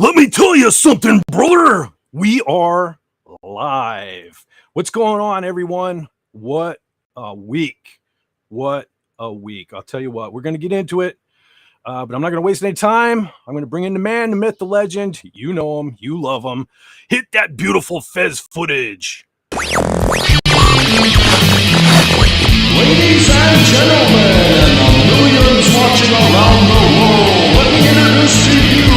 Let me tell you something, brother. We are live. What's going on, everyone? What a week. What a week. I'll tell you what, we're going to get into it, but I'm not going to waste any time. I'm going to bring in the man, the myth, the legend. You know him. You love him. Hit that beautiful Fez footage. Ladies and gentlemen, millions watching around the world, let me introduce to you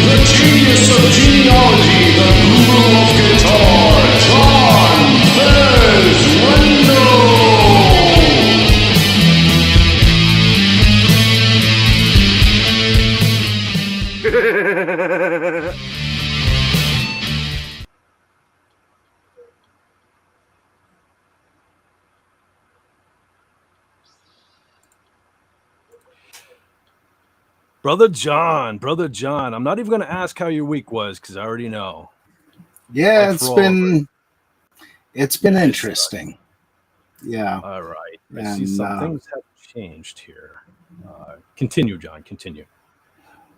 the genius of genealogy, the guru of guitar, John Fez Wendo. Brother John, I'm not even going to ask how your week was because I already know. Yeah, it's been interesting. Yeah. All right. I see some things have changed here. Continue, John. Continue.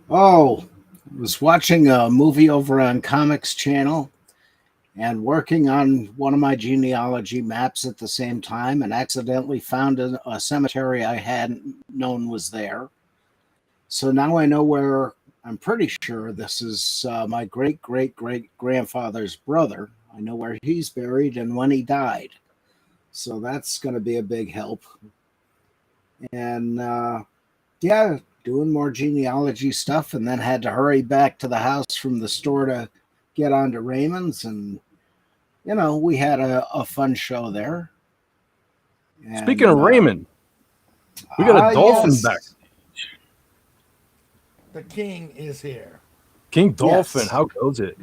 Oh, I was watching a movie over on Comics Channel and working on one of my genealogy maps at the same time, and accidentally found a cemetery I hadn't known was there. So now I know where. I'm pretty sure this is my great-great-great-grandfather's brother. I know where he's buried and when he died. So that's going to be a big help. And yeah, doing more genealogy stuff, and then had to hurry back to the house from the store to get onto Raymond's. And, you know, we had a fun show there. And, speaking of Raymond, we got a dolphin back. The king is here. King Dolphin, yes. How goes it?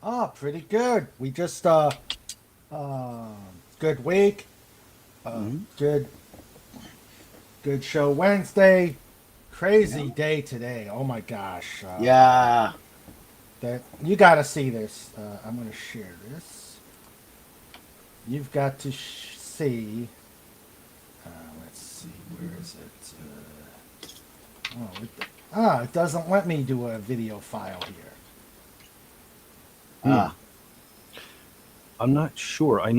Oh, pretty good. We just good week. Good show Wednesday. Crazy day today. Oh my gosh. Yeah. That you got to see this. I'm going to share this. You've got to see. Let's see. Where is it? It doesn't let me do a video file here. I'm not sure. I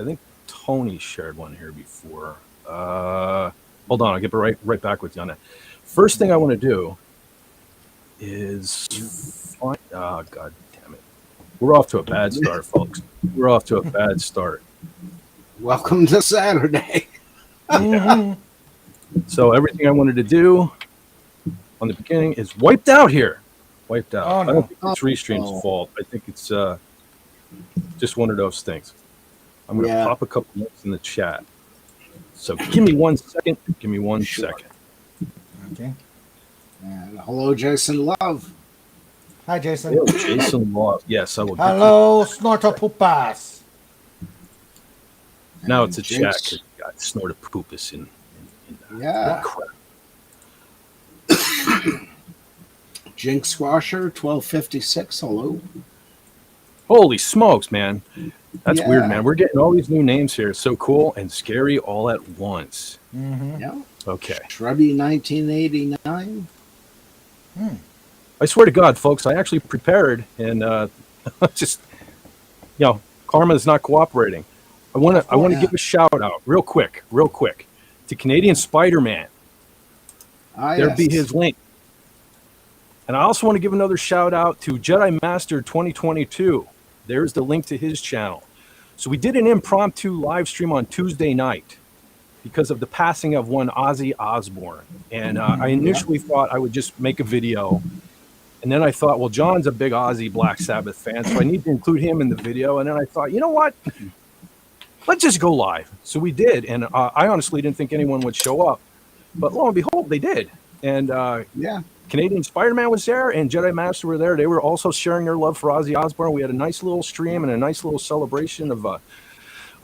think Tony shared one here before. Hold on, I'll get right back with you on that. First thing I want to do is find... Oh, God damn it. We're off to a bad start, folks. We're off to a bad start. Welcome to Saturday. Yeah. So everything I wanted to do on the beginning is wiped out here. Wiped out. Oh, no. I don't think it's Restream's fault. I think it's just one of those things. I'm going to pop a couple notes in the chat. So give me 1 second. Give me one second. Okay. And hello, Jason Love. Hi, Jason. Hello, Jason Love. Yes, I will. Hello, Snortopoopas. Now it's a chat because you got Snortopoopas in yeah. Jinx Squasher 1256. Hello. Holy smokes, man. That's weird, man. We're getting all these new names here. So cool and scary all at once. Yeah. Okay. Shrubby 1989. I swear to God, folks, I actually prepared and just, karma is not cooperating. I want to give a shout out real quick to Canadian Spider-Man. There'd be his link. And I also want to give another shout out to Jedi Master 2022. There's the link to his channel. So we did an impromptu live stream on Tuesday night because of the passing of one Ozzy Osbourne. And I initially thought I would just make a video. And then I thought, well, John's a big Ozzy Black Sabbath fan, so I need to include him in the video. And then I thought, you know what? Let's just go live. So we did. And I honestly didn't think anyone would show up. But lo and behold, they did. And Canadian Spider-Man was there and Jedi Master were there. They were also sharing their love for Ozzy Osbourne. We had a nice little stream and a nice little celebration of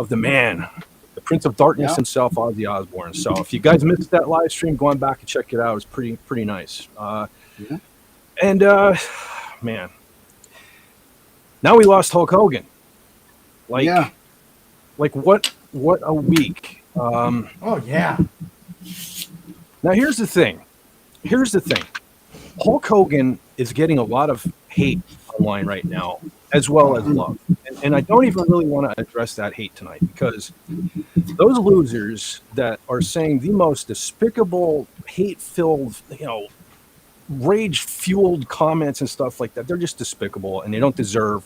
the man, the Prince of Darkness himself, Ozzy Osbourne. So if you guys missed that live stream, go on back and check it out. It was pretty nice. And man, now we lost Hulk Hogan. Like what a week. Oh yeah. Now here's the thing. Hulk Hogan is getting a lot of hate online right now, as well as love. And I don't even really want to address that hate tonight because those losers that are saying the most despicable, hate-filled, rage-fueled comments and stuff like that, they're just despicable and they don't deserve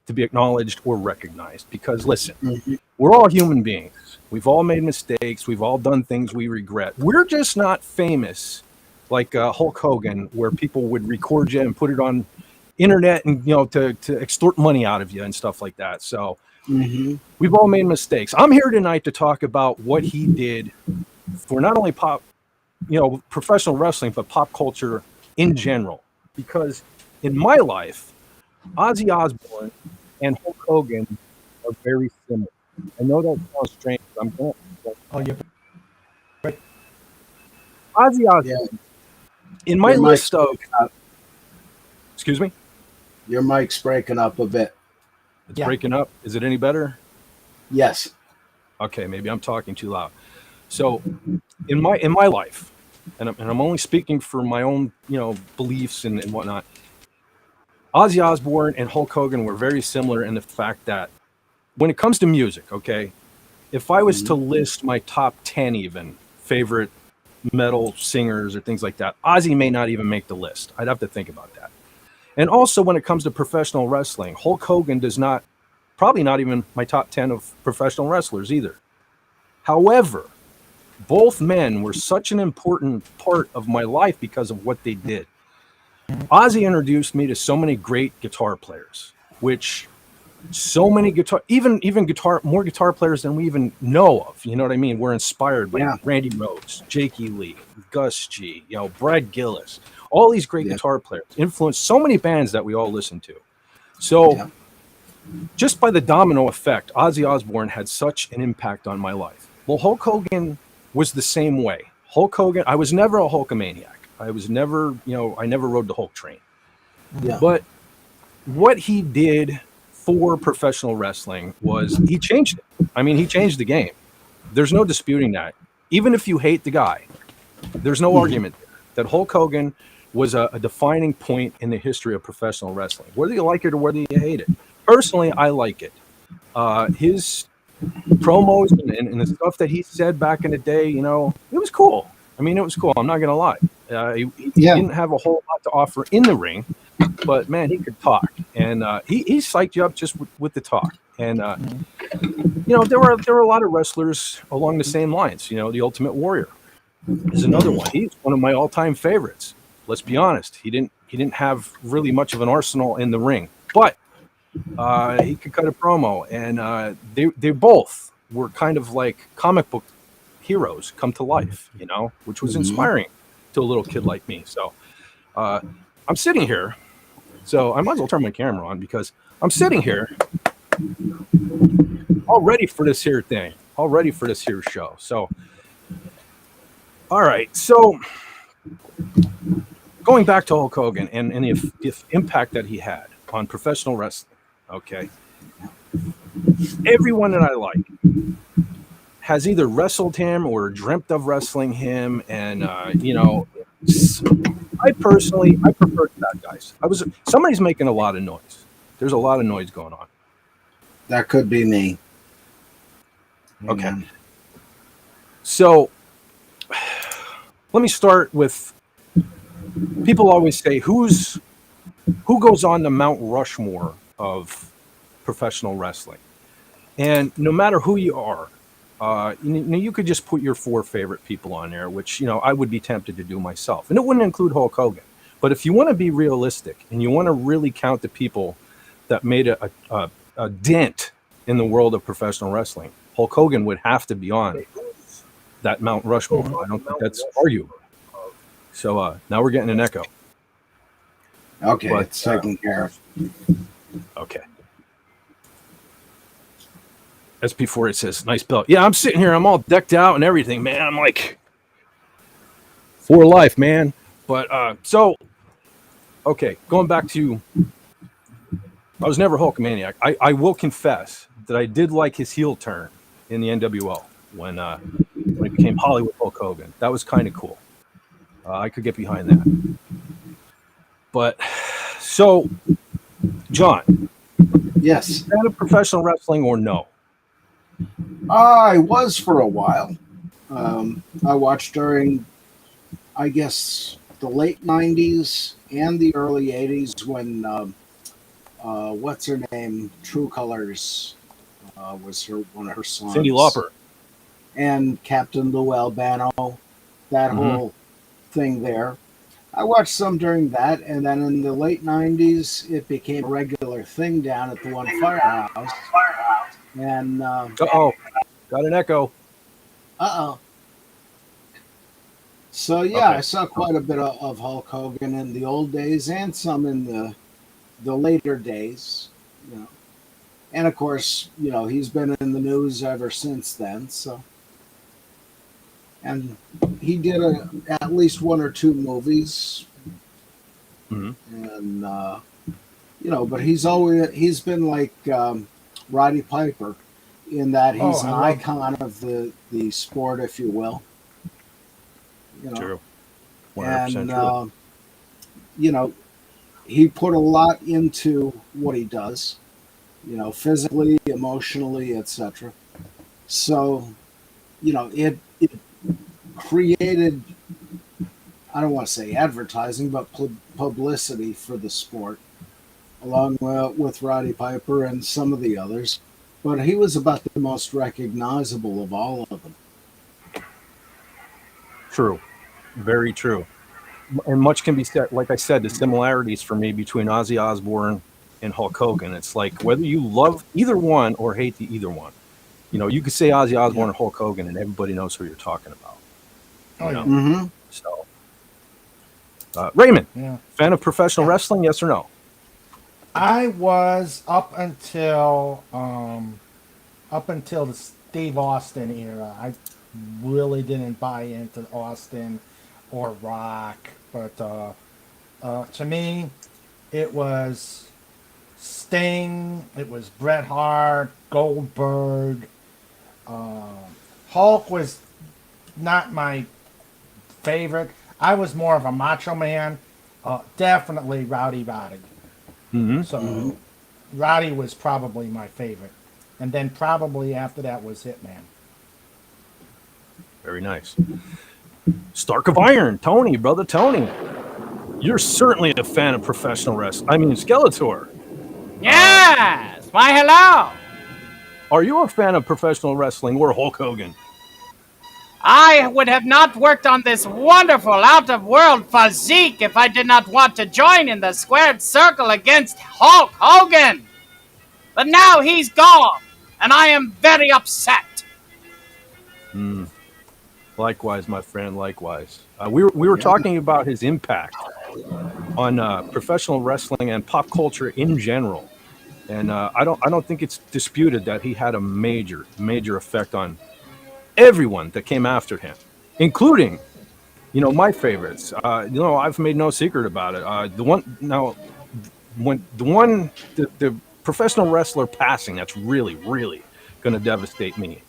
to be acknowledged or recognized. Because listen, we're all human beings. We've all made mistakes. We've all done things we regret. We're just not famous like Hulk Hogan, where people would record you and put it on internet and to extort money out of you and stuff like that. So we've all made mistakes. I'm here tonight to talk about what he did for not only professional wrestling, but pop culture in general. Because in my life, Ozzy Osbourne and Hulk Hogan are very similar. I know that sounds strange, but I'm going to. Oh, yeah. Ozzy Osbourne. In my list of, excuse me? Your mic's breaking up a bit. It's breaking up. Is it any better? Yes. Okay, maybe I'm talking too loud. So, in my life, and I'm only speaking for my own beliefs and whatnot. Ozzy Osbourne and Hulk Hogan were very similar in the fact that when it comes to music, okay, if I was to list my top 10 even favorite metal singers or things like that, Ozzy may not even make the list. I'd have to think about that. And also when it comes to professional wrestling, Hulk Hogan probably not even my top 10 of professional wrestlers either. However, both men were such an important part of my life because of what they did. Ozzy introduced me to so many great guitar players, which so many more guitar players than we even know of. You know what I mean? We're inspired by Randy Rhoads, Jakey Lee, Gus G, Brad Gillis, all these great guitar players influenced so many bands that we all listen to. So just by the domino effect, Ozzy Osbourne had such an impact on my life. Well, Hulk Hogan was the same way. Hulk Hogan, I was never a Hulkamaniac. I was never, I never rode the Hulk train. But what he did for professional wrestling was he changed it. I mean, he changed the game. There's no disputing that. Even if you hate the guy, there's no argument that Hulk Hogan was a defining point in the history of professional wrestling, whether you like it or whether you hate it. Personally, I like it. His promos and the stuff that he said back in the day, it was cool. I mean, it was cool. I'm not going to lie. He didn't have a whole lot to offer in the ring, but man, he could talk, and he psyched you up just with the talk. And there were a lot of wrestlers along the same lines. The Ultimate Warrior is another one. He's one of my all-time favorites. Let's be honest. He didn't have really much of an arsenal in the ring, but he could cut a promo, and they both were kind of like comic book heroes come to life, which was inspiring to a little kid like me. So I'm sitting here, so I might as well turn my camera on because I'm sitting here all ready for this here thing, all ready for this here show. So, all right, so going back to Hulk Hogan and the impact that he had on professional wrestling, okay, everyone that I like has either wrestled him or dreamt of wrestling him, and I prefer that, guys. Somebody's making a lot of noise. There's a lot of noise going on. That could be me. Okay. So let me start with people always say, who goes on the Mount Rushmore of professional wrestling? And no matter who you are, you could just put your 4 favorite people on there, which I would be tempted to do myself, and it wouldn't include Hulk Hogan. But if you want to be realistic and you want to really count the people that made a dent in the world of professional wrestling, Hulk Hogan would have to be on that Mount Rushmore. I don't think that's arguable. So now we're getting an echo. Okay, But, it's taken care of. Okay. SP4 says, nice belt. Yeah, I'm sitting here. I'm all decked out and everything, man. I'm like, for life, man. But so, okay, going back to, I was never Hulkamaniac. I will confess that I did like his heel turn in the NWO when he became Hollywood Hulk Hogan. That was kind of cool. I could get behind that. But so, John. Yes. Fan of professional wrestling or no? I was for a while. I watched during, I guess, the late 90s and the early 80s when, what's her name? True Colors was one of her songs. Cyndi Lauper. And Captain Lou Albano, that whole thing there. I watched some during that, and then in the late 90s, it became a regular thing down at the One Firehouse. And uh-oh, got an echo. So yeah, Okay. I saw quite a bit of Hulk Hogan in the old days and some in the later days, And of course, he's been in the news ever since then. So, and he did at least 1 or 2 movies, and but he's been like Roddy Piper in that he's an icon of the sport, if you will. True. 100% and he put a lot into what he does, physically, emotionally, etc. So, it created, I don't want to say advertising, but publicity for the sport, along with Roddy Piper and some of the others. But he was about the most recognizable of all of them. True. Very true. And much can be said, like I said, the similarities for me between Ozzy Osbourne and Hulk Hogan. It's like whether you love either one or hate the either one. You could say Ozzy Osbourne or Hulk Hogan and everybody knows who you're talking about. So, Raymond, fan of professional wrestling, yes or no? I was up until the Steve Austin era. I really didn't buy into Austin or Rock, but to me, it was Sting, it was Bret Hart, Goldberg. Hulk was not my favorite. I was more of a Macho Man. Definitely Rowdy. So Roddy was probably my favorite. And then probably after that was Hitman. Very nice. Stark of Iron, Tony, brother Tony. You're certainly a fan of professional wrestling. I mean, Skeletor. Yes! Why, hello! Are you a fan of professional wrestling or Hulk Hogan? I would have not worked on this wonderful out-of-world physique if I did not want to join in the squared circle against Hulk Hogan. But now he's gone, and I am very upset. Likewise, my friend, likewise. We were talking about his impact on professional wrestling and pop culture in general. And I don't think it's disputed that he had a major effect on everyone that came after him, including, my favorites. I've made no secret about it. The professional wrestler passing that's really going to devastate me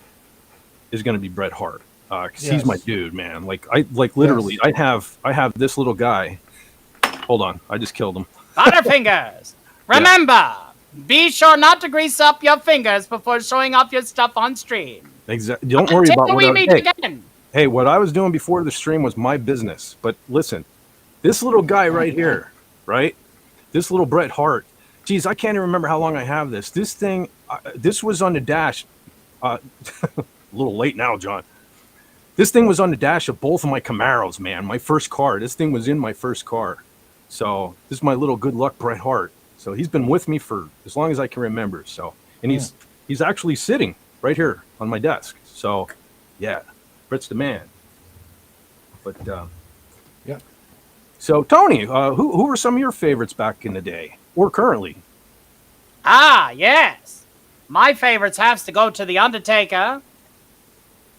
is going to be Bret Hart, because he's my dude, man. Literally, I have this little guy. Hold on, I just killed him. Butterfingers, remember, be sure not to grease up your fingers before showing off your stuff on stream. Exactly. Don't worry about what we meet again. Hey, what I was doing before the stream was my business. But listen, This little guy right here, right? This little Bret Hart. Geez, I can't even remember how long I have this. This thing, this was on the dash. A little late now, John. This thing was on the dash of both of my Camaros, man. My first car. This thing was in my first car. So this is my little good luck Bret Hart. So he's been with me for as long as I can remember. So, and he's actually sitting right here on my desk. So, yeah, Bret's the man. But Yeah. so Tony, who were some of your favorites back in the day or currently? Ah, yes. My favorites has to go to The Undertaker.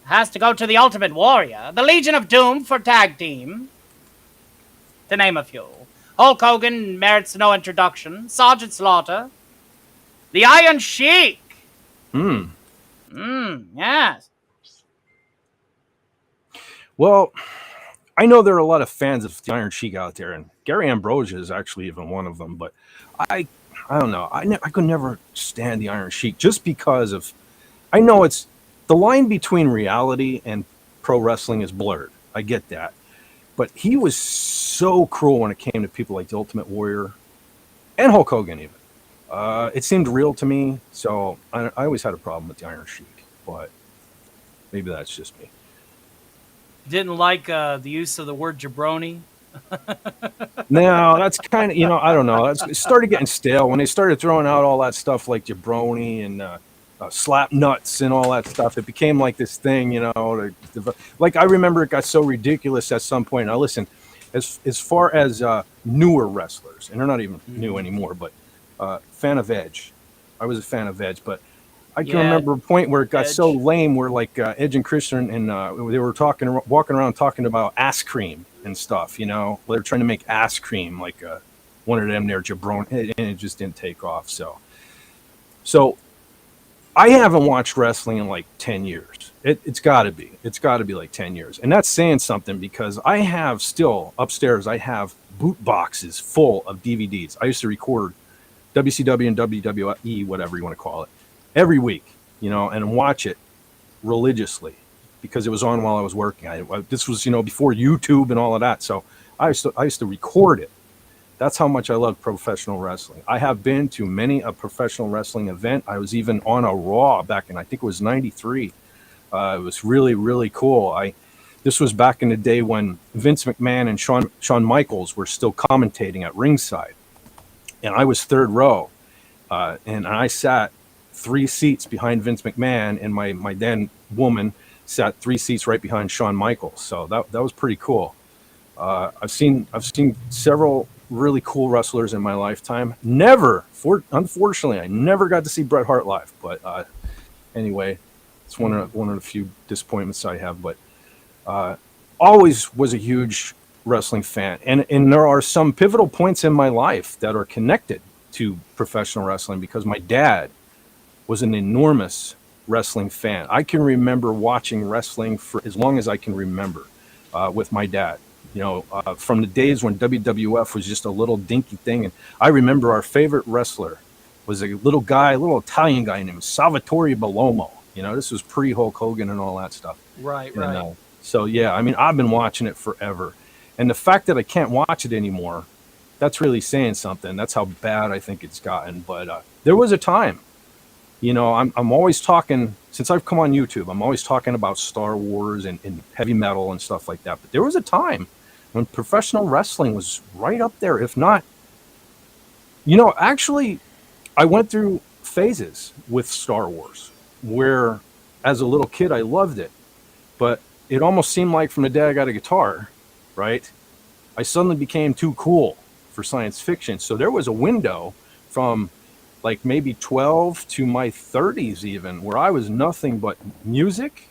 Has to go to The Ultimate Warrior. The Legion of Doom for tag team. To name a few. Hulk Hogan merits no introduction. Sergeant Slaughter. The Iron Sheik. Yes. Well, I know there are a lot of fans of the Iron Sheik out there, and Gary Ambrosia is actually even one of them. But I don't know. I could never stand the Iron Sheik just because of. I know it's the line between reality and pro wrestling is blurred. I get that, but he was so cruel when it came to people like the Ultimate Warrior and Hulk Hogan. Even it seemed real to me, so I always had a problem with the Iron Sheik. But maybe that's just me. Didn't like the use of the word jabroni. No, that's kind of, I don't know. It started getting stale when they started throwing out all that stuff like jabroni and slap nuts and all that stuff. It became like this thing, like I remember it got so ridiculous at some point. Now listen, as far as newer wrestlers, and they're not even new anymore, but fan of Edge. I was a fan of Edge, but I can remember a point where it got so lame where like Edge and Christian and they were walking around talking about ass cream and stuff, they're trying to make ass cream like one of them there jabroni, and it just didn't take off. So I haven't watched wrestling in like 10 years. It's got to be like 10 years. And that's saying something because I have still upstairs, I have boot boxes full of DVDs. I used to record WCW and WWE, whatever you want to call it, every week, and watch it religiously because it was on while I was working. This was, before YouTube and all of that. So I used to record it. That's how much I love professional wrestling. I have been to many a professional wrestling event. I was even on a Raw back in, I think it was 93. It was really, really cool. This was back in the day when Vince McMahon and Shawn Michaels were still commentating at ringside. And I was third row. And I sat 3 seats behind Vince McMahon, and my then woman sat 3 seats right behind Shawn Michaels. So that was pretty cool. I've seen several really cool wrestlers in my lifetime. Unfortunately, I never got to see Bret Hart live. But anyway, it's one of the few disappointments I have. But always was a huge wrestling fan, and there are some pivotal points in my life that are connected to professional wrestling because my dad was an enormous wrestling fan. I can remember watching wrestling for as long as I can remember with my dad. From the days when WWF was just a little dinky thing. And I remember our favorite wrestler was a little Italian guy named Salvatore Bellomo. This was pre-Hulk Hogan and all that stuff. Right. So, yeah, I've been watching it forever. And the fact that I can't watch it anymore, that's really saying something. That's how bad I think it's gotten. But there was a time, I'm always talking, since I've come on YouTube, I'm always talking about Star Wars and heavy metal and stuff like that. But there was a time when professional wrestling was right up there, if not, actually, I went through phases with Star Wars where as a little kid, I loved it, but it almost seemed like from the day I got a guitar, right, I suddenly became too cool for science fiction. So there was a window from like maybe 12 to my 30s even where I was nothing but music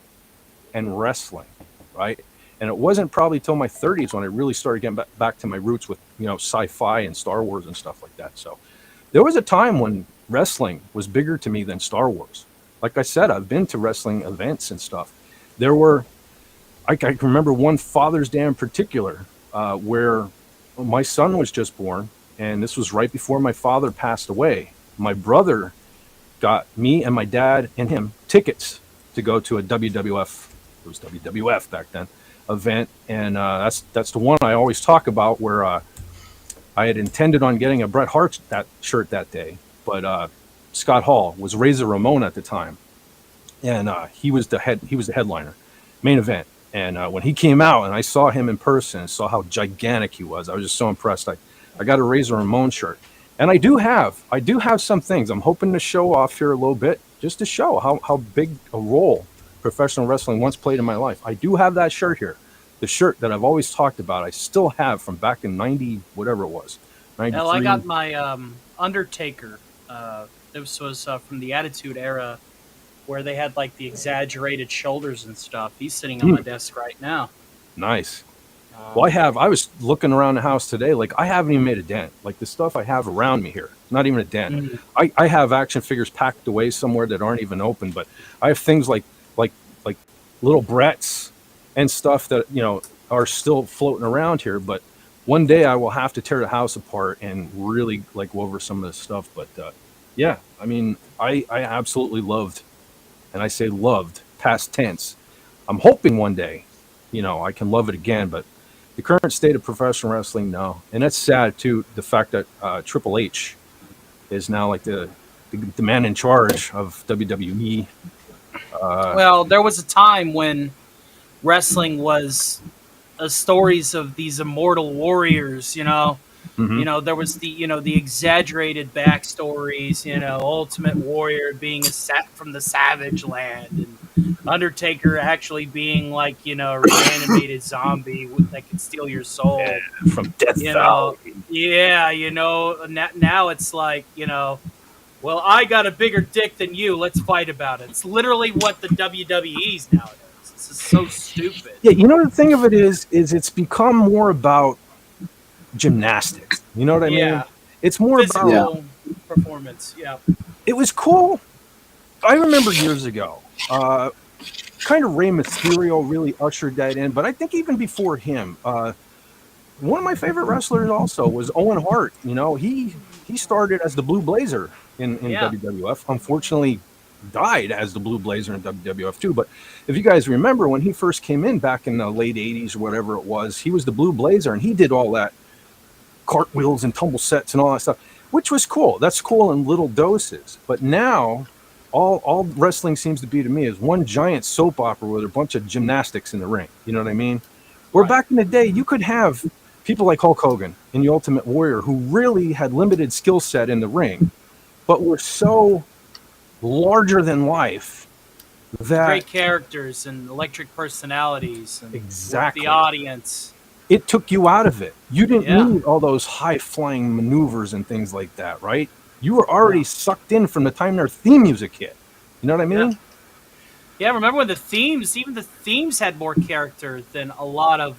and wrestling, right? And it wasn't probably till my 30s when I really started getting back to my roots with, sci-fi and Star Wars and stuff like that. So there was a time when wrestling was bigger to me than Star Wars. Like I said, I've been to wrestling events and stuff. I can remember one Father's Day in particular where my son was just born, and this was right before my father passed away. My brother got me and my dad and him tickets to go to a WWF. It was WWF back then. event, and that's the one I always talk about, where I had intended on getting a Bret Hart shirt that day, but Scott Hall was Razor Ramon at the time, and he was the headliner, main event. And when he came out and I saw him in person and saw how gigantic he was, I was just so impressed. I got a Razor Ramon shirt, and I do have some things I'm hoping to show off here a little bit, just to show how big a role professional wrestling once played in my life. I do have that shirt here, the shirt that I've always talked about. I still have from back in 90, whatever it was, 93. Hell, I got my Undertaker. This was from the Attitude Era, where they had like the exaggerated shoulders and stuff. He's sitting on my desk right now. Nice. Well, I was looking around the house today, like I haven't even made a dent. Like the stuff I have around me here, not even a dent. I have action figures packed away somewhere that aren't even open, but I have things like little Bretts and stuff that, are still floating around here. But one day I will have to tear the house apart and really like go over some of this stuff. But yeah, I mean, I absolutely loved, and I say loved, past tense. I'm hoping one day, I can love it again, but the current state of professional wrestling, no. And that's sad too, the fact that Triple H is now like the man in charge of WWE. Well, there was a time when wrestling was stories of these immortal warriors, there was the exaggerated backstories, Ultimate Warrior being from the Savage Land, and Undertaker actually being like, a reanimated zombie that could steal your soul from Death Valley. Yeah, Now it's like, well, I got a bigger dick than you. Let's fight about it. It's literally what the WWE's nowadays. This is so stupid. Yeah, the thing of it is it's become more about gymnastics. You know what I mean? It's more physical performance. Yeah. It was cool. I remember years ago, kind of Rey Mysterio really ushered that in, but I think even before him, one of my favorite wrestlers also was Owen Hart. He started as the Blue Blazer in WWF. Unfortunately, died as the Blue Blazer in WWF too. But if you guys remember, when he first came in back in the late 80s or whatever it was, he was the Blue Blazer, and he did all that cartwheels and tumble sets and all that stuff, which was cool. That's cool in little doses. But now all wrestling seems to be to me is one giant soap opera with a bunch of gymnastics in the ring. You know what I mean? Where back in the day, you could have people like Hulk Hogan and the Ultimate Warrior who really had limited skill set in the ring, but were so larger than life that great characters and electric personalities and exactly the audience. It took you out of it. You didn't need all those high flying maneuvers and things like that, right? You were already sucked in from the time their theme music hit. You know what I mean? Yeah, remember when the themes had more character than a lot of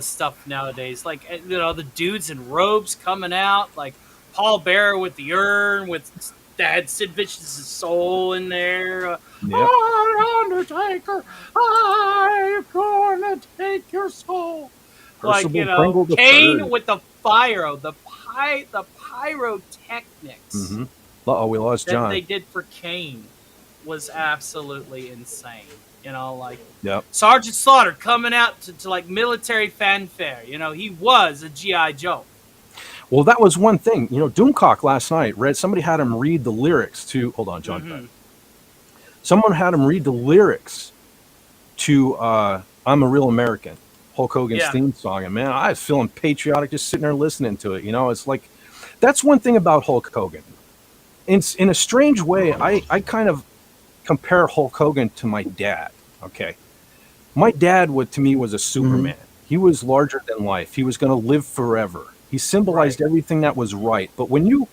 stuff nowadays. Like, the dudes in robes coming out, like Paul Bearer with the urn with Dad Sid Vicious' soul in there. Undertaker, I'm gonna take your soul. Percival Kane with the fire, the pyrotechnics. Mm-hmm. We lost John. That they did for Kane was absolutely insane. Sergeant Slaughter coming out to like military fanfare. He was a G.I. Joe. Well, that was one thing. Doomcock last night somebody had him read the lyrics to. Hold on, John. Mm-hmm. Someone had him read the lyrics to "I'm a Real American," Hulk Hogan's theme song, and man, I was feeling patriotic just sitting there listening to it. It's like that's one thing about Hulk Hogan. In a strange way, I kind of compare Hulk Hogan to my dad. Okay, my dad to me was a Superman. Mm-hmm. He was larger than life. He was going to live forever. He symbolized everything that was right. But when you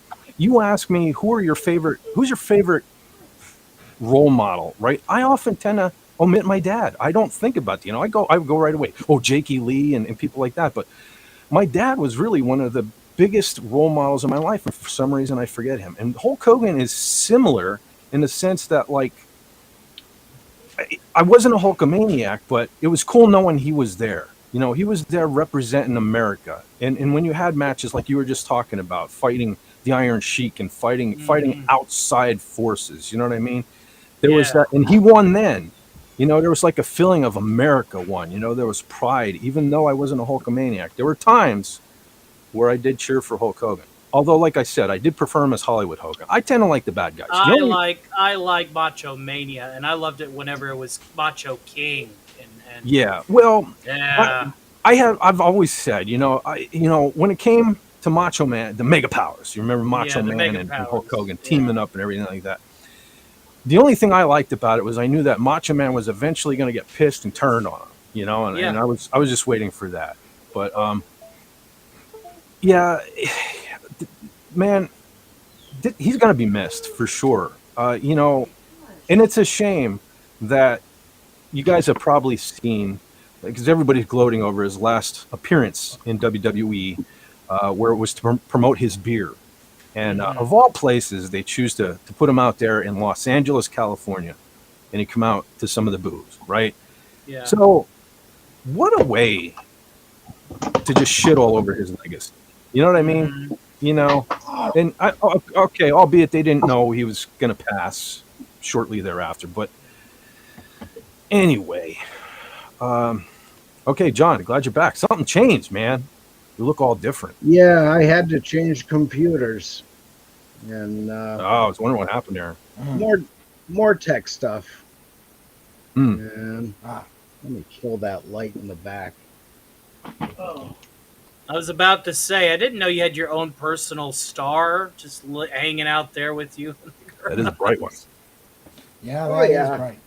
ask me who's your favorite role model, right? I often tend to omit my dad. I don't think about I go right away. Oh, Jakey Lee and people like that. But my dad was really one of the biggest role models in my life, and for some reason I forget him. And Hulk Hogan is similar in the sense that, like, I wasn't a Hulkamaniac, but it was cool knowing he was there. He was there representing America. And when you had matches like you were just talking about, fighting the Iron Sheik and fighting outside forces, you know what I mean? There was that, and he won then. You know, there was like a feeling of America won. You know, there was pride, even though I wasn't a Hulkamaniac. There were times where I did cheer for Hulk Hogan. Although, like I said, I did prefer him as Hollywood Hogan. I tend to like the bad guys. I like Macho Mania, and I loved it whenever it was Macho King. And yeah. Well, yeah, I've always said, when it came to Macho Man, the Mega Powers, you remember Macho Man and Hulk Hogan teaming up and everything like that. The only thing I liked about it was I knew that Macho Man was eventually going to get pissed and turned on him, and I was just waiting for that. But yeah, man, he's going to be missed for sure. And it's a shame that you guys have probably seen, because everybody's gloating over his last appearance in WWE, where it was to promote his beer. And of all places, they choose to put him out there in Los Angeles, California, and he come out to some of the booze, right? yeah. So what a way to just shit all over his legacy. You know what I mean? And okay, albeit they didn't know he was going to pass shortly thereafter. But anyway, okay, John, glad you're back. Something changed, man. You look all different. Yeah, I had to change computers, and I was wondering what happened there. More tech stuff. Mm. And let me kill that light in the back. Oh. I was about to say, I didn't know you had your own personal star just hanging out there with you. That is a bright one. Yeah, that is bright.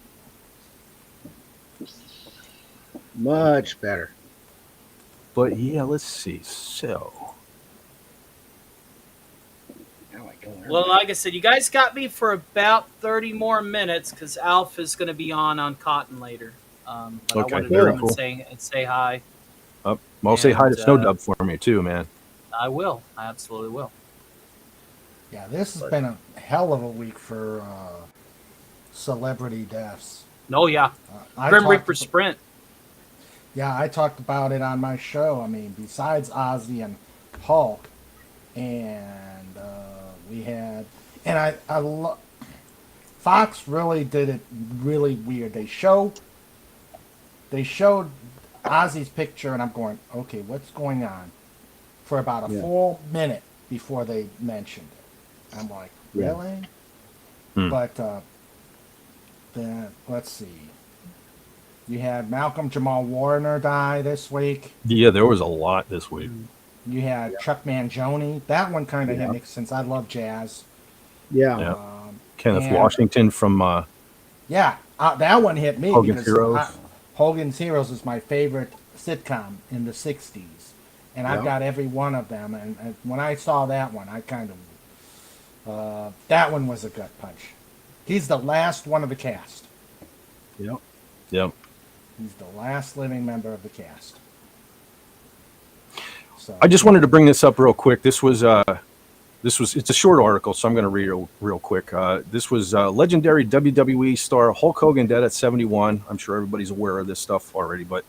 Much better. But yeah, let's see. So, well, like I said, you guys got me for about 30 more minutes because Alf is going to be on Cotton later. But okay, I wanted to come and say hi. Well, say hi to Snow Dub for me too, man. I will. I absolutely will. Yeah, this has been a hell of a week for celebrity deaths. Oh, yeah. Grim Reaper Sprint. Yeah, I talked about it on my show. I mean, besides Ozzy and Hulk, and we had, and I love, Fox really did it really weird. They showed Ozzy's picture, and I'm going, okay, what's going on? For about a full minute before they mentioned it. I'm like, really? But then let's see. You had Malcolm Jamal Warner die this week. Yeah, there was a lot this week. You had Chuck Mangione. That one kind of hit me since I love jazz. Yeah. Kenneth Washington from that one hit me. Hogan's Heroes. Hogan's Heroes is my favorite sitcom in the 60s. And I've got every one of them. And when I saw that one, I kind of... that one was a gut punch. He's the last one of the cast. Yep. He's the last living member of the cast. So, I just wanted to bring this up real quick. It's a short article, so I'm going to read it real quick. This was legendary WWE star Hulk Hogan dead at 71. I'm sure everybody's aware of this stuff already, but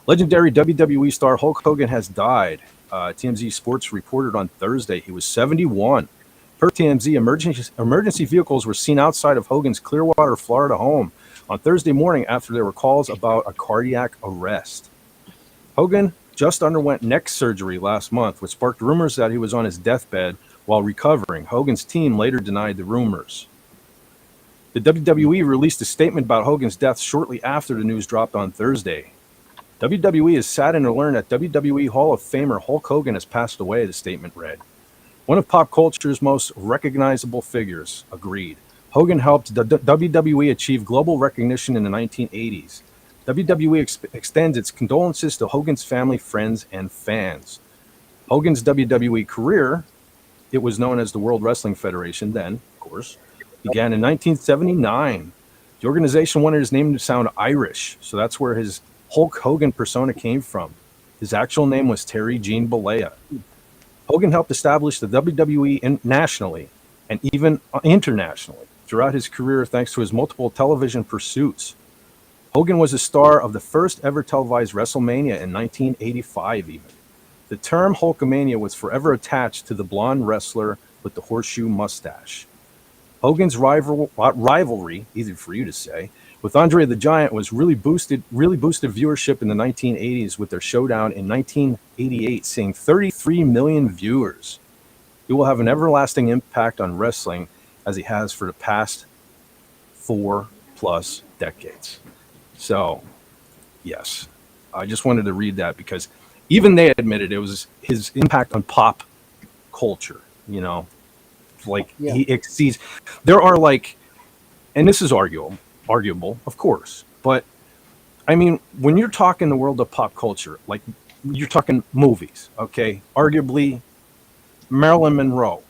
legendary WWE star Hulk Hogan has died. TMZ Sports reported on Thursday he was 71. Per TMZ, emergency vehicles were seen outside of Hogan's Clearwater, Florida home on Thursday morning after there were calls about a cardiac arrest. Hogan just underwent neck surgery last month, which sparked rumors that he was on his deathbed while recovering. Hogan's team later denied the rumors. The WWE released a statement about Hogan's death shortly after the news dropped on Thursday. WWE is saddened to learn that WWE Hall of Famer Hulk Hogan has passed away, the statement read. One of pop culture's most recognizable figures, agreed. Hogan helped the WWE achieve global recognition in the 1980s. WWE extends its condolences to Hogan's family, friends, and fans. Hogan's WWE career, it was known as the World Wrestling Federation then, of course, began in 1979. The organization wanted his name to sound Irish, so that's where his Hulk Hogan persona came from. His actual name was Terry Gene Bollea. Hogan helped establish the WWE nationally and even internationally throughout his career thanks to his multiple television pursuits. Hogan was a star of the first ever televised WrestleMania in 1985 even. The term Hulkamania was forever attached to the blonde wrestler with the horseshoe mustache. Hogan's rivalry, easy for you to say, with Andre the Giant was really boosted viewership in the 1980s with their showdown in 1988, seeing 33 million viewers. He will have an everlasting impact on wrestling as he has for the past 4+ decades. So, yes, I just wanted to read that because even they admitted it was his impact on pop culture, you know, like he exceeds. There are like, and this is arguable, of course, but I mean, when you're talking the world of pop culture, like you're talking movies, okay, arguably Marilyn Monroe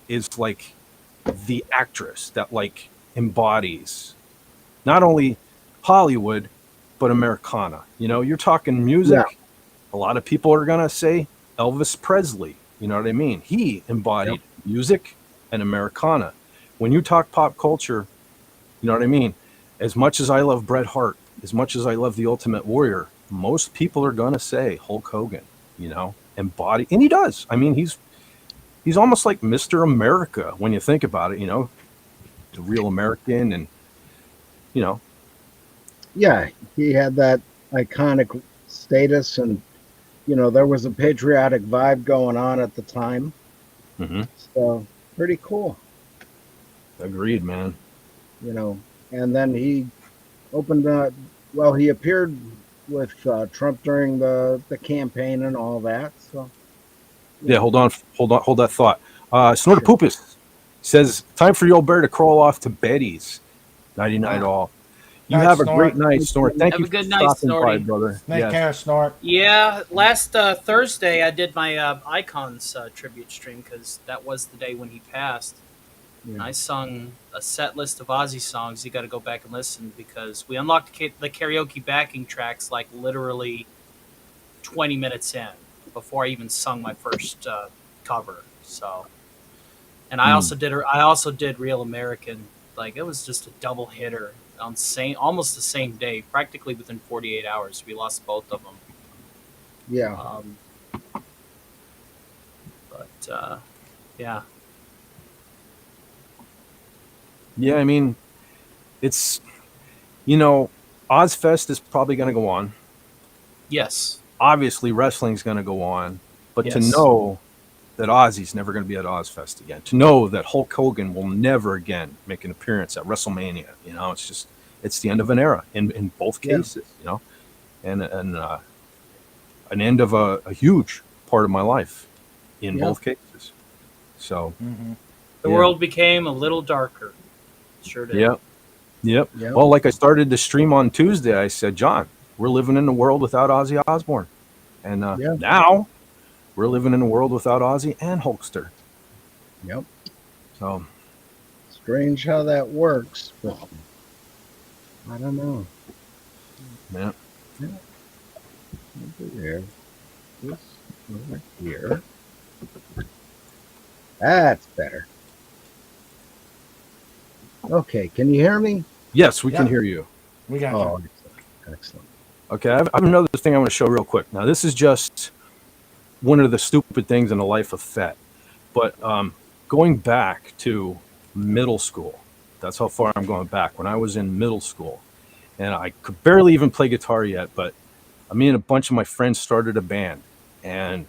is like the actress that like embodies not only Hollywood but Americana. You know, you're talking music. Yeah. A lot of people are gonna say Elvis Presley. You know what I mean? He embodied music and Americana. When you talk pop culture, you know what I mean? As much as I love Bret Hart, as much as I love the Ultimate Warrior, most people are gonna say Hulk Hogan. You know, embody, and he does. I mean, he's almost like Mr. America when you think about it. You know, the real American, and you know, Yeah, he had that iconic status, and you know there was a patriotic vibe going on at the time. mm-hmm. So pretty cool, Agreed, man. you know. And then he opened. Well, he appeared with Trump during the campaign and all that. So Yeah, hold that thought. Snorter Poopus says, time for the old bear to crawl off to Betty's. 99 all. You Night, have a Snort. great night, Snort. Thank Have you a good for night, stopping by, Snorty. brother. Snake Yes. hair snort. Yeah, last Thursday I did my Icons tribute stream because that was the day when he passed. And I sung a set list of Ozzy songs. You got to go back and listen because we unlocked the karaoke backing tracks like literally 20 minutes in before I even sung my first cover. So, and I also did Real American. Like it was just a double hitter on almost the same day, practically within 48 hours. We lost both of them. yeah, Yeah. Yeah, I mean, it's, you know, Ozfest is probably going to go on. Yes. Obviously, wrestling's going to go on. But to Yes. know that Ozzy's never going to be at Ozfest again, to know that Hulk Hogan will never again make an appearance at WrestleMania, you know, it's the end of an era in both cases, you know, and an end of a huge part of my life in both cases. So The world became a little darker. Sure did. Yep. Well, like I started the stream on Tuesday, I said, John, we're living in a world without Ozzy Osbourne. And now we're living in a world without Ozzy and Hulkster. Yep. So Strange how that works, but I don't know. yeah. Over there. This over here. That's better. Okay, can you hear me? Yes, we can hear you. We got Oh, you. excellent. Okay, I have another thing I want to show real quick. Now, this is just one of the stupid things in the life of Fett. But going back to middle school, that's how far I'm going back. When I was in middle school, and I could barely even play guitar yet, but me and a bunch of my friends started a band. And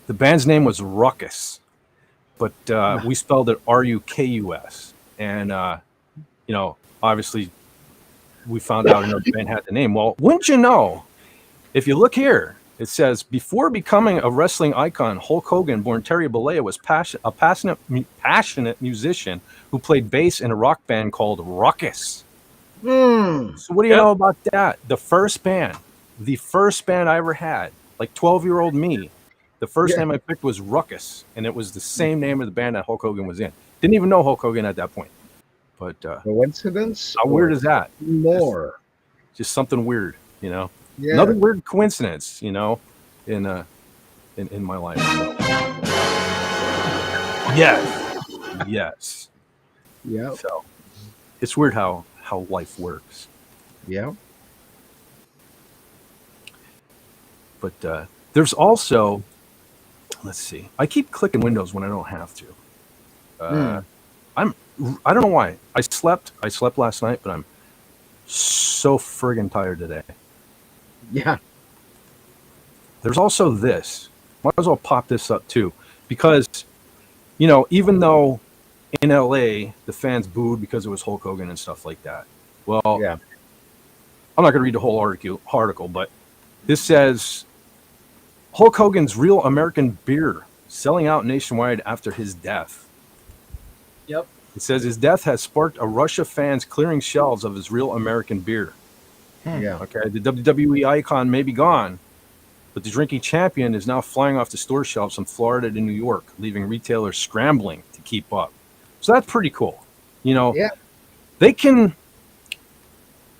the band's name was Ruckus. But we spelled it Rukus. And, you know, obviously we found out another band had the name. Well, wouldn't you know, if you look here, it says, before becoming a wrestling icon, Hulk Hogan, born Terry Bollea, was a passionate musician who played bass in a rock band called Ruckus. So what do you know about that? The first band I ever had, like 12-year-old me, the first name I picked was Ruckus, and it was the same name of the band that Hulk Hogan was in. Didn't even know Hulk Hogan at that point. But Coincidence? how weird is that? More. Just something weird, you know? Yeah. Another weird coincidence, you know, in my life. Yes. Yeah. So it's weird how life works. Yeah. But there's also, let's see, I keep clicking windows when I don't have to. I don't know why. I slept last night, but I'm so friggin' tired today. Yeah. There's also this. Might as well pop this up too, because you know, even though in LA the fans booed because it was Hulk Hogan and stuff like that. Well, Yeah. I'm not going to read the whole article, but this says Hulk Hogan's Real American Beer selling out nationwide after his death. Yep. It says his death has sparked a rush of fans clearing shelves of his Real American Beer. Yeah. Okay, the WWE icon may be gone, but the drinking champion is now flying off the store shelves from Florida to New York, leaving retailers scrambling to keep up. So that's pretty cool. You know, Yeah. they can.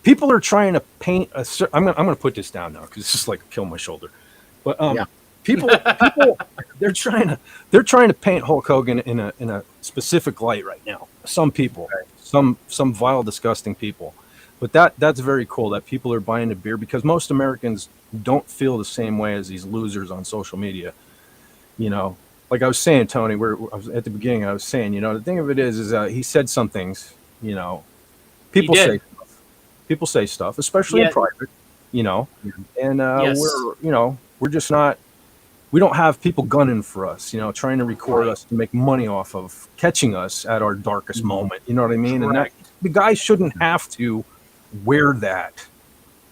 People are trying to paint a. I'm gonna put this down now because it's just like kill my shoulder. But Yeah. people, they're trying to paint Hulk Hogan in a specific light right now. Some people, some vile, disgusting people. But that's very cool that people are buying the beer because most Americans don't feel the same way as these losers on social media. You know, like I was saying, Tony, at the beginning, I was saying, you know, the thing of it is he said some things, you know, people say stuff, especially in private, you know, and Yes. we're just not, we don't have people gunning for us, you know, trying to record us to make money off of catching us at our darkest moment. You know what I mean? And that the guy shouldn't have to wear that.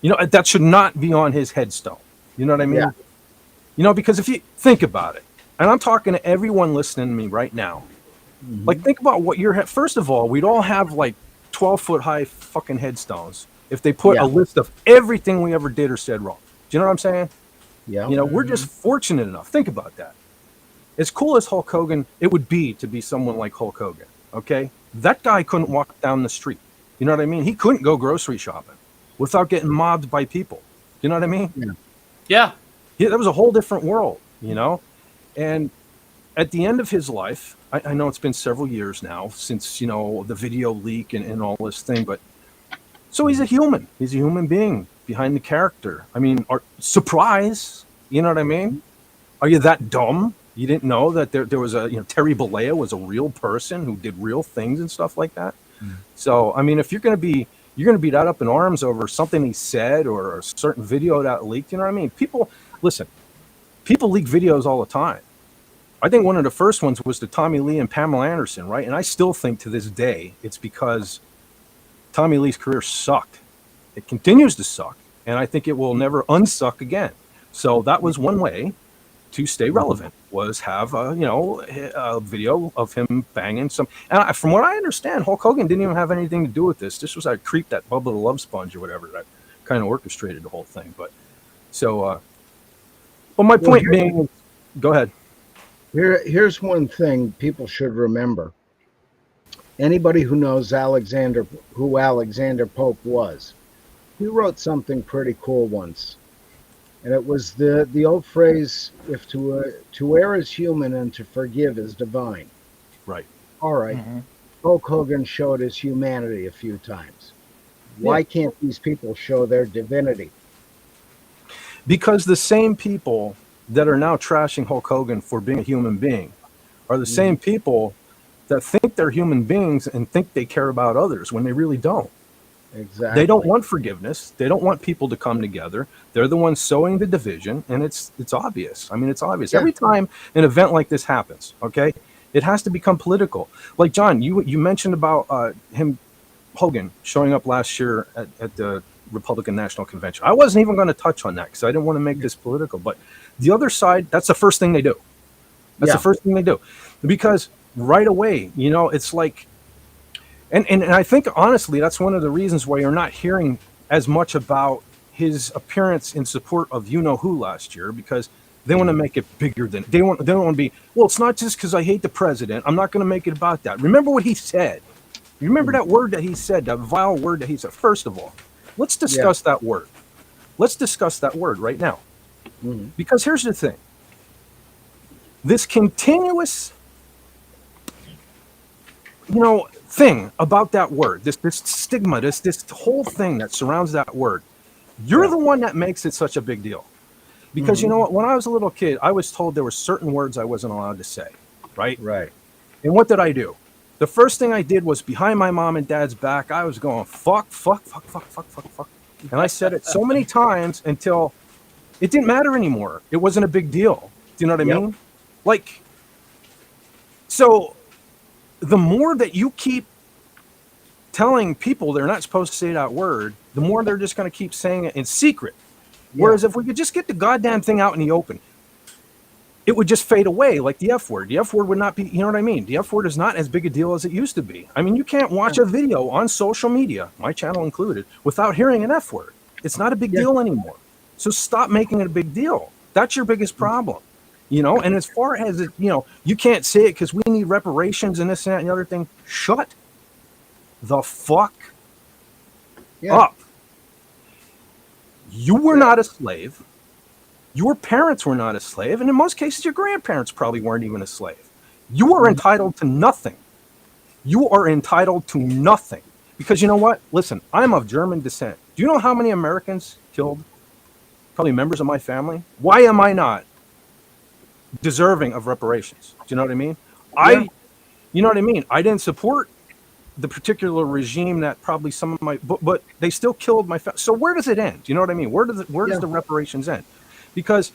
You know, that should not be on his headstone. You know what I mean? Yeah. You know, because if you think about it, and I'm talking to everyone listening to me right now, like think about what first of all, we'd all have like 12-foot high fucking headstones if they put a list of everything we ever did or said wrong. Do you know what I'm saying? Yeah. You know, we're just fortunate enough. Think about that. As cool as Hulk Hogan, it would be to be someone like Hulk Hogan. Okay, that guy couldn't walk down the street. You know what I mean? He couldn't go grocery shopping without getting mobbed by people. You know what I mean? Yeah. Yeah, that was a whole different world. You know, and at the end of his life, I know it's been several years now since, you know, the video leak and all this thing, but so he's a human. He's a human being behind the character. I mean, surprise, you know what I mean? Are you that dumb? You didn't know that there was Terry Bollea was a real person who did real things and stuff like that. So, I mean, if you're going to be that up in arms over something he said or a certain video that leaked, you know what I mean? People leak videos all the time. I think one of the first ones was the Tommy Lee and Pamela Anderson, right? And I still think to this day it's because Tommy Lee's career sucked. It continues to suck, and I think it will never unsuck again. So that was one way to stay relevant, was have a video of him banging some. And from what I understand, Hulk Hogan didn't even have anything to do with this. This was a creep, that Bubba the Love Sponge or whatever, that kind of orchestrated the whole thing. But so, but my point being, go ahead. Here's one thing people should remember. Anybody who knows who Alexander Pope was, he wrote something pretty cool once. And it was the old phrase, if to err is human and to forgive is divine. Right. All right. Hulk Hogan showed his humanity a few times. Why can't these people show their divinity? Because the same people that are now trashing Hulk Hogan for being a human being are the same people that think they're human beings and think they care about others when they really don't. Exactly. They don't want forgiveness. They don't want people to come together. They're the ones sowing the division, and it's obvious. I mean, it's obvious. Every time an event like this happens, okay, it has to become political. Like, John, you mentioned about Hogan showing up last year at the Republican National Convention. I wasn't even going to touch on that because I didn't want to make this political, but the other side, that's the first thing they do. That's the first thing they do. Because right away, you know, it's like, and I think, honestly, that's one of the reasons why you're not hearing as much about his appearance in support of you-know-who last year, because they want to make it bigger than, they don't want to be, well, it's not just because I hate the president. I'm not going to make it about that. Remember what he said. You remember that word that he said, that vile word that he said? First of all, let's discuss that word. Let's discuss that word right now. Because here's the thing. This continuous, thing about that word, this stigma, this whole thing that surrounds that word, you're the one that makes it such a big deal. Because you know what? When I was a little kid, I was told there were certain words I wasn't allowed to say, right? Right. And what did I do? The first thing I did was behind my mom and dad's back. I was going, fuck, fuck, fuck, fuck, fuck, fuck, fuck. And I said it so many times until it didn't matter anymore. It wasn't a big deal. Do you know what I mean? Like, so the more that you keep telling people they're not supposed to say that word, the more they're just going to keep saying it in secret. Whereas if we could just get the goddamn thing out in the open, it would just fade away like the F word. The F word would not be, you know what I mean? The F word is not as big a deal as it used to be. I mean, you can't watch a video on social media, my channel included, without hearing an F word. It's not a big deal anymore. So stop making it a big deal. That's your biggest problem. You know, and as far as it, you know, you can't say it because we need reparations and this and that and the other thing. Shut the fuck up. You were not a slave. Your parents were not a slave. And in most cases, your grandparents probably weren't even a slave. You are entitled to nothing. You are entitled to nothing. Because you know what? Listen, I'm of German descent. Do you know how many Americans killed probably members of my family? Why am I not deserving of reparations? Do you know what I mean? You know what I mean? I didn't support the particular regime that probably some of my, but they still killed my family. So where does it end? Do you know what I mean? Where does the reparations end? Because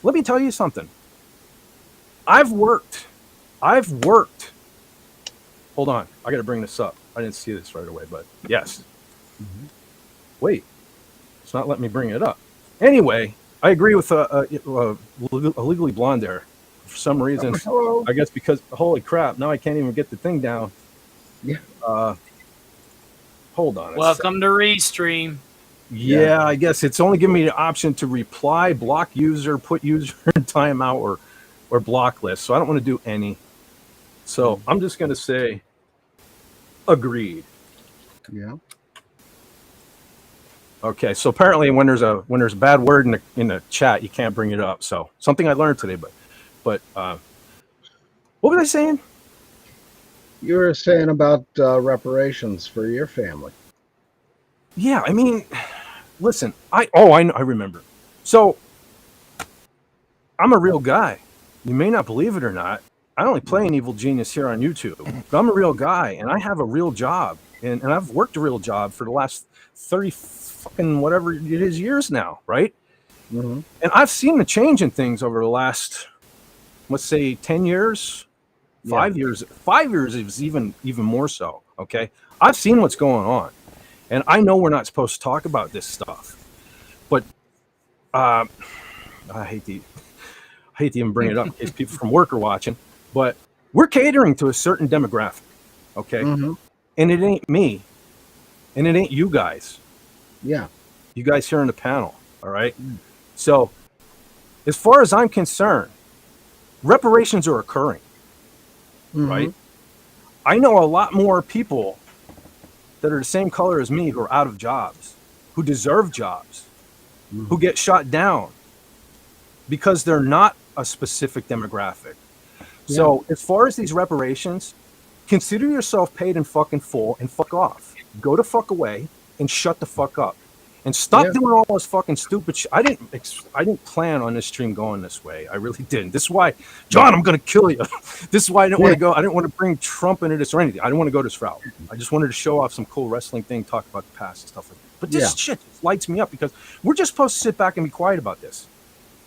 let me tell you something. I've worked. Hold on. I got to bring this up. I didn't see this right away, but yes. Wait, it's not letting me bring it up. Anyway, I agree with Legally Blonde there. For some reason, I guess because, holy crap, now I can't even get the thing down. Hold on. Welcome to Restream. Yeah, I guess it's only giving me the option to reply, block user, put user in timeout, or block list. So I don't want to do any. So I'm just going to say agreed. Yeah. Okay. So apparently when there's a bad word in the chat, you can't bring it up. So something I learned today, but what was I saying? You were saying about reparations for your family. Yeah, I mean, listen, I remember. So I'm a real guy. You may not believe it or not. I only play an evil genius here on YouTube, but I'm a real guy and I have a real job. And I've worked a real job for the last 30 fucking whatever it is years now, right? Mm-hmm. And I've seen the change in things over the last, let's say, 10 years, 5 years. 5 years is even more so, okay? I've seen what's going on. And I know we're not supposed to talk about this stuff. But I hate to even bring it up in case people from work are watching. But we're catering to a certain demographic, okay? Mm-hmm. And it ain't me. And it ain't you guys. Yeah. You guys here on the panel, all right? So, as far as I'm concerned, reparations are occurring, right? I know a lot more people that are the same color as me who are out of jobs, who deserve jobs, who get shot down because they're not a specific demographic. So as far as these reparations, consider yourself paid in fucking full and fuck off. Go the fuck away and shut the fuck up. And stop doing all this fucking stupid shit. I didn't plan on this stream going this way. I really didn't. This is why, John, I'm going to kill you. This is why I didn't want to go. I didn't want to bring Trump into this or anything. I didn't want to go this route. I just wanted to show off some cool wrestling thing, talk about the past and stuff like that. But this shit just lights me up because we're just supposed to sit back and be quiet about this.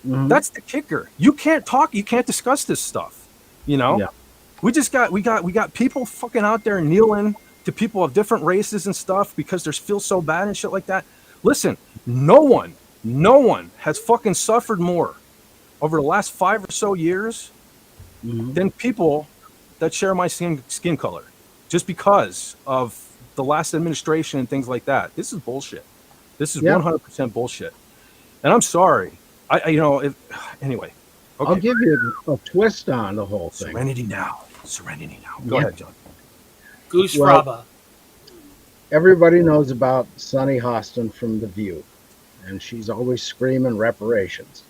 That's the kicker. You can't talk. You can't discuss this stuff. You know? Yeah. We got people fucking out there kneeling to people of different races and stuff because they feel so bad and shit like that. Listen, no one has fucking suffered more over the last 5 or so years than people that share my skin color, just because of the last administration and things like that. This is bullshit. This is 100% bullshit. And I'm sorry. Anyway. Okay. I'll give you a twist on the whole thing. Serenity now. Go ahead, John. Goose Fraba. Everybody knows about Sunny Hostin from The View, and she's always screaming reparations.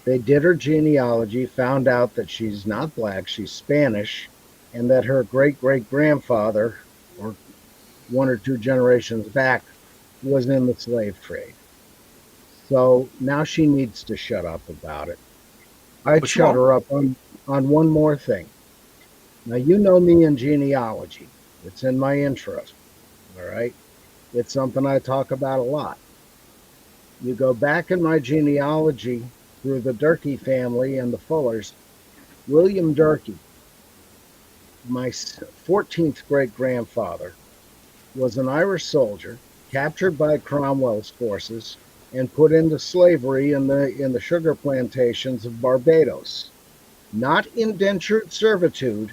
They did her genealogy, found out that she's not black, she's Spanish, and that her great-great-grandfather, or 1 or 2 generations back, was in the slave trade. So now she needs to shut up about it. I'd shut her up on one more thing. Now, you know me in genealogy. It's in my intro. All right. It's something I talk about a lot. You go back in my genealogy through the Durkee family and the Fullers. William Durkee, my 14th great grandfather, was an Irish soldier captured by Cromwell's forces and put into slavery in the sugar plantations of Barbados. Not indentured servitude.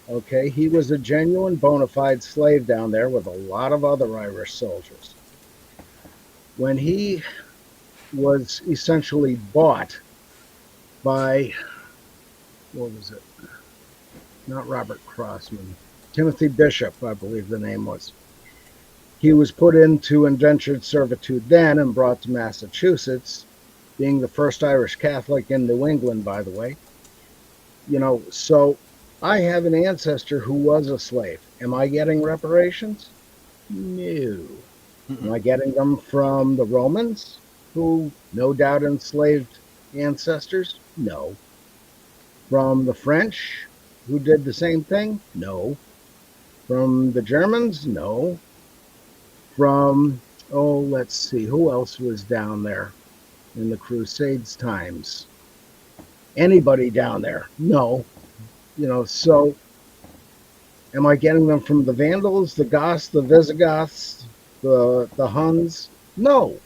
Okay, he was a genuine bona fide slave down there with a lot of other Irish soldiers. When he was essentially bought by, what was it? Not Robert Crossman, Timothy Bishop, I believe the name was. He was put into indentured servitude then and brought to Massachusetts, being the first Irish Catholic in New England, by the way. So I have an ancestor who was a slave. Am I getting reparations? No. Am I getting them from the Romans, who no doubt enslaved ancestors? No. From the French, who did the same thing? No. From the Germans? No. From, let's see, who else was down there in the Crusades times? Anybody down there? No. So am I getting them from the Vandals, the Goths, the Visigoths, the Huns? No.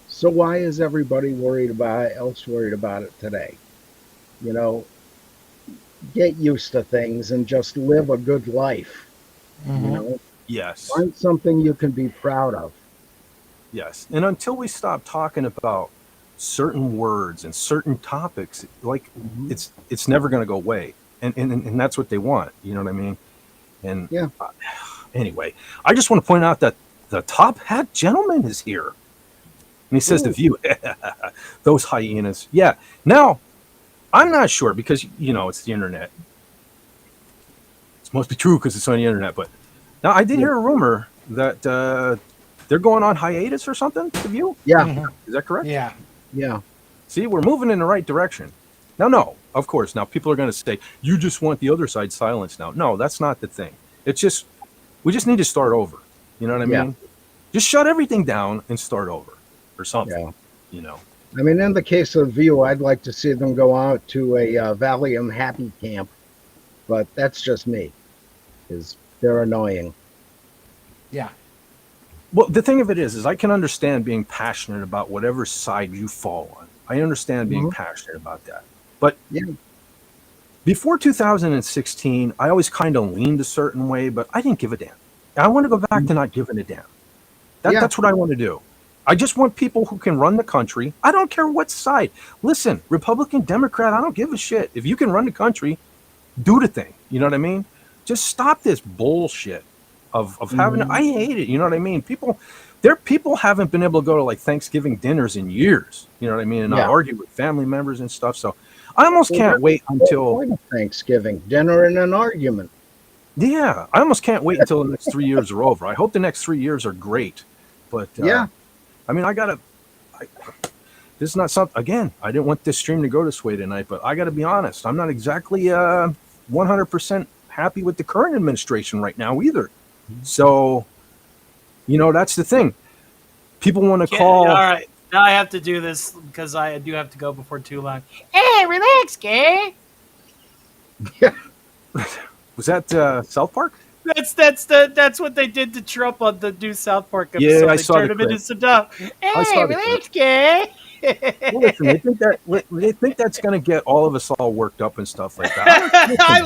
So why is everybody worried about it today? Get used to things and just live a good life. Yes. Find something you can be proud of. Yes. And until we stop talking about certain words and certain topics, like it's never going to go away. And that's what they want. You know what I mean? And yeah. Anyway, I just want to point out that the top hat gentleman is here. And he says the View. Those hyenas. Yeah. Now, I'm not sure because, it's the internet. It must be true because it's on the internet. But now I did hear a rumor that they're going on hiatus or something, the View? Yeah. Is that correct? Yeah. Yeah. See, we're moving in the right direction. Now, no, of course. Now, people are going to say, you just want the other side silenced now. No, that's not the thing. It's just, we just need to start over. You know what I mean? Just shut everything down and start over or something, I mean, in the case of View, I'd like to see them go out to a Valium Happy Camp, but that's just me, because they're annoying. Yeah. Well, the thing of it is I can understand being passionate about whatever side you fall on. I understand being passionate about that. But before 2016, I always kind of leaned a certain way, but I didn't give a damn. I want to go back to not giving a damn. That's what I want to do. I just want people who can run the country. I don't care what side. Listen, Republican, Democrat, I don't give a shit. If you can run the country, do the thing. You know what I mean? Just stop this bullshit of having. I hate it. You know what I mean? People haven't been able to go to like Thanksgiving dinners in years. You know what I mean? And I argue with family members and stuff. So I almost can't wait until Thanksgiving dinner and an argument. Yeah, I almost can't wait until the next 3 years are over. I hope the next 3 years are great. But I mean, this is not something. Again, I didn't want this stream to go this way tonight, but I got to be honest. I'm not exactly 100% happy with the current administration right now either. So, that's the thing. People want to call. All right, now I have to do this because I do have to go before too long. Hey, relax, gay. Yeah. Was that South Park? That's what they did to Trump on the new South Park episode. Yeah, I they saw turned him into Saddam. Hey, relax, gay. Well, listen, they think that's going to get all of us all worked up and stuff like that. I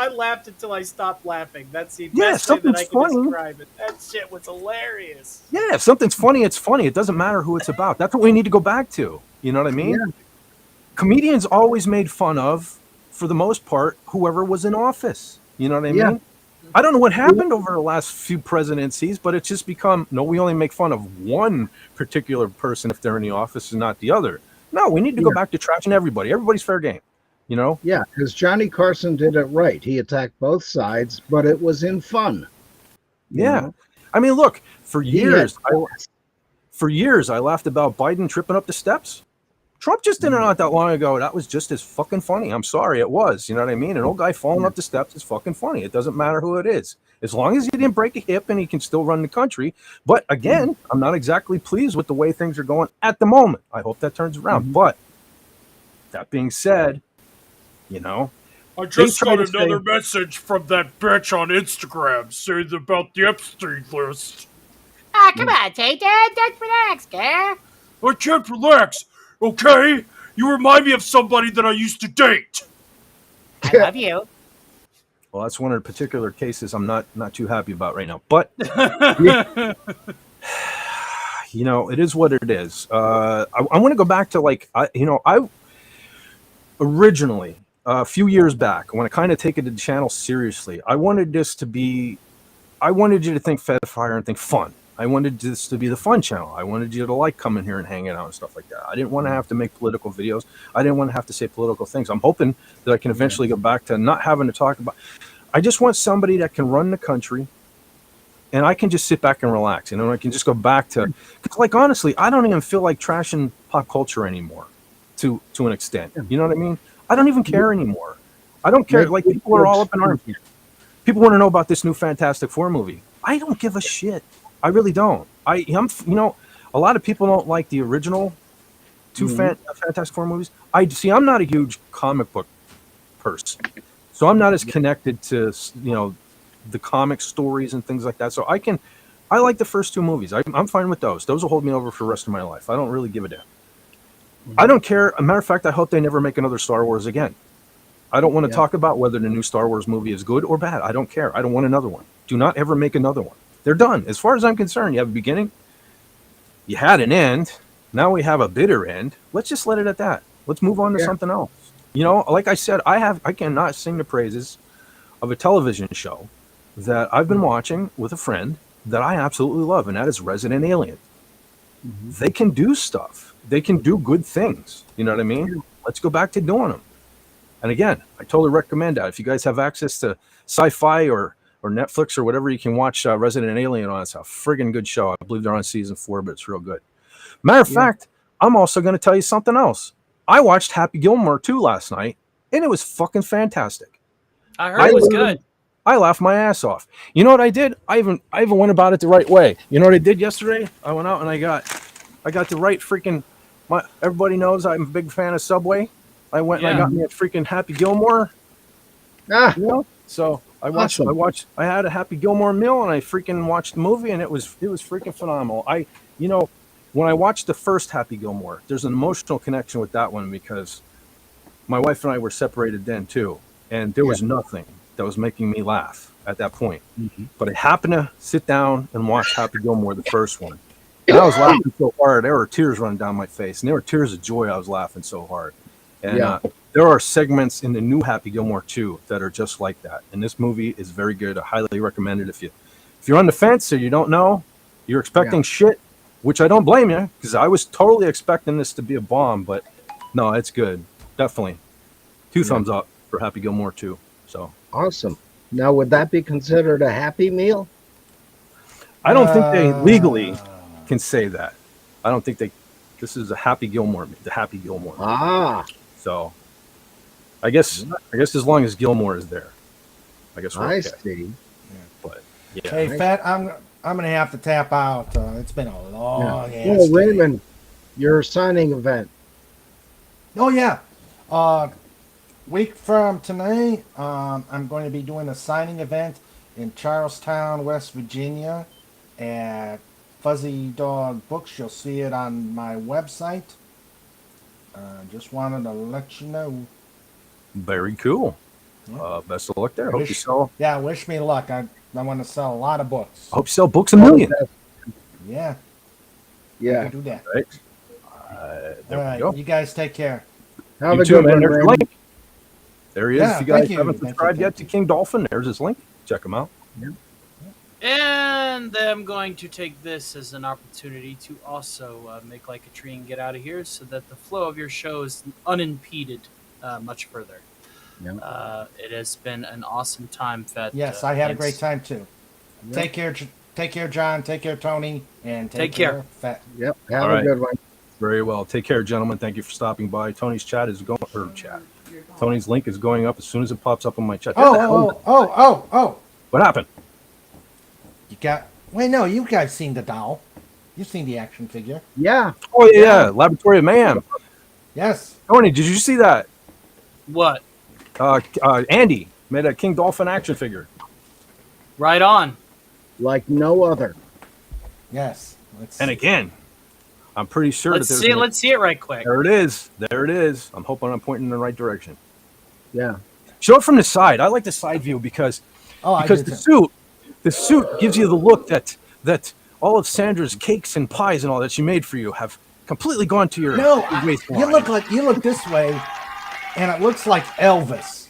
laughed until I stopped laughing. That's the best way that I can describe it. That shit was hilarious. Yeah, if something's funny, it's funny. It doesn't matter who it's about. That's what we need to go back to. You know what I mean? Yeah. Comedians always made fun of, for the most part, whoever was in office. You know what I mean? I don't know what happened over the last few presidencies, but it's just become, we only make fun of one particular person if they're in the office and not the other. No, we need to go back to trashing everybody. Everybody's fair game, Yeah, because Johnny Carson did it right. He attacked both sides, but it was in fun. Yeah. I mean, look, for years, I laughed about Biden tripping up the steps. Trump just did it not that long ago. That was just as fucking funny. I'm sorry, it was. You know what I mean? An old guy falling up the steps is fucking funny. It doesn't matter who it is. As long as he didn't break a hip and he can still run the country. But again, I'm not exactly pleased with the way things are going at the moment. I hope that turns around. But that being said, you know, I just tried got to another say- message from that bitch on Instagram saying about the Epstein list. Ah, come on, Tate. Just relax, girl. I can't relax, okay? You remind me of somebody that I used to date. I love you. well, that's one of the particular cases I'm not too happy about right now. But you know, it is what it is. I want to go back to like I originally a few years back when I kind of taken the channel seriously. I wanted you to think Fed Fire and think fun. I wanted this to be the fun channel. I wanted you to like coming here and hanging out and stuff like that. I didn't want to have to make political videos. I didn't want to have to say political things. I'm hoping that I can eventually go back to not having to talk about. I just want somebody that can run the country, and I can just sit back and relax. You know, I can just go back to, cause like honestly, I don't even feel like trashing pop culture anymore, to an extent. You know what I mean? I don't even care anymore. I don't care. Like people are all up in arms. People want to know about this new Fantastic Four movie. I don't give a shit. I really don't. I'm you know, a lot of people don't like the original two Fantastic Four movies. I'm not a huge comic book person, so I'm not as connected to, you know, the comic stories and things like that. So I like the first two movies. I'm fine with those. Those will hold me over for the rest of my life. I don't really give a damn. I don't care. A matter of fact, I hope they never make another Star Wars again. I don't want to talk about whether the new Star Wars movie is good or bad. I don't care. I don't want another one. Do not ever make another one. They're done. As far as I'm concerned, you have a beginning, you had an end, now we have a bitter end. Let's just let it at that. Let's move on to something else. You know, like I said, I cannot sing the praises of a television show that I've been watching with a friend that I absolutely love, and that is Resident Alien. They can do stuff. They can do good things. You know what I mean? Let's go back to doing them. And again, I totally recommend that. If you guys have access to Sci-Fi or Netflix or whatever, you can watch Resident Alien on. It's a friggin' good show. I believe they're on season 4, but it's real good. Matter of fact, I'm also going to tell you something else. I watched Happy Gilmore 2 last night, and it was fucking fantastic. I heard it was good. I laughed my ass off. You know what I did? I even went about it the right way. You know what I did yesterday? I went out and I got the right freaking. Everybody knows I'm a big fan of Subway. I went and I got me a freaking Happy Gilmore. You know? So I had a Happy Gilmore meal and I freaking watched the movie, and it was freaking phenomenal. When I watched the first Happy Gilmore, there's an emotional connection with that one because my wife and I were separated then too, and there was nothing that was making me laugh at that point. But I happened to sit down and watch Happy Gilmore, the first one, and I was laughing so hard there were tears running down my face, and there were tears of joy. I was laughing so hard, and there are segments in the new Happy Gilmore 2 that are just like that. And this movie is very good. I highly recommend it. If you're on the fence or you don't know, you're expecting shit, which I don't blame you, because I was totally expecting this to be a bomb. But no, it's good. Definitely. 2 thumbs up for Happy Gilmore 2. So awesome. Now, would that be considered a Happy Meal? I don't think they legally can say that. I don't think this is a Happy Gilmore, the Happy Gilmore. So I guess as long as Gilmore is there, I guess we're okay. See. But Hey, Fat, I'm gonna have to tap out. It's been a long ass Oh, day. Raymond, your signing event. Oh yeah. Week from tonight, I'm going to be doing a signing event in Charlestown, West Virginia, at Fuzzy Dog Books. You'll see it on my website. Just wanted to let you know. very cool. Best of luck there. Hope you sell. Yeah, wish me luck. I want to sell a lot of books. Hope you sell books a million. Yeah. Yeah. Do that. Right. There All we right. go. You guys take care. Have You a too, good man. one, There's the Raymond. link. There he is. Yeah, If you guys thank you. haven't Thank you, subscribed yet thank to you. King Dolphin, there's his link. Check him out. And I'm going to take this as an opportunity to also make like a tree and get out of here so that the flow of your show is unimpeded much further. It has been an awesome time, Fat. Yes, I had a great thanks. time too. Take care, John. Take care, Tony, and take care. Fat. Yep. Have All a right. good one. Very well. Take care, gentlemen. Thank you for stopping by. Tony's chat is going, Tony's link is going up as soon as it pops up on my chat. Oh. What happened? You got. Wait, no, you guys seen the doll. You've seen the action figure. Yeah. Oh, yeah. Laboratory of Mayhem. Yes. Tony, did you see that? What? Andy made a King Dolphin action figure. Right on. Like no other. Yes. And again, I'm pretty sure Let's that see. Let's see it right quick. There it is. There it is. I'm hoping I'm pointing in the right direction. Yeah. Show it from the side. I like the side view because the suit gives you the look that all of Sandra's cakes and pies and all that she made for you have completely gone to your waistline. You look this way, and it looks like Elvis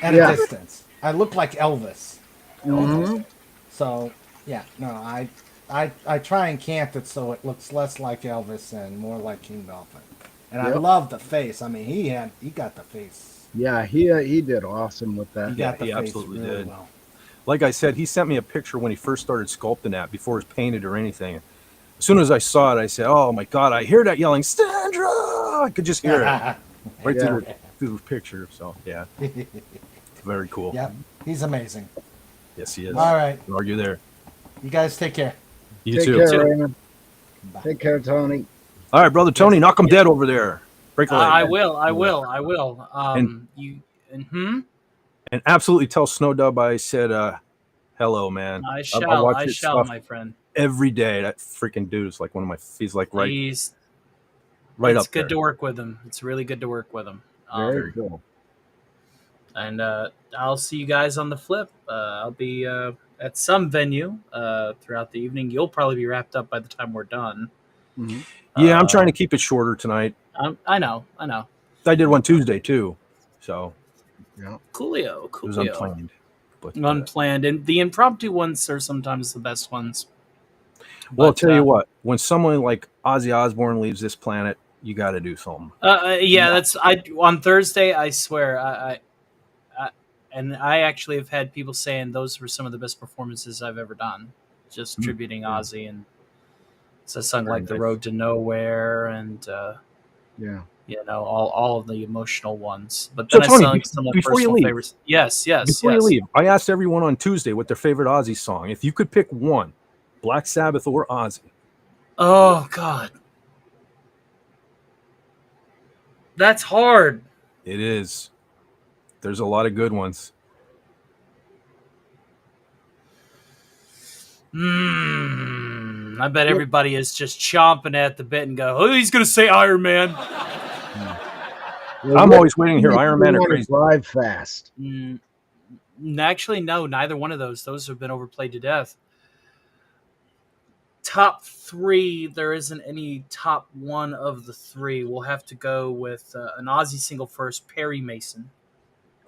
at a distance. I look like Elvis. Mm-hmm. So yeah, no, I try and camp it so it looks less like Elvis and more like King Dolphin. And I love the face. I mean, he got the face. Yeah, he did awesome with that. He got the face absolutely really did. well. Like I said, he sent me a picture when he first started sculpting that before it was painted or anything. As soon as I saw it, I said, "Oh my God, I hear that yelling, Sandra!" I could just hear it right through the picture. So yeah, very cool. Yep, he's amazing. Yes, he is. All right, no argue there. You guys take care. You Take too. care, Raymond. Bye. Take care, Tony. All right, brother Tony, knock him dead over there. Break a leg. I will. And absolutely tell Snowdub I said hello, man. I shall, my friend. Every day. That freaking dude is like he's like right. It's up there. It's good to work with him. It's really good to work with him. Very cool. And I'll see you guys on the flip. I'll be at some venue throughout the evening. You'll probably be wrapped up by the time we're done. Mm-hmm. Yeah, I'm trying to keep it shorter tonight. I know. I did one Tuesday too, so yeah, coolio. It was unplanned. But, unplanned, and the impromptu ones are sometimes the best ones. Well, I'll tell you what. When someone like Ozzy Osbourne leaves this planet, you got to do something. That's on Thursday. I swear, and I actually have had people saying those were some of the best performances I've ever done. Just tributing Ozzy, and so sung like The Road to Nowhere, and all of the emotional ones. But then so, Tony, I sung some of the personal favorites. Yes. Before you leave, I asked everyone on Tuesday what their favorite Ozzy song. If you could pick one, Black Sabbath or Ozzy. Oh God, that's hard. It is. There's a lot of good ones. I bet everybody is just chomping at the bit and go, "Oh, he's going to say Iron Man." I'm always waiting to hear Iron Man or Crazy. Drive Fast. Actually, no, neither one of those. Those have been overplayed to death. Top three, there isn't any top one of the three. We'll have to go with an Ozzy single first, Perry Mason.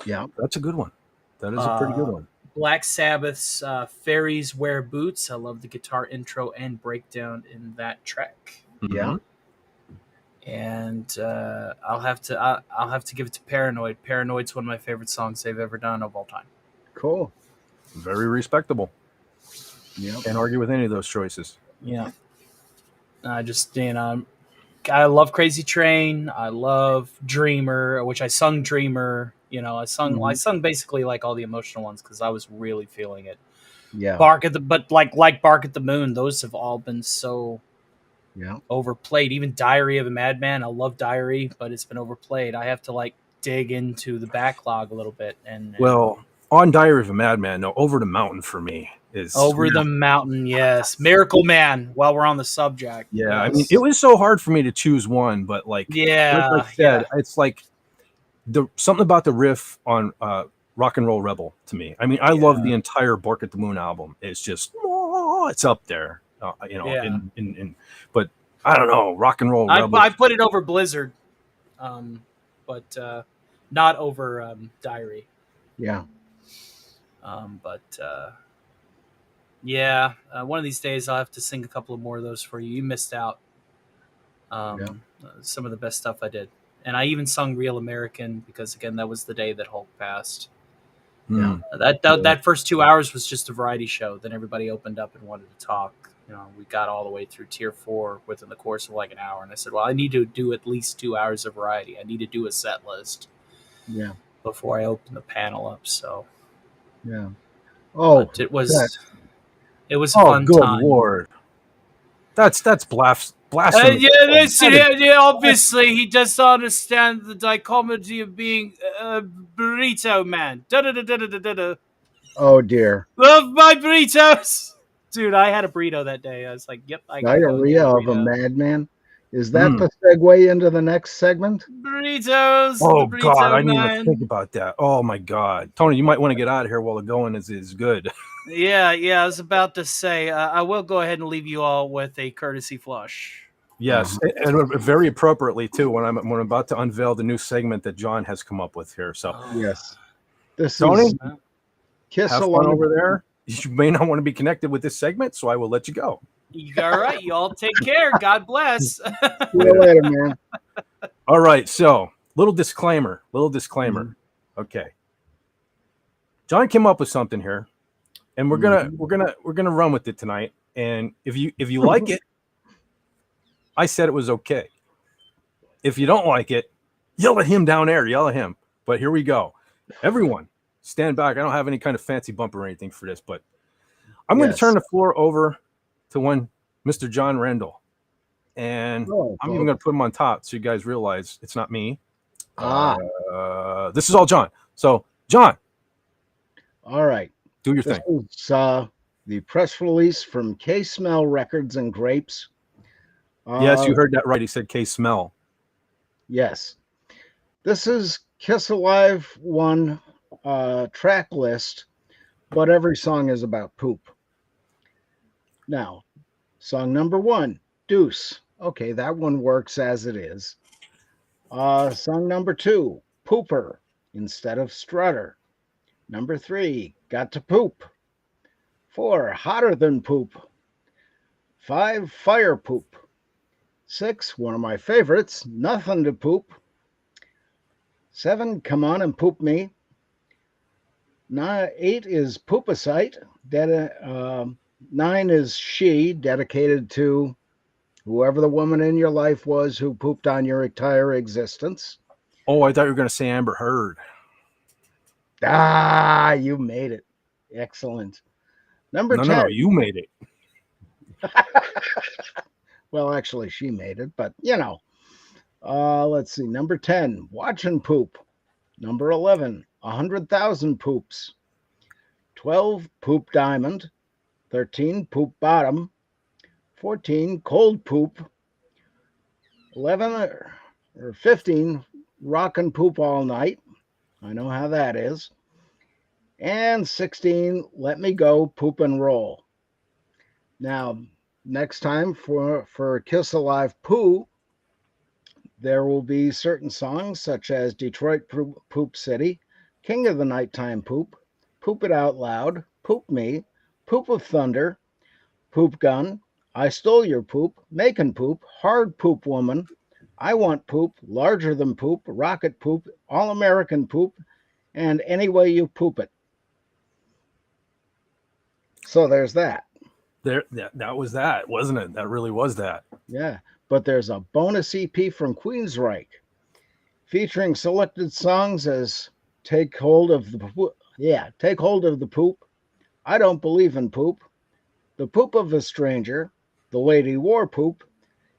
Yeah, that's a good one. That is a pretty good one. Black Sabbath's Fairies Wear Boots. I love the guitar intro and breakdown in that track. Yeah. And I'll have to give it to Paranoid. Paranoid's one of my favorite songs they've ever done of all time. Cool. Very respectable. Yeah. Can't argue with any of those choices. Yeah. I just, I love Crazy Train. I love Dreamer, which I sung Dreamer. I sung basically like all the emotional ones because I was really feeling it. Yeah. Bark at the Moon. Those have all been so overplayed. Even Diary of a Madman. I love Diary, but it's been overplayed. I have to dig into the backlog a little bit. Well, on Diary of a Madman, no, Over the Mountain for me is Over the Mountain. Yes, Miracle Man. While we're on the subject, yeah, yes. I mean, it was so hard for me to choose one, but like I said, it's like something about the riff on Rock and Roll Rebel to me. I mean, I love the entire Bark at the Moon album. It's just it's up there, but I don't know, Rock and Roll Rebel. I put it over Blizzard, but not over Diary. Yeah. One of these days I'll have to sing a couple of more of those for you. You missed out. Some of the best stuff I did. And I even sung Real American because, again, that was the day that Hulk passed. Yeah. That first 2 hours was just a variety show. Then everybody opened up and wanted to talk. we got all the way through tier 4 within the course of like an hour. And I said, well, I need to do at least 2 hours of variety. I need to do a set list Yeah. before I open the panel up. So Yeah. Oh, but it was a Oh, fun good time. lord. That's blasphemy. Obviously, he does not understand the dichotomy of being a burrito man. Da-da-da-da-da-da-da. oh dear. Love my burritos. Dude, I had a burrito that day. I was like, yep, I gotta go and get Diarrhea a of a burrito. madman. Is that Mm. the segue into the next segment? Burritos, Oh the God, burrito I didn't even man. think about that. Oh my God, Tony, you might want to get out of here while the going is good. Yeah, I was about to say, I will go ahead and leave you all with a courtesy flush. Yes, and very appropriately too. When I'm about to unveil the new segment that John has come up with here. So, Yes. This Tony, is Kiss have Alive. fun over there. You may not want to be connected with this segment, so I will let you go. All right, you all take care. God bless. See you later, man. All right, so little disclaimer. Okay, John came up with something here, and we're gonna run with it tonight. And if you like it, I said it was okay. If you don't like it, yell at him down there. Yell at him. But here we go. Everyone, stand back. I don't have any kind of fancy bumper or anything for this, but I'm going to turn the floor over to one Mr. John Rendell. And I'm even going to put him on top so you guys realize it's not me. This is all John. So, John. All right. Do your thing. This is the press release from K-Smell Records and Grapes. Yes, you heard that right. He said K-Smell. Yes. This is Kiss Alive 1 track list, but every song is about poop. Now, song number 1, Deuce. Okay, that one works as it is. Song number 2, Pooper instead of Strutter. Number 3, Got to Poop. 4, Hotter Than Poop. 5, Fire Poop. 6, one of my favorites, Nothing to Poop. 7, Come On and Poop Me. 8 is Poopicite. 9 is She, dedicated to whoever the woman in your life was who pooped on your entire existence. Oh, I thought you were going to say Amber Heard. Ah, you made it. Excellent. Number 10. No, you made it. Well, actually, she made it, but you know. Let's see. Number 10, Watch and Poop. Number 11, 100,000 Poops. 12, Poop Diamond. 13, Poop Bottom. 14, Cold Poop. 11 or 15, Rock and Poop All Night. I know how that is. And 16, Let Me Go, Poop and Roll. Now, next time for Kiss Alive Poo, there will be certain songs such as Detroit Poop City, King of the Nighttime Poop, Poop It Out Loud, Poop Me, Poop of Thunder, Poop Gun, I Stole Your Poop, Makin' Poop, Hard Poop Woman, I Want Poop, Larger Than Poop, Rocket Poop, All American Poop, and Any Way You Poop It. So there's that. That was that, wasn't it? That really was that. Yeah, but there's a bonus EP from Queensryche featuring selected songs as Take Hold of the Poop, I Don't Believe in Poop, The Poop of a Stranger, The Lady War Poop,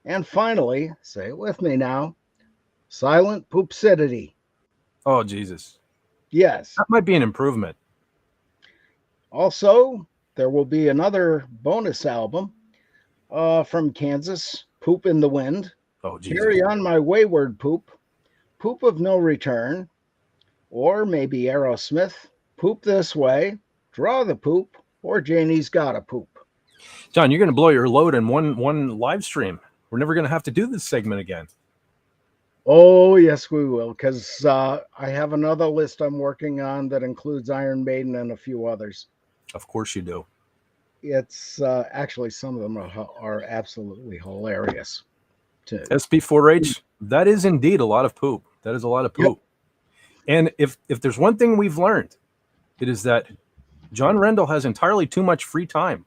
and finally, say it with me now, Silent Poopcidity. Oh, Jesus. Yes. That might be an improvement. Also, there will be another bonus album from Kansas, Poop in the Wind. Oh, Jesus. Carry On My Wayward Poop, Poop of No Return, or maybe Aerosmith, Poop This Way, Draw the Poop, or Janie's Gotta Poop. John, you're going to blow your load in one live stream. We're never going to have to do this segment again. Oh, yes, we will, because I have another list I'm working on that includes Iron Maiden and a few others. Of course you do. It's actually, some of them are absolutely hilarious. SP4H, that is indeed a lot of poop. That is a lot of poop. Yep. And if there's one thing we've learned, it is that John Rendell has entirely too much free time.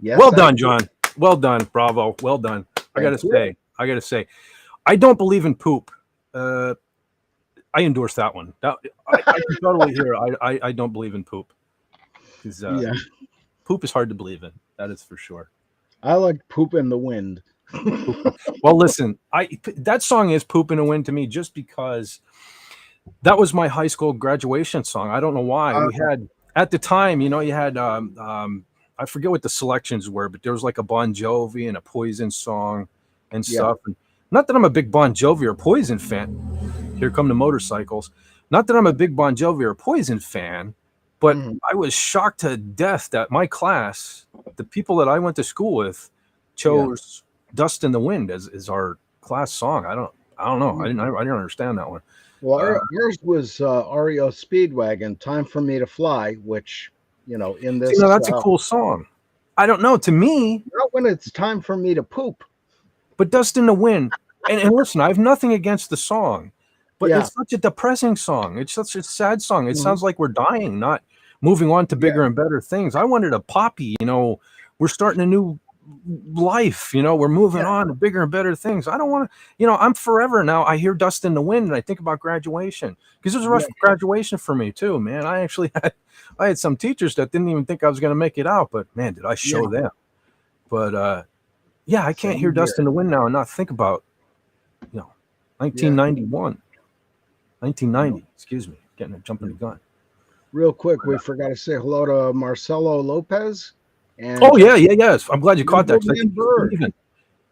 Yes, Well done, John. Well done. Bravo. Well done. I gotta say, I don't believe in poop. I endorse that one. I can totally hear. I don't believe in poop because Yeah, poop is hard to believe in. That is for sure. I like poop in the wind. Well, listen, that song is "Poop in the Wind" to me just because that was my high school graduation song. I don't know why. We had at the time, you had I forget what the selections were, but there was like a Bon Jovi and a Poison song and Yeah. stuff. And not that I'm a big Bon Jovi or Poison fan. Here come the motorcycles. Not that I'm a big Bon Jovi or Poison fan, but Mhm. I was shocked to death that my class, the people that I went to school with, chose "Dust in the Wind" as our class song. I don't know. I didn't understand that one. Well, Uh, ours was REO Speedwagon, "Time for Me to Fly," which in See, this now that's a cool song. I don't know. To me, not when it's time for me to poop. but "Dust in the Wind," and listen, I have nothing against the song, but Yeah. it's such a depressing song. It's such a sad song. It Mhm. sounds like we're dying, not moving on to bigger and better things. I wanted a poppy, we're starting a new life, we're moving on to bigger and better things. I don't want to, I'm forever now. I hear "Dust in the Wind" and I think about graduation because it was a rough graduation for me too, man. I had some teachers that didn't even think I was going to make it out, but man, did I show them. But yeah, I can't Same hear "Dust in here. the Wind" now and not think about 1991, 1990. Excuse me, jumping the gun. Real quick, we forgot to say hello to Marcelo Lopez. And Oh yeah, yes. I'm glad you caught that. Old Man Bird.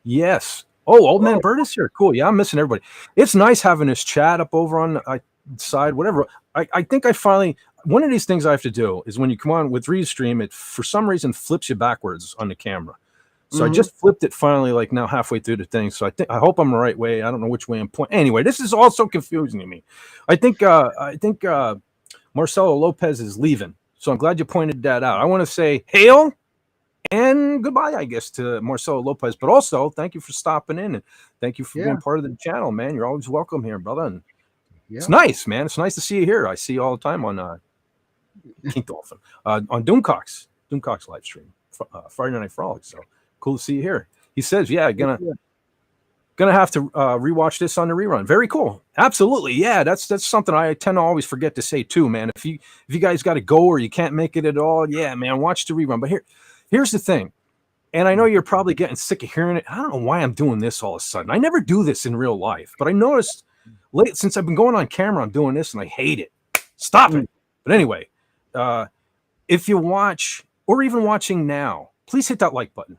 Yes. Oh, Old Man Bird is here. Cool. Yeah, I'm missing everybody. It's nice having this chat up over on the side. Whatever. I think I finally. One of these things I have to do is when you come on with Restream, it for some reason flips you backwards on the camera. So I just flipped it finally, like now halfway through the thing. So I hope I'm the right way. I don't know which way I'm pointing. Anyway, this is all so confusing to me. I think Marcelo Lopez is leaving. So I'm glad you pointed that out. I want to say hail and goodbye, I guess, to Marcelo Lopez. But also, thank you for stopping in and thank you for being part of the channel, man. You're always welcome here, brother. And it's nice, man. It's nice to see you here. I see you all the time on King Dolphin, on Doomcock's live stream, Friday Night Frolic. So cool to see you here. He says, yeah, gonna have to rewatch this on the rerun. Very cool. Absolutely. Yeah, that's something I tend to always forget to say too, man. If you guys got to go or you can't make it at all, yeah, man, watch the rerun. But here's the thing. And I know you're probably getting sick of hearing it. I don't know why I'm doing this all of a sudden. I never do this in real life, but I noticed since I've been going on camera, I'm doing this and I hate it. Stop it. But anyway, if you watch or even watching now, please hit that like button.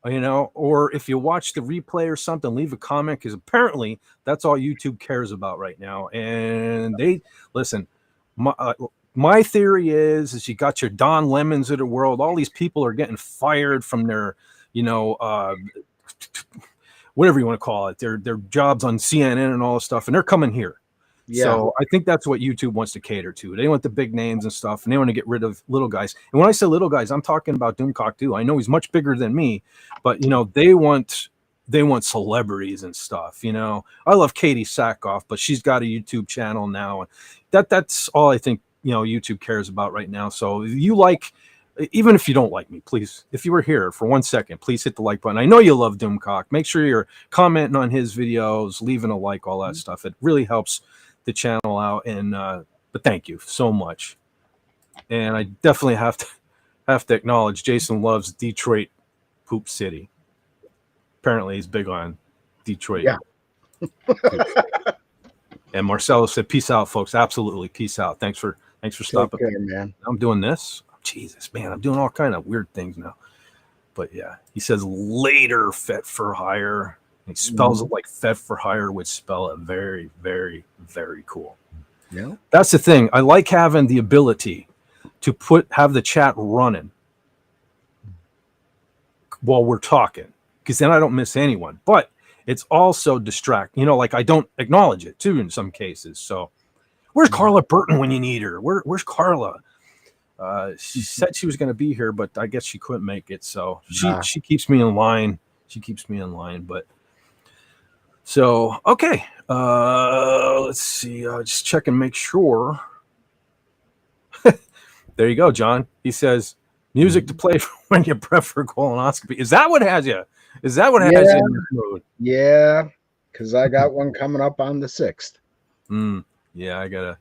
Or if you watch the replay or something, leave a comment because apparently that's all YouTube cares about right now. And they listen. My theory is you got your Don Lemons of the world. All these people are getting fired from their, whatever you want to call it, their jobs on CNN and all this stuff, and they're coming here. Yeah. So I think that's what YouTube wants to cater to. They want the big names and stuff, and they want to get rid of little guys. And when I say little guys, I'm talking about Doomcock too. I know he's much bigger than me, but they want celebrities and stuff. I love Katie Sackhoff, but she's got a YouTube channel now, and that's all I think YouTube cares about right now. So if you like, even if you don't like me, please, if you were here for 1 second, please hit the like button. I know you love Doomcock. Make sure you're commenting on his videos, leaving a like, all that stuff. It really helps the channel out. And but thank you so much. And I definitely have to acknowledge Jason loves Detroit Poop City. Apparently he's big on Detroit. Yeah. And Marcelo said, peace out, folks. Absolutely. Peace out. Thanks for stopping. Take care, man. I'm doing this. Jesus, man, I'm doing all kind of weird things now. But yeah, he says later Fet for hire. He spells it like Fet for hire would spell it. Very, very, very cool. Yeah. That's the thing. I like having the ability to have the chat running while we're talking, because then I don't miss anyone. But it's also distracting. Like I don't acknowledge it too in some cases. So where's Carla Burton when you need her? Where's Carla? She said she was going to be here, but I guess she couldn't make it. So she keeps me in line. But so, okay. Let's see. Just check and make sure. There you go, John. He says, Music to play when you prep for colonoscopy. Is that what has you? Is that what has you in this mood? Yeah, because I got one coming up on the 6th. Yeah, I gotta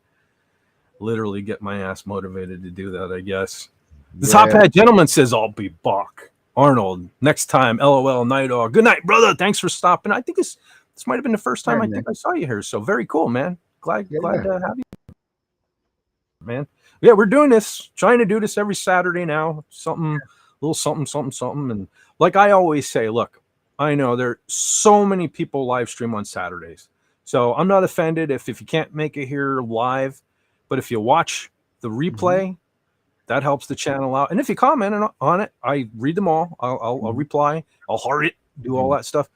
literally get my ass motivated to do that, I guess. The Yeah. top hat gentleman says, I'll be back. Arnold, next time, LOL, night all. Good night, brother. Thanks for stopping. I think this might have been the first time Right, I think I saw you here. So very cool, man. Glad Yeah. to have you, man. Yeah, we're doing this, trying to do this every Saturday now. Something, little something. And like I always say, look, I know there are so many people live stream on Saturdays. So I'm not offended if you can't make it here live, but if you watch the replay, that helps the channel out. And if you comment on it, I read them all. I'll reply. I'll heart it, do all that stuff.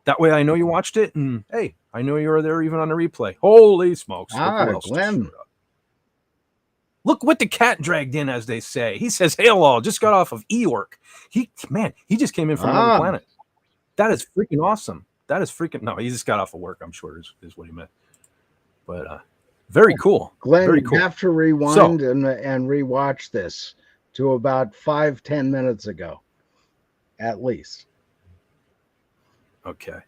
That way I know you watched it. And hey, I know you were there even on the replay. Holy smokes. Look who else Glenn. showed up. Look what the cat dragged in, as they say. He says, "Hail all, just got off of Eork." He just came in from another planet. That is freaking awesome. That is freaking, no, he just got off of work, I'm sure is what he meant. But very cool. Glenn, very you cool. have to rewind and rewatch this to about 5-10 minutes ago, at least. Okay.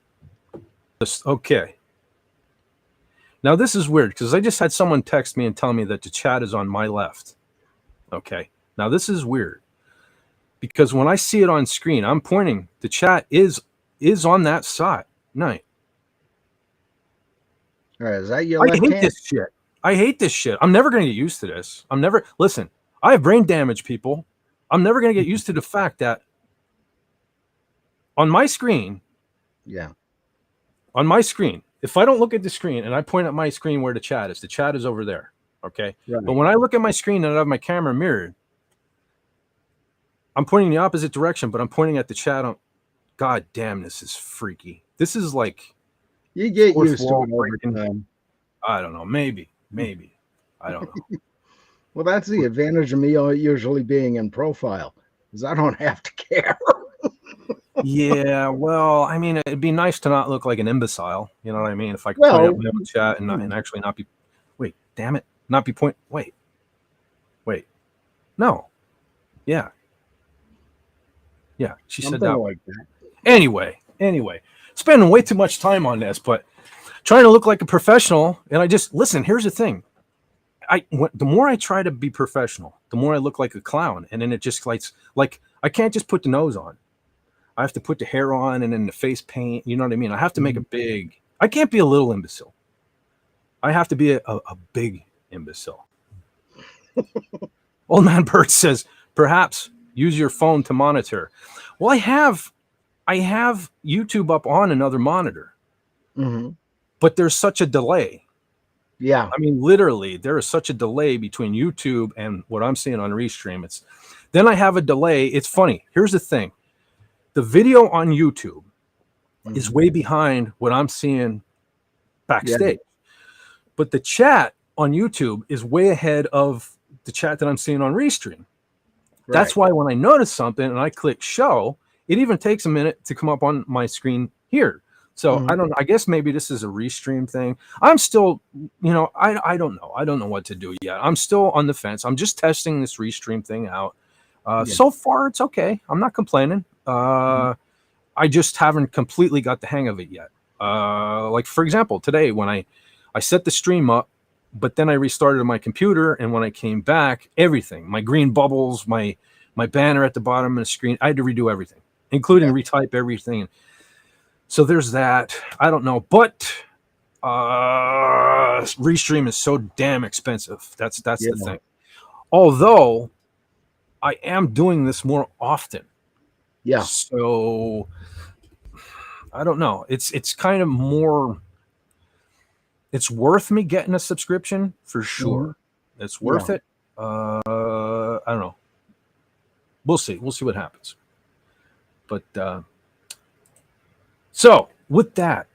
Okay. Now this is weird because I just had someone text me and tell me that the chat is on my left. Okay. Now this is weird because when I see it on screen, I'm pointing. The chat is on that side. Night. All right, is that your I left hate hand? this shit. I hate this shit. I'm never going to get used to this. Listen, I have brain damage, people. I'm never going to get used to the fact that on my screen, if I don't look at the screen and I point at my screen where the chat is over there. Okay. Right. But when I look at my screen and I have my camera mirrored, I'm pointing the opposite direction, but I'm pointing at the chat. God damn, this is freaky. This is like, you get used to it over time. I don't know. Maybe. I don't know. Well, that's the advantage of me usually being in profile, is I don't have to care. Yeah, well, I mean, it'd be nice to not look like an imbecile. You know what I mean? If I could point out my own chat and actually not be, wait, damn it, not be wait, no, yeah, she said that. Like that. Anyway, spending way too much time on this, but trying to look like a professional. And I just listen. Here's the thing. The more I try to be professional, the more I look like a clown, and then it just like I can't just put the nose on. I have to put the hair on and then the face paint. You know what I mean? I have to make I can't be a little imbecile. I have to be a big imbecile. Old Man Bert says, perhaps use your phone to monitor. Well, I have YouTube up on another monitor, but there's such a delay. Yeah. I mean, literally, there is such a delay between YouTube and what I'm seeing on Restream. Then I have a delay. It's funny. Here's the thing. The video on YouTube is way behind what I'm seeing backstage. But the chat on YouTube is way ahead of the chat that I'm seeing on Restream. Right. That's why when I notice something and I click show, it even takes a minute to come up on my screen here. So I don't know. I guess maybe this is a Restream thing. I'm still, I don't know. I don't know what to do yet. I'm still on the fence. I'm just testing this Restream thing out. So far, it's okay. I'm not complaining. I just haven't completely got the hang of it yet. Like, for example, today when I set the stream up, but then I restarted my computer, and when I came back, everything, my green bubbles, my banner at the bottom of the screen, I had to redo everything, including retype everything. So there's that. I don't know, but Restream is so damn expensive. That's the thing. Although I am doing this more often. Yeah. So I don't know. It's kind of more. It's worth me getting a subscription for sure. It's worth it. I don't know. We'll see. We'll see what happens. But so with that,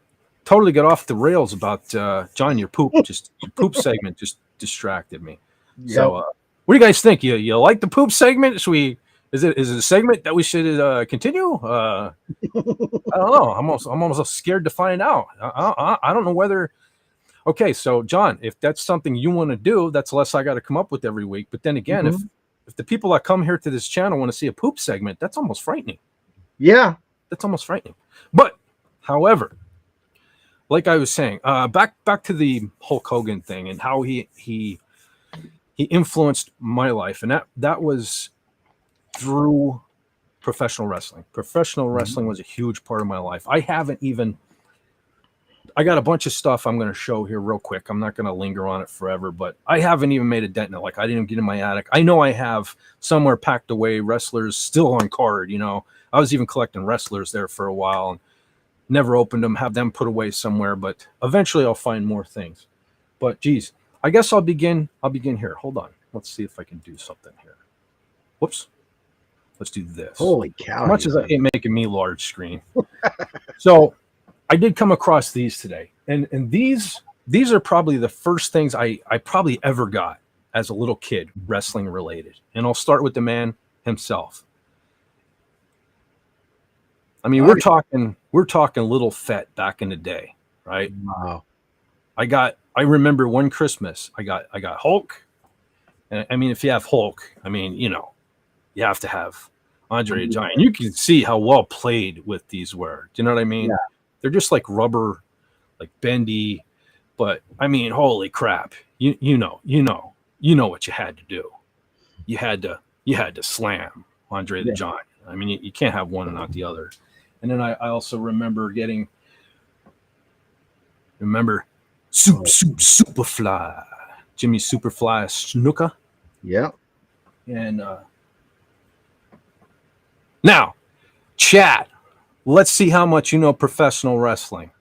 totally got off the rails about John. Your poop segment just distracted me. Yep. So what do you guys think? You like the poop segment? Is it a segment that we should continue? I don't know. I'm almost scared to find out. I don't know whether. Okay, so John, if that's something you want to do, that's less I got to come up with every week. But then again, if if the people that come here to this channel want to see a poop segment, that's almost frightening. Yeah. That's almost frightening. But, however, like I was saying, back to the Hulk Hogan thing and how he influenced my life, and that was through professional wrestling. Professional wrestling was a huge part of my life. I got a bunch of stuff I'm going to show here real quick. I'm not going to linger on it forever, but I haven't even made a dent in it. Like, I didn't even get in my attic. I know I have somewhere packed away wrestlers still on card. You know, I was even collecting wrestlers there for a while and never opened them, have them put away somewhere, but eventually I'll find more things. But geez, I guess I'll begin here. Hold on. Let's see if I can do something here. Whoops. Let's do this. Holy cow. As much as I hate making me large screen. So I did come across these today. And these are probably the first things I probably ever got as a little kid, wrestling related. And I'll start with the man himself. I mean, we're talking Little Fett back in the day, right? Wow. I remember one Christmas I got Hulk. And I mean, if you have Hulk, I mean, you know, you have to have Andre the Giant. You can see how well played with these were. Do you know what I mean? Yeah. They're just like rubber, like bendy. But I mean, holy crap! You know what you had to do. You had to slam Andre the Giant. I mean, you can't have one and not the other. And then I also remember Superfly, Jimmy Superfly Snuka. Yeah. And now, chat, let's see how much you know professional wrestling.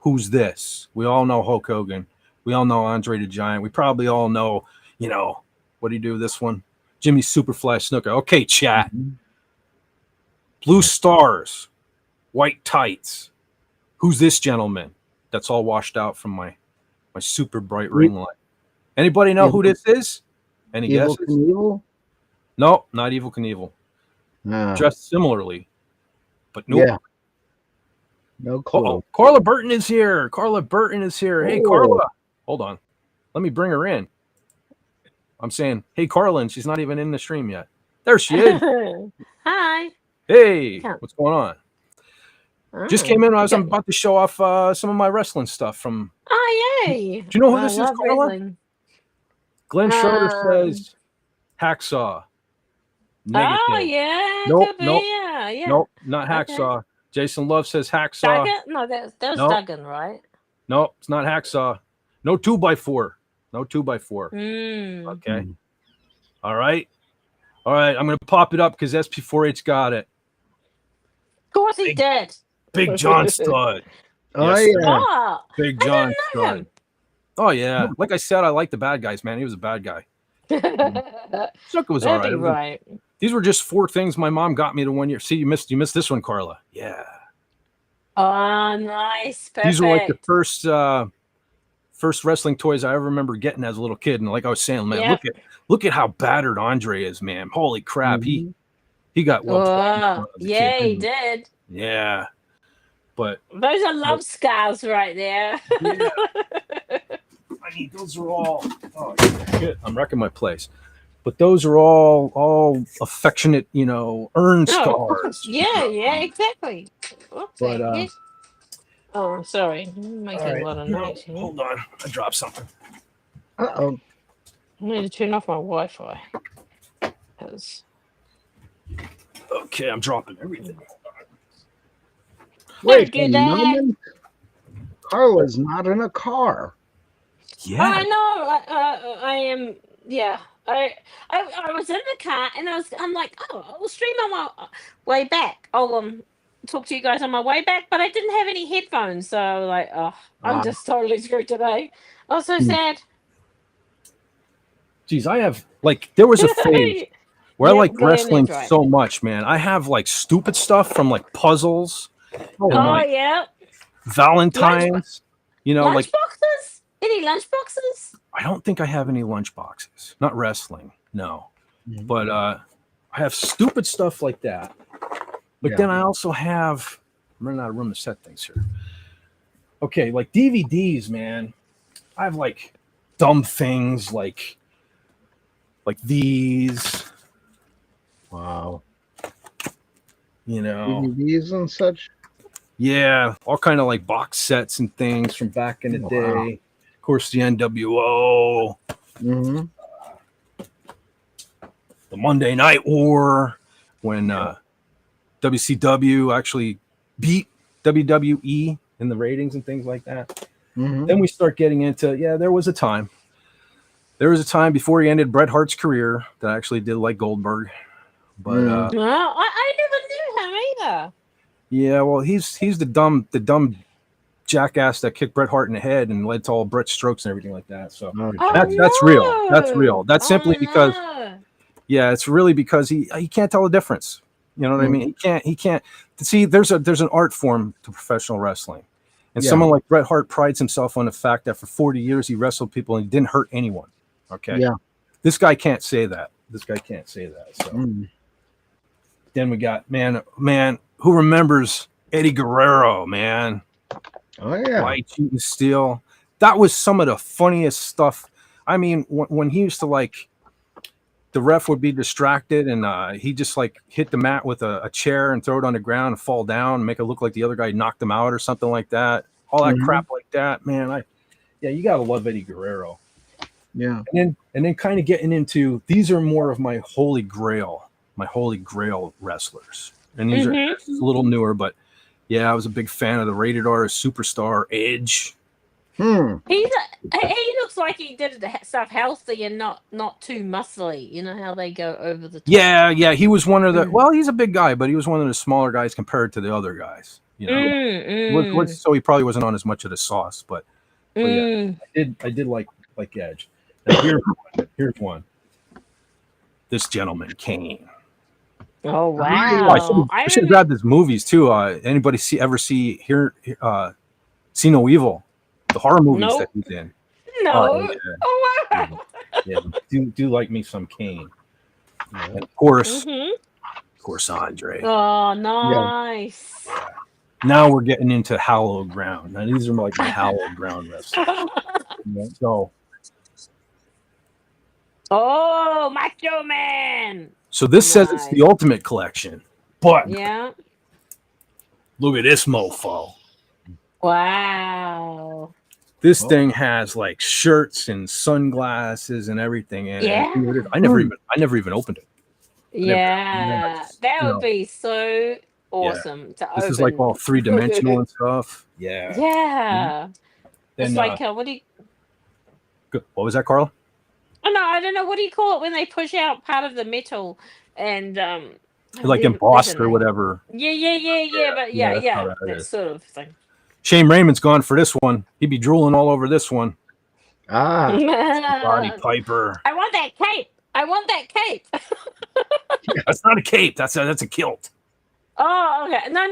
Who's this? We all know Hulk Hogan. We all know Andre the Giant. We probably all know, you know, what do you do with this one? Jimmy Superfly Snuka. Okay, chat. Blue stars, white tights. Who's this gentleman that's all washed out from my super bright ring light? Anybody know who this is? Any Evil guesses? Knievel? No, not Evil Knievel. Dressed similarly, but nope. Yeah. No clue. Oh, Carla Burton is here. Hey, Carla. Hold on. Let me bring her in. I'm saying, hey, Carla, and she's not even in the stream yet. There she is. Hi. Hey, what's going on? Just came in. I'm about to show off some of my wrestling stuff from. Oh, yay. Do you know who this is, Carla? Wrestling. Glenn Schroeder says Hacksaw. Negative. Oh, yeah. Nope, Could be, nope. Yeah. Nope, not Hacksaw. Okay. Jason Love says Hacksaw. Duggan? No, that was Duggan, right? No, it's not Hacksaw. No 2x4. No 2x4. Okay. All right. I'm going to pop it up because SP4H got it. Of course he did. Big John Stud. Oh, yes, yeah. Oh, Big John Stud. Oh, yeah. Like I said, I like the bad guys, man. He was a bad guy. Snuka was all right. Right. These were just 4 things my mom got me the one year. See, you missed this one, Carla. Yeah. Oh, nice. Perfect. These were like the first wrestling toys I ever remember getting as a little kid. And like I was saying, man, look at how battered Andre is, man. Holy crap. He got well. Yeah, he did. Yeah. But those are love scars right there. Yeah. I mean, those are all shit. I'm wrecking my place. But those are all affectionate, you know, earn scars. Yeah, exactly. But oh, sorry. I'm making a lot of noise here. Hold on. I dropped something. Uh-oh. I need to turn off my Wi-Fi. Okay, I'm dropping everything. Wait a moment. Carla's not in a car. Yeah. I know. I am. Yeah. I was in the car and I'm like, oh, I'll stream on my way back. I'll talk to you guys on my way back, but I didn't have any headphones, so like, I'm just totally screwed today. I was so sad. Geez, I have there was a phase where I like wrestling so much, man. I have like stupid stuff from like puzzles. Yeah. Valentine's. You know, lunch boxes? Any lunch boxes? I don't think I have any lunch boxes. Not wrestling, no. But I have stupid stuff like that. But then I also have. I'm running out of room to set things here. Okay, like DVDs, man. I have like dumb things like these. Wow. You know, DVDs and such. yeah, all kind of like box sets and things from back in the Wow. day. Of course, the NWO, Mm-hmm. the Monday Night War, when WCW actually beat WWE in the ratings and things like that. Mm-hmm. Then we start getting into, there was a time. There was a time before he ended Bret Hart's career that I actually did like Goldberg. But Well, I never knew him either. yeah, well, he's the dumb jackass that kicked Bret Hart in the head and led to all Bret's strokes and everything like that. So that's real. That's real. That's simply because it's really because he can't tell the difference. You know what I mean? He can't see there's an art form to professional wrestling. And someone like Bret Hart prides himself on the fact that for 40 years he wrestled people and he didn't hurt anyone. Okay. Yeah. This guy can't say that. So then we got man, who remembers Eddie Guerrero, man? Oh yeah. White Cheating Steel. That was some of the funniest stuff. I mean, when he used to like, the ref would be distracted and he just like hit the mat with a chair and throw it on the ground and fall down and make it look like the other guy knocked him out or something like that. All that crap like that, man. You gotta love Eddie Guerrero. Yeah. And then kind of getting into, these are more of my holy grail wrestlers. And these are a little newer, but yeah, I was a big fan of the Rated R Superstar Edge. He looks like he did the stuff healthy and not too muscly. You know how they go over the top. Yeah, he was one of the. Well, he's a big guy, but he was one of the smaller guys compared to the other guys. You know, so he probably wasn't on as much of the sauce. But yeah, I did like Edge. Now here's one. This gentleman, Kane. Oh wow! I should have grabbed his movies too. Anybody see See No Evil? The horror movies that he's in. No. Oh wow. Yeah. Do like me some Kane. And of course Andre. Oh, nice. Yeah. Now we're getting into hallowed ground. Now these are like my hallowed ground wrestlers. So. Oh, Macho Man. So this says it's the Ultimate Collection, but look at this mofo. Wow. This thing has like shirts and sunglasses and everything. And I never even opened it. That would be so awesome to open. This is like all 3-dimensional and stuff. Yeah. Yeah. Then, it's like what do you? What was that, Carla? Oh no, I don't know. What do you call it when they push out part of the metal and like embossed or whatever? Yeah. But that sort of thing. Shane Raymond's gone for this one. He'd be drooling all over this one. Roddy Piper. I want that cape. That's not a cape. That's a kilt. Oh, okay. No.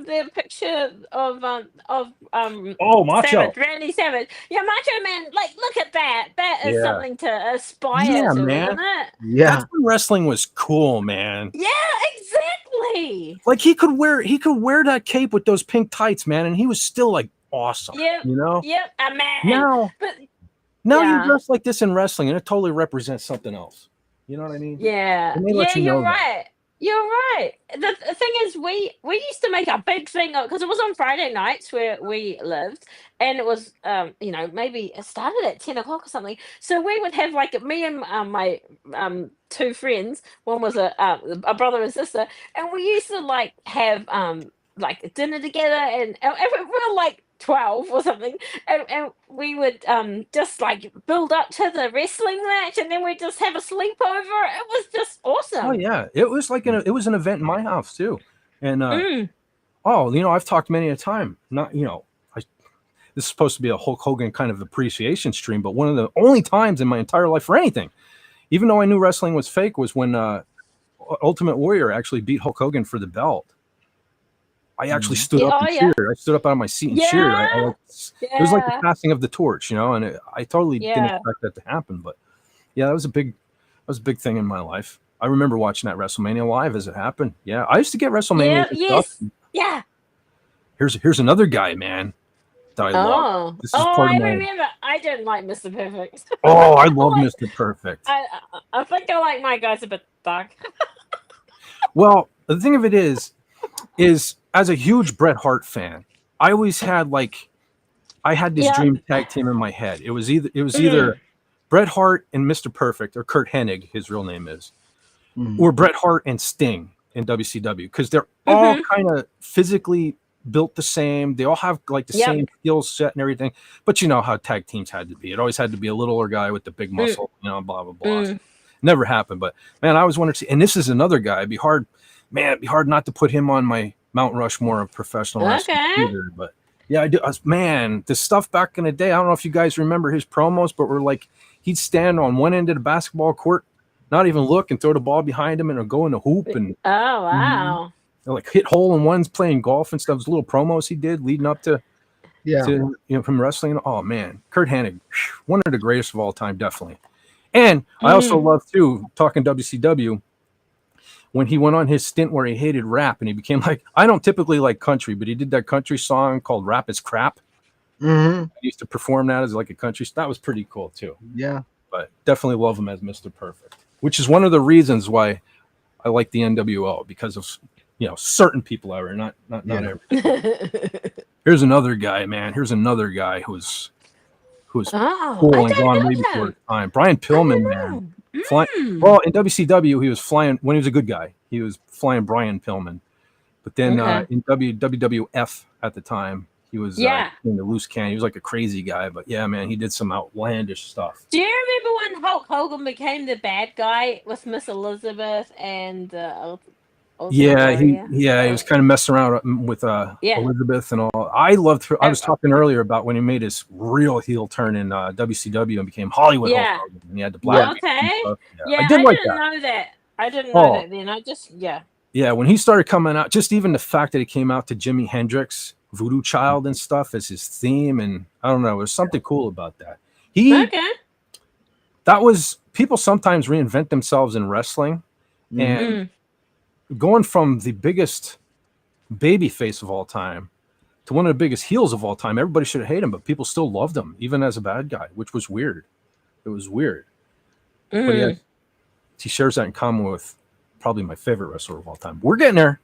The picture of Macho Savage, Randy Savage. Yeah, Macho Man. Like, look at that. That is something to aspire to, man. isn't it? Yeah. That's when wrestling was cool, man. Yeah, exactly. Like he could wear that cape with those pink tights, man, and he was still like awesome. Yep. You know. Yep. A man. Now you dress like this in wrestling, and it totally represents something else. You know what I mean? Yeah. You're right. You're right. The thing is, we used to make a big thing because it was on Friday nights where we lived, and it was maybe it started at 10 o'clock or something. So we would have like me and my two friends. One was a brother and sister, and we used to like have like dinner together, and we were like 12 or something, and we would just like build up to the wrestling match, and then we'd just have a sleepover. It was just awesome. Oh yeah, it was like it was an event in my house too, and I've talked many a time. Not this is supposed to be a Hulk Hogan kind of appreciation stream, but one of the only times in my entire life for anything, even though I knew wrestling was fake, was when Ultimate Warrior actually beat Hulk Hogan for the belt. I actually stood up and cheered. I stood up out of my seat and cheered. It was like the passing of the torch, and I totally didn't expect that to happen. But yeah, that was a big thing in my life. I remember watching that WrestleMania live as it happened. Yeah, I used to get WrestleMania stuff. Yeah. Here's another guy, man, that I love. This is part of my... remember. I didn't like Mr. Perfect. Oh, I love Mr. Perfect. I think I like my guys a bit dark. Well, the thing of it is as a huge Bret Hart fan, I always had I had this Yeah. dream tag team in my head. It was either Bret Hart and Mr. Perfect, or Kurt Hennig, his real name is, or Bret Hart and Sting in WCW, because they're all kind of physically built the same. They all have like the same skill set and everything. But you know how tag teams had to be. It always had to be a littler guy with the big muscle, you know, blah blah blah. Never happened. But man, I always wanted to see. And this is another guy. It'd be hard not to put him on my Mount Rushmore of professional wrestling either. But yeah, I do. Man, the stuff back in the day. I don't know if you guys remember his promos, but we're like, he'd stand on one end of the basketball court, not even look, and throw the ball behind him and go in the hoop and Oh wow. like hit hole in ones playing golf and stuff. Those little promos he did leading up to from wrestling. Oh man, Kurt Hennig, one of the greatest of all time, definitely. And I also love too, talking WCW, when he went on his stint where he hated rap and he became like, I don't typically like country, but he did that country song called "Rap Is Crap." He used to perform that as like a country. That was pretty cool too. Yeah. But definitely love him as Mr. Perfect, which is one of the reasons why I like the NWO, because of, you know, certain people out there, not everybody. Here's another guy, man. Here's another guy who's cool and gone way before his time. Brian Pillman, man. Well, in WCW, he was flying when he was a good guy. He was flying Brian Pillman, but then in WWF at the time, he was in the loose cannon. He was like a crazy guy, but yeah, man, he did some outlandish stuff. Do you remember when Hulk Hogan became the bad guy with Miss Elizabeth and he was kind of messing around with Elizabeth and all. I loved her. I was talking earlier about when he made his real heel turn in WCW and became Hollywood Hulk Hogan, and he had the black. I didn't know that. I didn't know that then. I just Yeah, when he started coming out, just even the fact that he came out to Jimi Hendrix, Voodoo Child and stuff as his theme, and I don't know, there's something cool about that. That was, people sometimes reinvent themselves in wrestling, and going from the biggest baby face of all time to one of the biggest heels of all time, everybody should hate him, but people still loved him, even as a bad guy, which was weird. It was weird. But he shares that in common with probably my favorite wrestler of all time. We're getting there.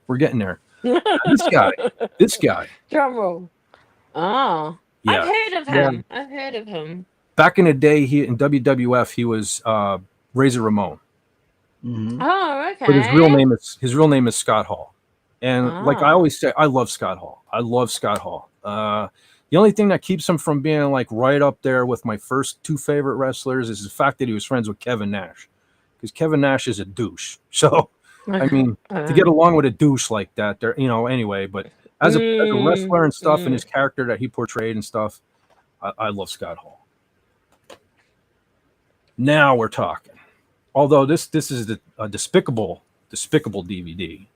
This guy. Drum roll. Oh. Yeah. I've heard of him. Back in the day, he in WWF, he was Razor Ramon. Oh, okay. But his real name is Scott Hall. And like I always say, I love Scott Hall. The only thing that keeps him from being like right up there with my first two favorite wrestlers is the fact that he was friends with Kevin Nash, because Kevin Nash is a douche. So I mean, to get along with a douche like that, there, you know. Anyway, but as a wrestler and stuff, and his character that he portrayed and stuff, I love Scott Hall. Now we're talking. Although this is a despicable DVD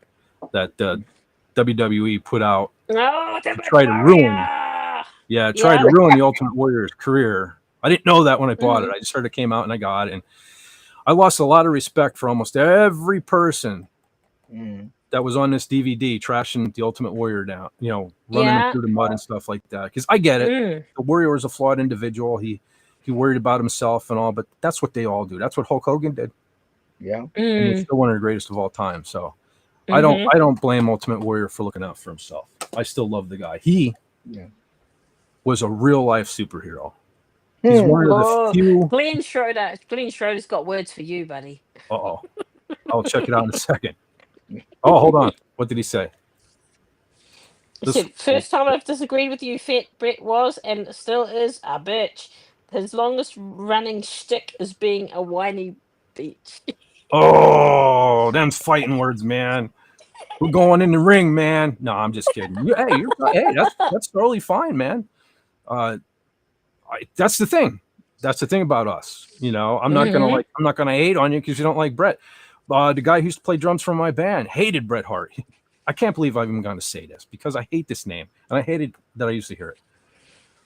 that WWE put out to try to ruin. To ruin the Ultimate Warrior's career. I didn't know that when I bought it. I just heard it came out and I got it. And I lost a lot of respect for almost every person that was on this DVD trashing the Ultimate Warrior down, you know, running him through the mud and stuff like that. Because I get it. The Warrior was a flawed individual. He worried about himself and all, but that's what they all do. That's what Hulk Hogan did. Yeah. And he's still one of the greatest of all time. So I don't blame Ultimate Warrior for looking out for himself. I still love the guy. He was a real life superhero. He's one of the few. Glenn Schroeder's got words for you, buddy. I'll check it out in a second. Oh, hold on. What did he say? He said, first time I've disagreed with you, Fat Brett was and still is a bitch. His longest running shtick is being a whiny bitch. Oh, them's fighting words, man. We're going in the ring, man. No, I'm just kidding. Hey, that's totally fine, man. That's the thing. That's the thing about us. You know, I'm not gonna hate on you because you don't like Bret. The guy who used to play drums for my band hated Bret Hart. I can't believe I've even gone to say this because I hate this name and I hated that I used to hear it.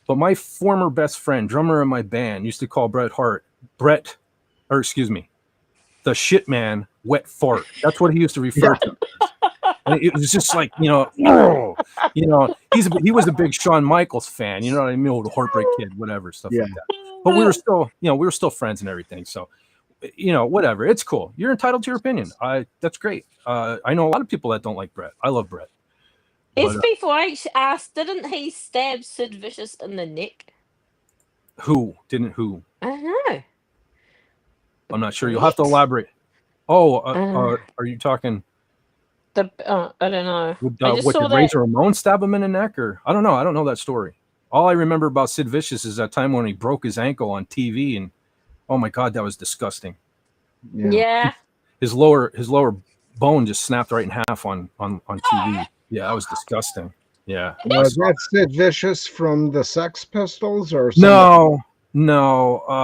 But my former best friend, drummer in my band, used to call Bret Hart the shit man, wet fart. That's what he used to refer to. And it was just like, he was a big Shawn Michaels fan, you know what I mean? The Heartbreak Kid, whatever, stuff like that. But we were still friends and everything. So whatever. It's cool. You're entitled to your opinion. That's great. I know a lot of people that don't like Brett. I love Brett. But, SB4H asked, didn't he stab Sid Vicious in the neck? who? I don't know. I'm not sure. You'll have to elaborate. Are you talking? I don't know. Did saw that. Razor Ramon stab him in the neck, or I don't know. I don't know that story. All I remember about Sid Vicious is that time when he broke his ankle on TV, and oh my God, that was disgusting. Yeah. His lower bone just snapped right in half on TV. Yeah, that was disgusting. Yeah. Was that Sid Vicious from the Sex Pistols or No.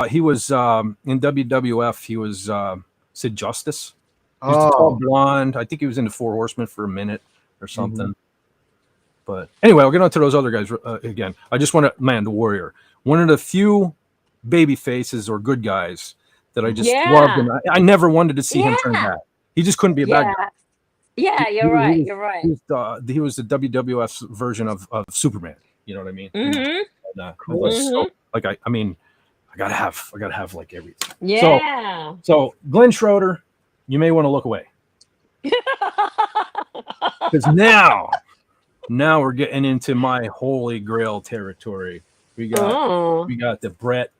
He was in WWF. He was Sid Justice. He was the tall blonde. I think he was in the Four Horsemen for a minute or something. Mm-hmm. But anyway, I'll get on to those other guys again. I just want to, the Warrior. One of the few baby faces or good guys that I just loved. And I never wanted to see him turn bad. He just couldn't be a bad guy. Yeah, you're right. You're right. He was the WWF's version of Superman. You know what I mean? Mm-hmm. And, cool. So, like, I gotta have like everything. Yeah. So Glenn Schroeder, you may want to look away. Because now we're getting into my holy grail territory. We got the Brett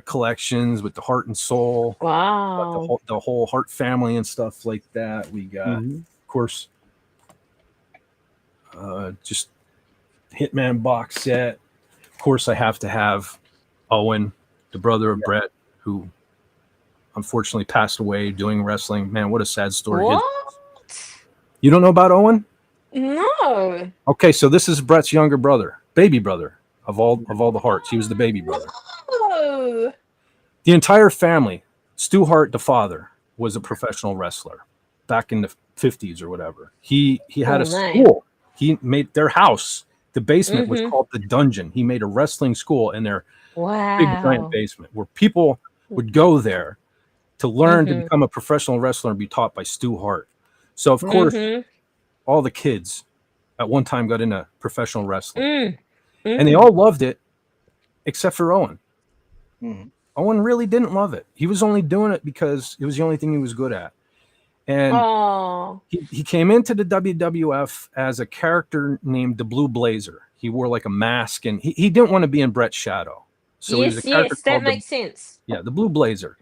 collections with the Heart and Soul. Wow. The whole Hart family and stuff like that. We got, of course, just Hitman box set. Of course, I have to have Owen, the brother of Brett, who unfortunately passed away doing wrestling. Man, what a sad story. What? You don't know about Owen? No. Okay, so this is Brett's younger brother, baby brother of all the Harts. He was the baby brother. No. The entire family, Stu Hart, the father, was a professional wrestler back in the 50s or whatever. He had a school. He made their house. The basement was called the Dungeon. He made a wrestling school in their big giant basement where people would go there to learn to become a professional wrestler and be taught by Stu Hart. So, of course, all the kids at one time got into professional wrestling. And they all loved it except for Owen. Owen really didn't love it. He was only doing it because it was the only thing he was good at. And he came into the WWF as a character named the Blue Blazer. He wore like a mask, and he didn't want to be in Brett's shadow. So yes, that makes sense. Yeah, the Blue Blazer.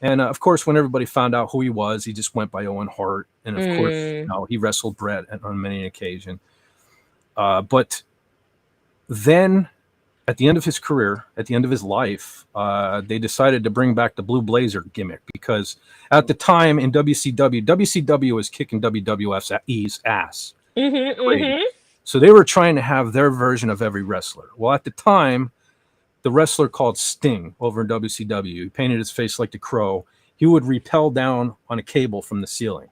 And of course, when everybody found out who he was, he just went by Owen Hart. And of course, he wrestled Brett on many occasions. But then at the end of his career, at the end of his life, they decided to bring back the Blue Blazer gimmick because at the time in WCW was kicking WWF's ass. So they were trying to have their version of every wrestler. Well, at the time, the wrestler called Sting over in WCW, he painted his face like the Crow. He would rappel down on a cable from the ceiling.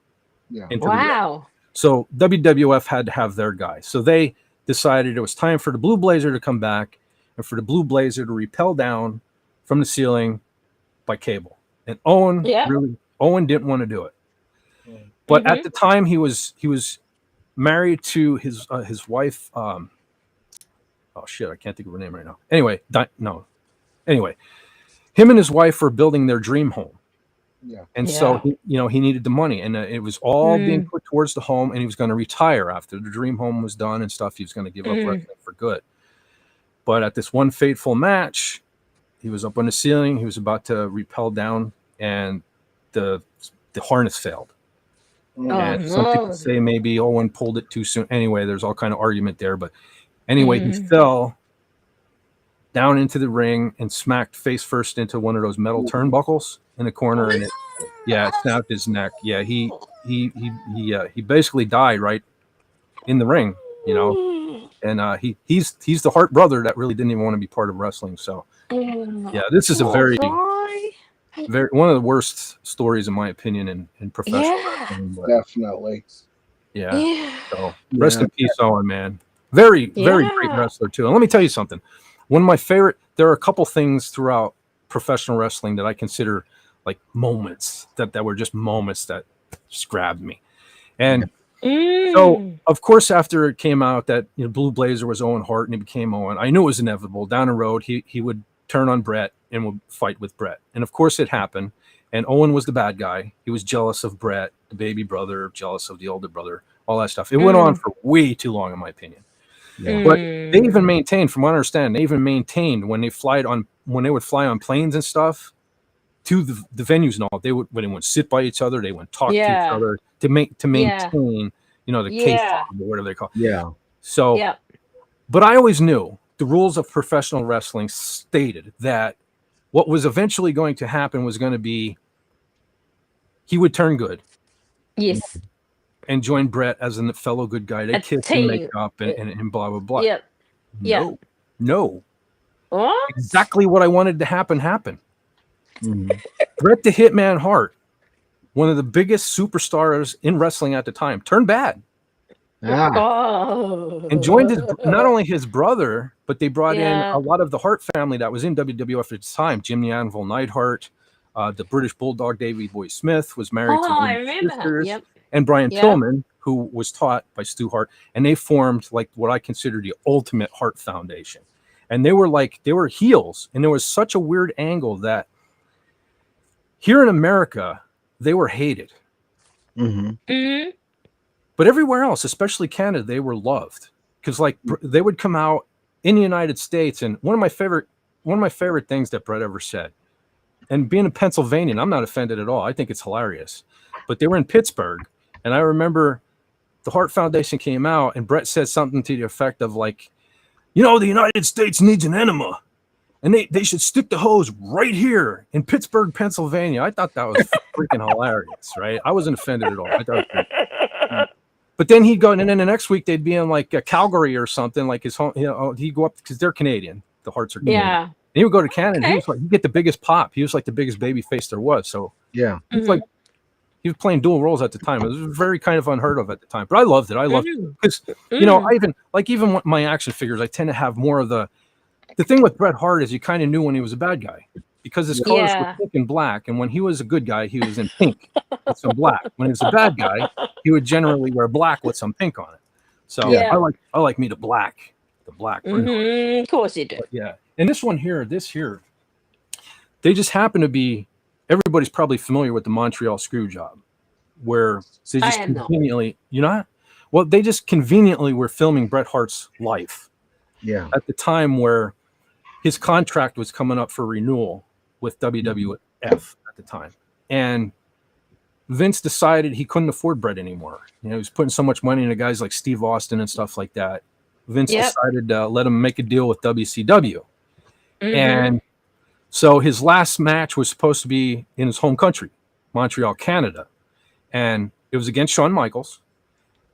Wow. So WWF had to have their guy. So they decided it was time for the Blue Blazer to come back and for the Blue Blazer to rappel down from the ceiling by cable. And Owen didn't want to do it. But at the time he was married to his wife. Oh shit, I can't think of her name right now. Anyway, him and his wife were building their dream home. And so he needed the money, and it was all being put towards the home, and he was going to retire after the dream home was done and stuff. He was going to give up wrestling for good. But at this one fateful match, he was up on the ceiling. He was about to rappel down, and the harness failed. And some people say maybe Owen pulled it too soon. Anyway, there's all kind of argument there. But anyway, he fell down into the ring and smacked face first into one of those metal turnbuckles in the corner, and it snapped his neck. Yeah, he basically died right in the ring, And he's the Hart brother that really didn't even want to be part of wrestling. So this is a very one of the worst stories in my opinion in professional wrestling. But, definitely. So rest in peace, Owen, man. Very great wrestler too. And let me tell you something. One of my favorite. There are a couple things throughout professional wrestling that I consider like moments that were just moments that just grabbed me. And so, of course, after it came out that Blue Blazer was Owen Hart and he became Owen, I knew it was inevitable. Down the road, he would turn on Brett and would fight with Brett. And of course it happened. And Owen was the bad guy. He was jealous of Brett, the baby brother, jealous of the older brother, all that stuff. It went on for way too long, in my opinion. Yeah. But they even maintained, from what I understand, when they would fly on planes and stuff to the venues and all, when they would sit by each other, they would talk to each other to maintain, the K-fob or whatever they call it. Yeah. So, but I always knew the rules of professional wrestling stated that what was eventually going to happen was going to be he would turn good. Yes. And join Brett as a fellow good guy. They kiss and make up and blah, blah, blah. Yep. No. What? Exactly what I wanted to happen happened. Mhm. Bret the Hitman Hart, one of the biggest superstars in wrestling at the time, turned bad and joined not only his brother, but they brought in a lot of the Hart family that was in WWF at the time. Jim the Anvil Neidhart, the British Bulldog Davey Boy Smith was married to I one of his remember. sisters, Yep. and Brian Pillman, who was taught by Stu Hart, and they formed like what I consider the ultimate Hart Foundation. And they were heels, and there was such a weird angle that here in America, they were hated. Mm-hmm. But everywhere else, especially Canada, they were loved because they would come out in the United States. And one of my favorite things that Bret ever said, and being a Pennsylvanian, I'm not offended at all. I think it's hilarious. But they were in Pittsburgh, and I remember the Hart Foundation came out, and Bret said something to the effect of the United States needs an enema, and they should stick the hose right here in Pittsburgh, Pennsylvania. I thought that was freaking hilarious, right? I wasn't offended at all. I thought it was great. But then he'd go, and then the next week they'd be in Calgary or something, like his home. He'd go up because they're Canadian. The Harts are Canadian. Yeah. And he would go to Canada. And he'd get the biggest pop. He was like the biggest baby face there was. So yeah, he was playing dual roles at the time. It was very kind of unheard of at the time. But I loved it. I loved it because I even my action figures, I tend to have more of the thing with Bret Hart is you kind of knew when he was a bad guy because his colors were pink and black, and when he was a good guy, he was in pink with some black. When he was a bad guy, he would generally wear black with some pink on it. So I like me the black. Bret Hart. Of course you do. But and this here, they just happen to be. Everybody's probably familiar with the Montreal screw job, where they just conveniently, they just conveniently were filming Bret Hart's life. Yeah. At the time where his contract was coming up for renewal with WWF at the time. And Vince decided he couldn't afford Bret anymore. He was putting so much money into guys like Steve Austin and stuff like that. Vince decided to let him make a deal with WCW. And so his last match was supposed to be in his home country, Montreal, Canada. And it was against Shawn Michaels.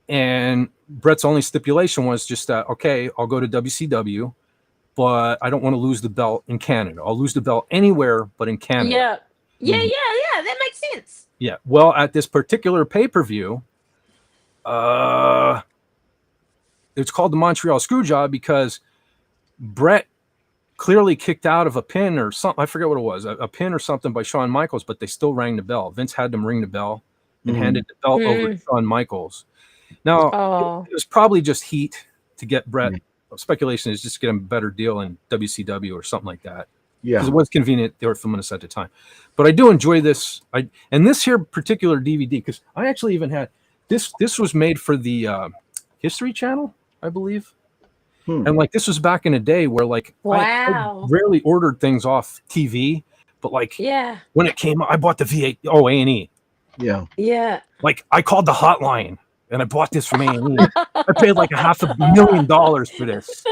And Bret's only stipulation was just that, okay, I'll go to WCW, but I don't want to lose the belt in Canada. I'll lose the belt anywhere but in Canada. Yeah. That makes sense. Yeah. Well, at this particular pay-per-view, it's called the Montreal Screwjob because Bret clearly kicked out of a pin or something. I forget what it was, a pin or something by Shawn Michaels, but they still rang the bell. Vince had them ring the bell and handed the belt over to Shawn Michaels. Now, it was probably just heat to get Bret. Speculation is just get him a better deal in WCW or something like that. Yeah. Because it was convenient. They were filming this at the time. But I do enjoy this. And this here particular DVD, because I actually even had this was made for the History Channel, I believe. And this was back in a day where I rarely ordered things off TV, but when it came out, I bought the V8 A&E. Yeah. Yeah. I called the hotline and I bought this from A&E. I paid $500,000 for this,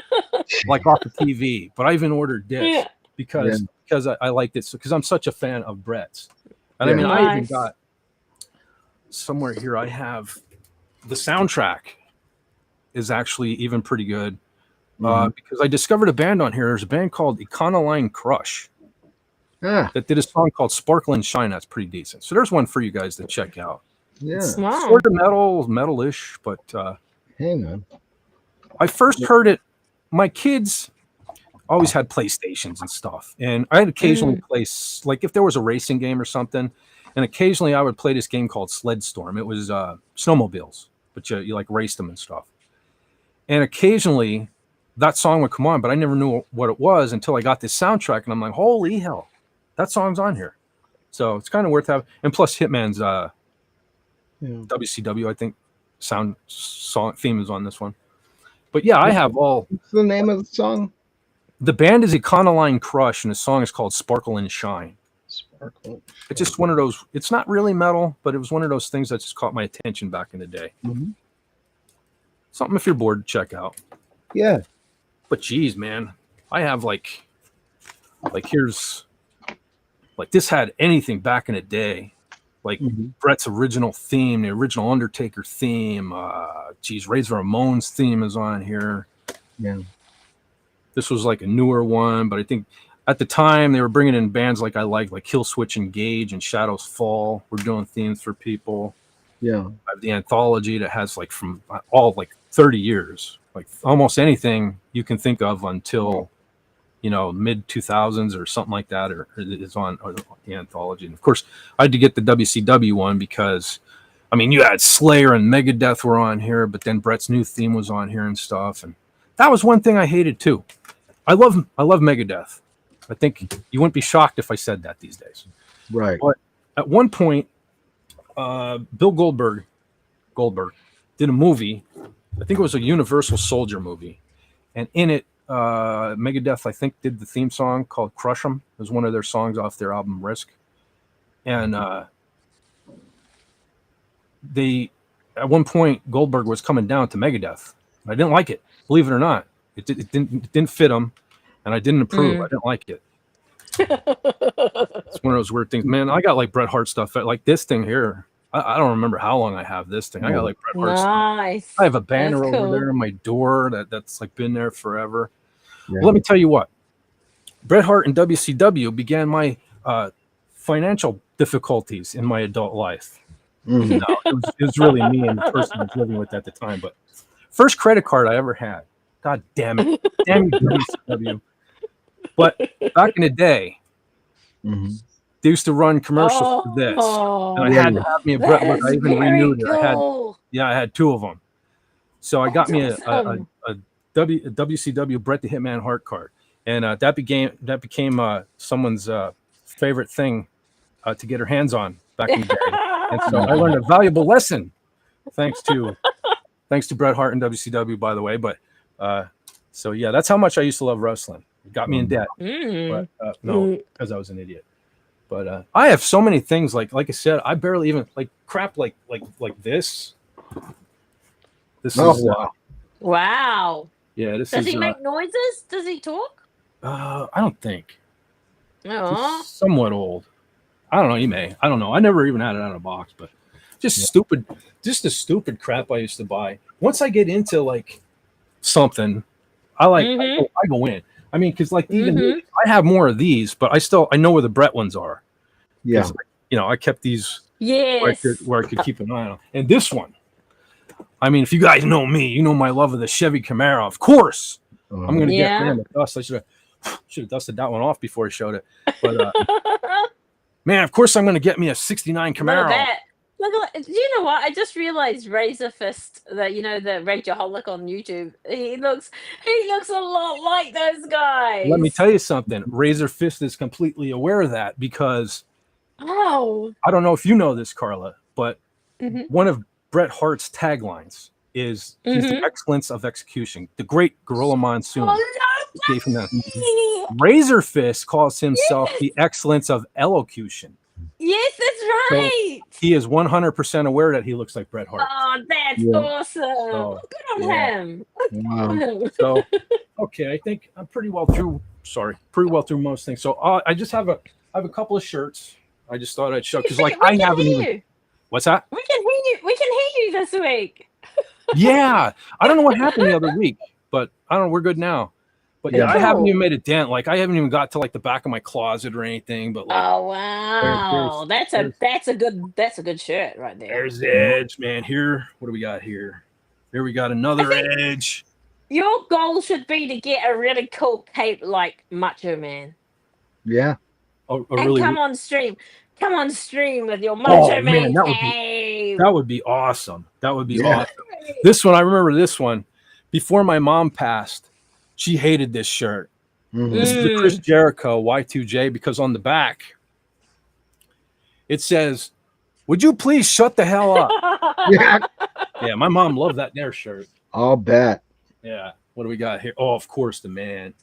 off the TV. But I even ordered this because I liked it. Because I'm such a fan of Bret's. And I mean, I even got somewhere here. I have the soundtrack is actually even pretty good. Because I discovered a band on here. There's a band called Econoline Crush that did a song called Sparkle and Shine. That's pretty decent. So there's one for you guys to check out. Yeah. It's sort of metal-ish, but hang on. I first heard it. My kids always had PlayStations and stuff, and I'd occasionally play if there was a racing game or something, and occasionally I would play this game called Sled Storm. It was snowmobiles, but you raced them and stuff. And occasionally that song would come on, but I never knew what it was until I got this soundtrack, and I'm like, holy hell, that song's on here. So it's kind of worth having. And plus, Hitman's WCW, I think, song theme is on this one. But yeah, I have all. What's the name of the song? The band is Econoline Crush, and the song is called Sparkle and Shine. Sparkle. It's just one of those. It's not really metal, but it was one of those things that just caught my attention back in the day. Mm-hmm. Something if you're bored, check out. Yeah. But geez, man, I have like here's like this had anything back in the day, like Brett's original theme, the original Undertaker theme. Razor Ramon's theme is on here. Yeah. This was like a newer one, but I think at the time they were bringing in bands like Kill Switch Engage and Shadows Fall. We're doing themes for people. Yeah. I have the anthology that has like from all like 30 years, like almost anything you can think of until, mid 2000s or something like that, or is on the anthology. And of course, I had to get the WCW one because, I mean, you had Slayer and Megadeth were on here, but then Brett's new theme was on here and stuff. And that was one thing I hated too. I love Megadeth. I think you wouldn't be shocked if I said that these days. Right. But at one point, Bill Goldberg did a movie. I think it was a Universal Soldier movie. And in it, Megadeth, I think, did the theme song called Crush 'Em. It was one of their songs off their album Risk. And at one point, Goldberg was coming down to Megadeth. I didn't like it, believe it or not. It didn't fit him, and I didn't approve. I didn't like it. It's one of those weird things, man. I got like Bret Hart stuff, like this thing here. I don't remember how long I have this thing. I got like Bret Hart stuff. I have a banner over there on my door that's like been there forever. Yeah. Well, let me tell you what. Bret Hart and WCW began my financial difficulties in my adult life. No, it was really me and the person I was living with at the time. But first credit card I ever had. God damn it. Damn you, WCW. But back in the day, they used to run commercials for this. And I had to have me a Bret Hart. I even renewed it. I had two of them. So I got me a WCW Bret the Hitman Hart card. And that became someone's favorite thing to get her hands on back in the day. And so I learned a valuable lesson thanks to Bret Hart and WCW, by the way. But so yeah, that's how much I used to love wrestling. It got me in debt. But, no, because I was an idiot. But I have so many things. Like I said, I barely even like crap like this. This is wow. Yeah, this Does is. he make noises? Does he talk? I don't think. Oh. He's somewhat old. I don't know. He may. I don't know. I never even had it out of a box, but just the stupid crap I used to buy. Once I get into like something, I go in. I mean, because like even I have more of these, but I know where the Bret ones are. Yeah. I kept these Yes. where I could keep an eye on. And this one, I mean, if you guys know me, you know my love of the Chevy Camaro. Of course, I'm gonna get man the dust. I should have dusted that one off before I showed it. But man, of course I'm gonna get me a '69 Camaro. Look, do you know what? I just realized Razor Fist, the Rageaholic on YouTube. He looks a lot like those guys. Let me tell you something. Razor Fist is completely aware of that because I don't know if you know this, Carla, but one of Bret Hart's taglines is he's the excellence of execution. The great Gorilla Monsoon gave him that. Razor Fist calls himself the excellence of elocution. Yes, that's right. So he is 100% aware that he looks like Bret Hart. Oh, that's awesome. So, good on him. Wow. So, okay, I think I'm pretty well through most things. So I just have a couple of shirts. I just thought I'd show because like I haven't even. What's that? We can hear you. We can hear you this week. Yeah, I don't know what happened the other week, but I don't know. We're good now. But yeah, I haven't even made a dent. Like I haven't even got to like the back of my closet or anything. But like, oh wow, that's a good shirt right there. There's the Edge, man. Here, what do we got here? Here we got another Edge. Your goal should be to get a really cool cape like Macho Man. Yeah. And come on stream with your Macho Man cape. That would be awesome. That would be awesome. This one, I remember this one. Before my mom passed, She hated this shirt. Mhm. This is the Chris Jericho Y2J because on the back it says, "Would you please shut the hell up?" Yeah, Yeah, my mom loved that there shirt. I'll bet. Yeah. What do we got here? Oh, of course, the man.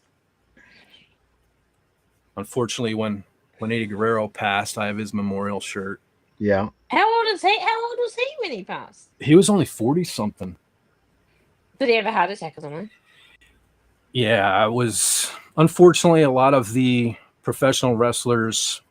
Unfortunately, when Eddie Guerrero passed, I have his memorial shirt. Yeah. How old is he? How old was he when he passed? He was only 40 something. Did he have a heart attack or something? Yeah, it was unfortunately a lot of the professional wrestlers,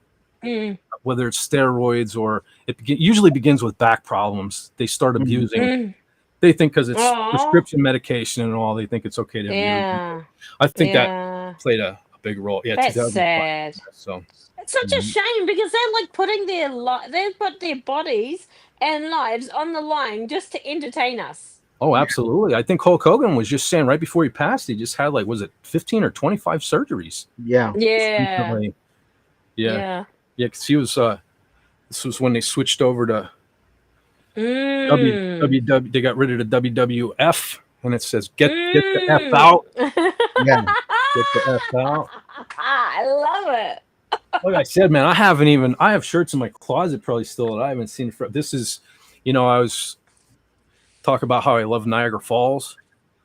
whether it's steroids or usually begins with back problems. They start abusing. They think because it's prescription medication and all, they think it's okay to abuse. Yeah. I think that played a big role. Yeah, That's 2005. sad. So It's such a shame because they're like putting they put their bodies and lives on the line just to entertain us. Oh, absolutely. I think Hulk Hogan was just saying right before he passed, he just had like, was it 15 or 25 surgeries? Yeah. Yeah. Recently. Yeah. Yeah. Yeah, because he was, this was when they switched over to WW. They got rid of the WWF, and it says, get the F out. Yeah. Get the F out. I love it. Like I said, man, I have shirts in my closet probably still that I haven't seen. This is, I was talk about how I love Niagara Falls.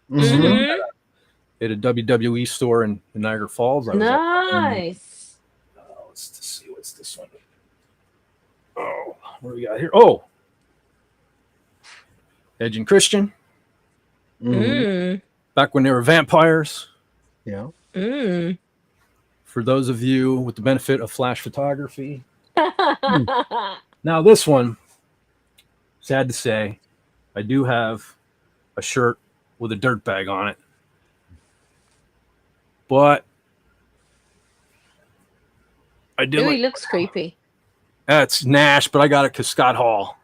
Mm-hmm. At a WWE store in Niagara Falls. I was Nice. Let's see what's this one. Oh, what do we got here? Oh, Edge and Christian. Back when they were vampires. Yeah. For those of you with the benefit of flash photography. Now this one, sad to say, I do have a shirt with a dirt bag on it. But I did. He looks creepy. That's Nash, but I got it because Scott Hall.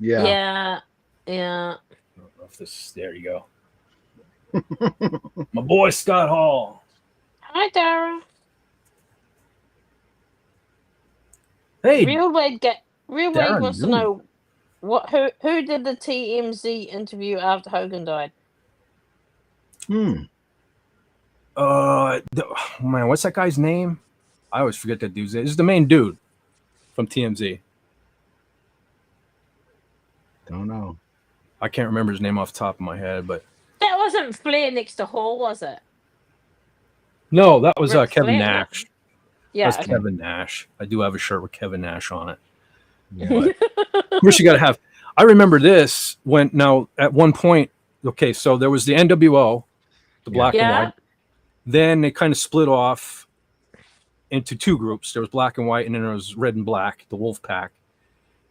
Yeah. Yeah. Yeah. I don't know if this. There you go. My boy Scott Hall. Hi, Dara. Hey, Real Wade Darren, wants to know who did the TMZ interview after Hogan died. Man, what's that guy's name? I always forget that dude's name. This is the main dude from TMZ. Don't know. I can't remember his name off the top of my head, but That wasn't Flair next to Hall, was it? no, that was Ric Kevin Flair? Nash. Yeah. That's Kevin Nash. I do have a shirt with Kevin Nash on it. But of course, you got to have. I remember this at one point. Okay, so there was the NWO, the black and white. Then they kind of split off into two groups. There was black and white, and then there was red and black, the Wolf Pack.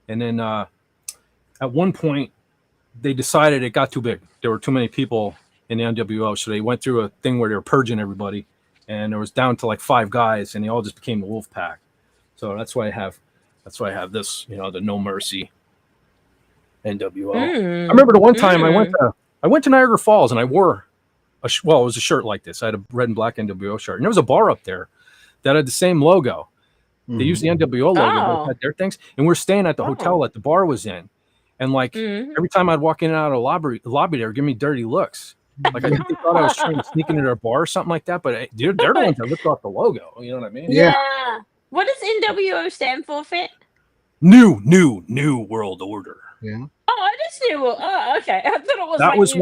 And then at one point, they decided it got too big. There were too many people in the NWO, so they went through a thing where they were purging everybody, and there was down to like 5 guys, and they all just became the Wolf Pack. So that's why I have this, the No Mercy NWO. I remember the one time I went to Niagara Falls, and I wore it was a shirt like this. I had a red and black NWO shirt, and there was a bar up there that had the same logo. They used the NWO logo, but it had their things, and we're staying at the hotel that the bar was in, and like every time I'd walk in and out of the lobby, they were giving me dirty looks. Like I think they thought I was trying to sneak into their bar or something like that, but they're the ones that ripped off the logo. You know what I mean? Yeah. What does NWO stand for, Fit? New World Order. Yeah. Oh, it is new. Oh, okay. I thought it was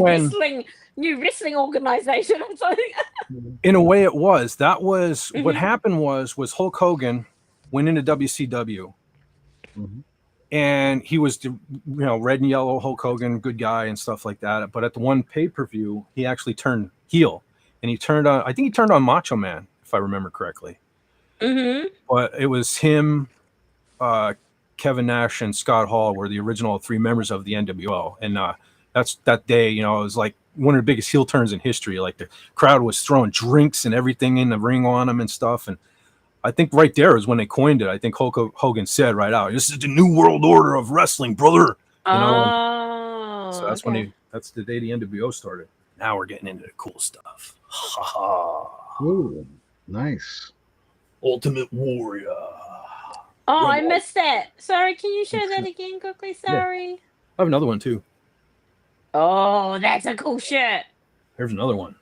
new wrestling organization or something. In a way, it was. That was what happened. Was Hulk Hogan went into WCW, and he was red and yellow Hulk Hogan, good guy and stuff like that. But at the one pay-per-view, he actually turned heel, and he turned on. I think he turned on Macho Man, if I remember correctly. But it was him, Kevin Nash, and Scott Hall were the original 3 members of the NWO, and that's that day. It was like one of the biggest heel turns in history. Like the crowd was throwing drinks and everything in the ring on them and stuff. And I think right there is when they coined it. I think Hulk Hogan said right out, "This is the new world order of wrestling, brother." So that's that's the day the NWO started. Now we're getting into the cool stuff. Ha ha. Ooh, nice. Ultimate Warrior. Oh, I missed that. Sorry, can you show that again quickly? Sorry. I have another one too. Oh, that's a cool shirt. Here's another one.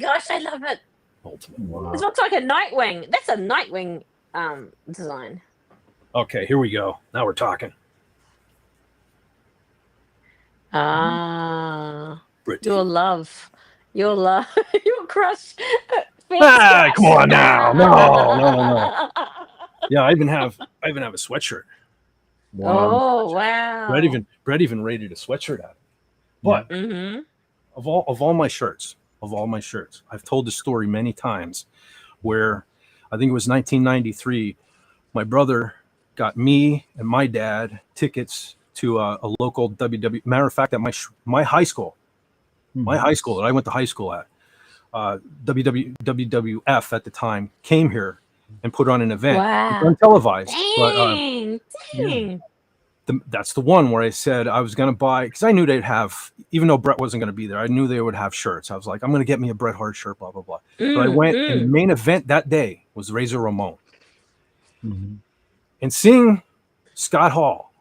gosh, I love it. Ultimate. Wow. It looks like a Nightwing. That's a Nightwing design. Okay, here we go. Now we're talking. Ah, Pretty. your love, your crush. Come on now. No. Yeah, I even have a sweatshirt. Oh wow. Brett even rated a sweatshirt at it. But Mm-hmm. of all my shirts, I've told the story many times where I think it was 1993. My brother got me and my dad tickets to a local WW. Matter of fact, at my high school, that I went to high school at, WWF at the time came here and put on an event. Wow. It's untelevised, Dang. that's the one where I said I was going to buy, because I knew they'd have, even though Brett wasn't going to be there, I knew they would have shirts. I was like, I'm going to get me a Bret Hart shirt, blah, blah, blah. But I went, and the main event that day was Razor Ramon. And seeing Scott Hall,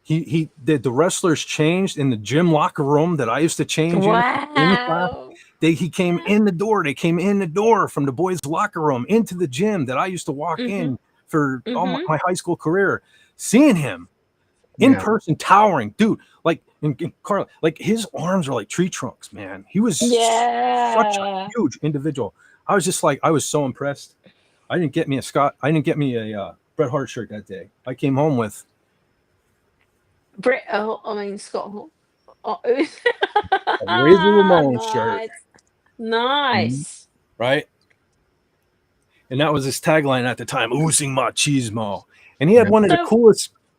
the wrestlers changed in the gym locker room that I used to change in the class. He came in the door. They came in the door from the boys' locker room into the gym that I used to walk in for all my high school career. Seeing him in person, towering, dude, like in Carl, like his arms are like tree trunks, man. He was such a huge individual. I was just like, I was so impressed. I didn't get me a Bret Hart shirt that day. I came home with Scott Hall. a Razor Ramon shirt. Nice. Right? And that was his tagline at the time, oozing machismo. And he had one of the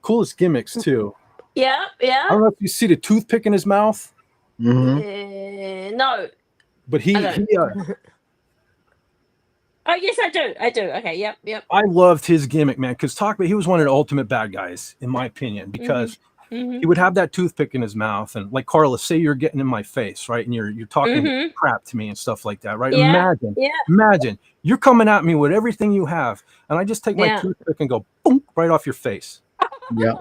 coolest gimmicks too. Yeah. I don't know if you see the toothpick in his mouth. No. But he Oh yes, I do. Okay, yep. I loved his gimmick, man, because he was one of the ultimate bad guys, in my opinion, because he would have that toothpick in his mouth, and like Carla, say you're getting in my face, right, and you're talking crap to me and stuff like that, right? Yeah. Imagine you're coming at me with everything you have, and I just take my toothpick and go boom right off your face. Yeah,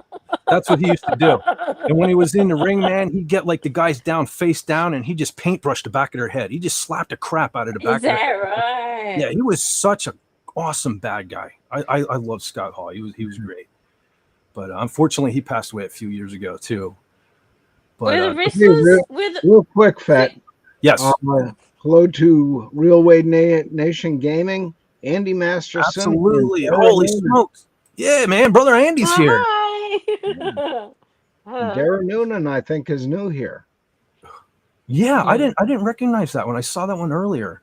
that's what he used to do. And when he was in the ring, man, he'd get like the guys down, face down, and he just paintbrushed the back of their head. He just slapped the crap out of the back. Is that right? Yeah, he was such an awesome bad guy. I love Scott Hall. He was great. But unfortunately, he passed away a few years ago too. But were the wrestlers real quick, Fat. Yes. Hello to Real Wade Nation Gaming, Andy Masterson. Absolutely. Holy smokes. Yeah, man, brother Andy's here. Hi. Darren Noonan, I think, is new here. Yeah, I didn't recognize that when I saw that one earlier.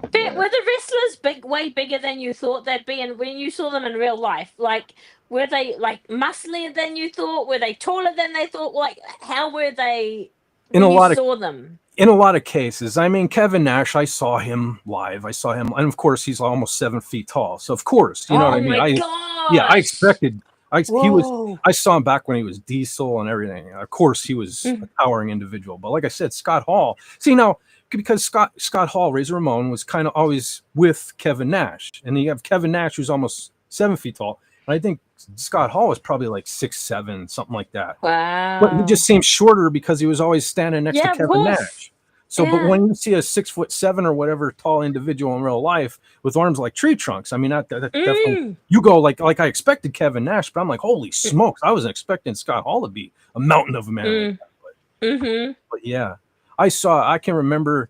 Were the wrestlers way bigger than you thought they'd be? And when you saw them in real life, like, were they like musclier than you thought? Were they taller than they thought? Like, how were they when you saw them? In a lot of cases, I mean, Kevin Nash, I saw him live. I saw him, and of course, he's almost 7 feet tall. So of course, you know what I mean. I expected. I saw him back when he was Diesel and everything. Of course, he was a towering individual. But like I said, Scott Hall. See now, because Scott Hall, Razor Ramon, was kind of always with Kevin Nash, and then you have Kevin Nash, who's almost 7 feet tall. And I think Scott Hall was probably like 6'7", something like that. Wow. But he just seemed shorter because he was always standing next to Kevin Nash. So, but when you see a 6'7" or whatever tall individual in real life with arms like tree trunks, I mean, that definitely, you go like I expected Kevin Nash, but I'm like, holy smokes, I wasn't expecting Scott Hall to be a mountain of a man. Like that. But yeah, I can remember,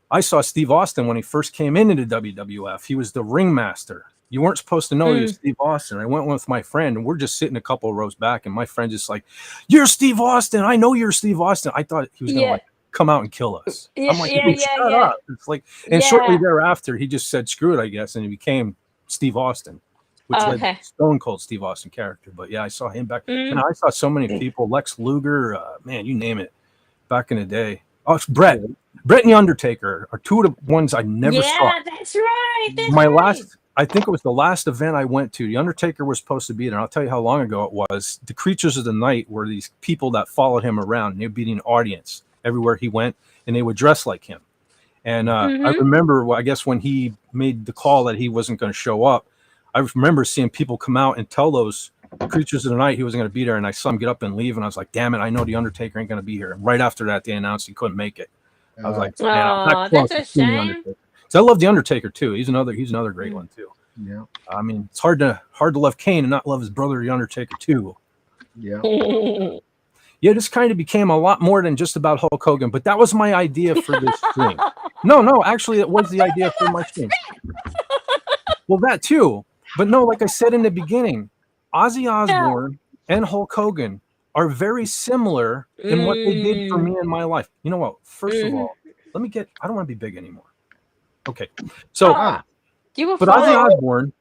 I saw Steve Austin when he first came into the WWF. He was the ringmaster. You weren't supposed to know he was Steve Austin. I went with my friend, and we're just sitting a couple of rows back, and my friend just like, "You're Steve Austin. I know you're Steve Austin." I thought he was gonna like come out and kill us. I'm like, shut up. It's like, and shortly thereafter, he just said, "Screw it," I guess, and he became Steve Austin, which led to Stone Cold Steve Austin character. But yeah, I saw him back, and I saw so many people, Lex Luger, man, you name it, back in the day. Oh, Brett and the Undertaker are two of the ones I never saw. Yeah, that's right. I think it was the last event I went to. The Undertaker was supposed to be there. I'll tell you how long ago it was. The Creatures of the Night were these people that followed him around. And they would be an audience everywhere he went, and they would dress like him. And I remember, I guess, when he made the call that he wasn't going to show up, I remember seeing people come out and tell those Creatures of the Night he wasn't going to be there. And I saw him get up and leave, and I was like, damn it, I know the Undertaker ain't going to be here. And right after that, they announced he couldn't make it. I was like, man, I'm not Oh, close that's to a seeing the shame. Undertaker. So I love the Undertaker too. He's another great one too. Yeah. I mean, it's hard to love Kane and not love his brother, the Undertaker too. Yeah. Yeah, this kind of became a lot more than just about Hulk Hogan, but that was my idea for this stream. No, actually, it was the idea for my stream. Well, that too. But no, like I said in the beginning, Ozzy Osbourne and Hulk Hogan are very similar in what they did for me in my life. You know what? First of all, I don't want to be big anymore. Okay. So, You were but fine.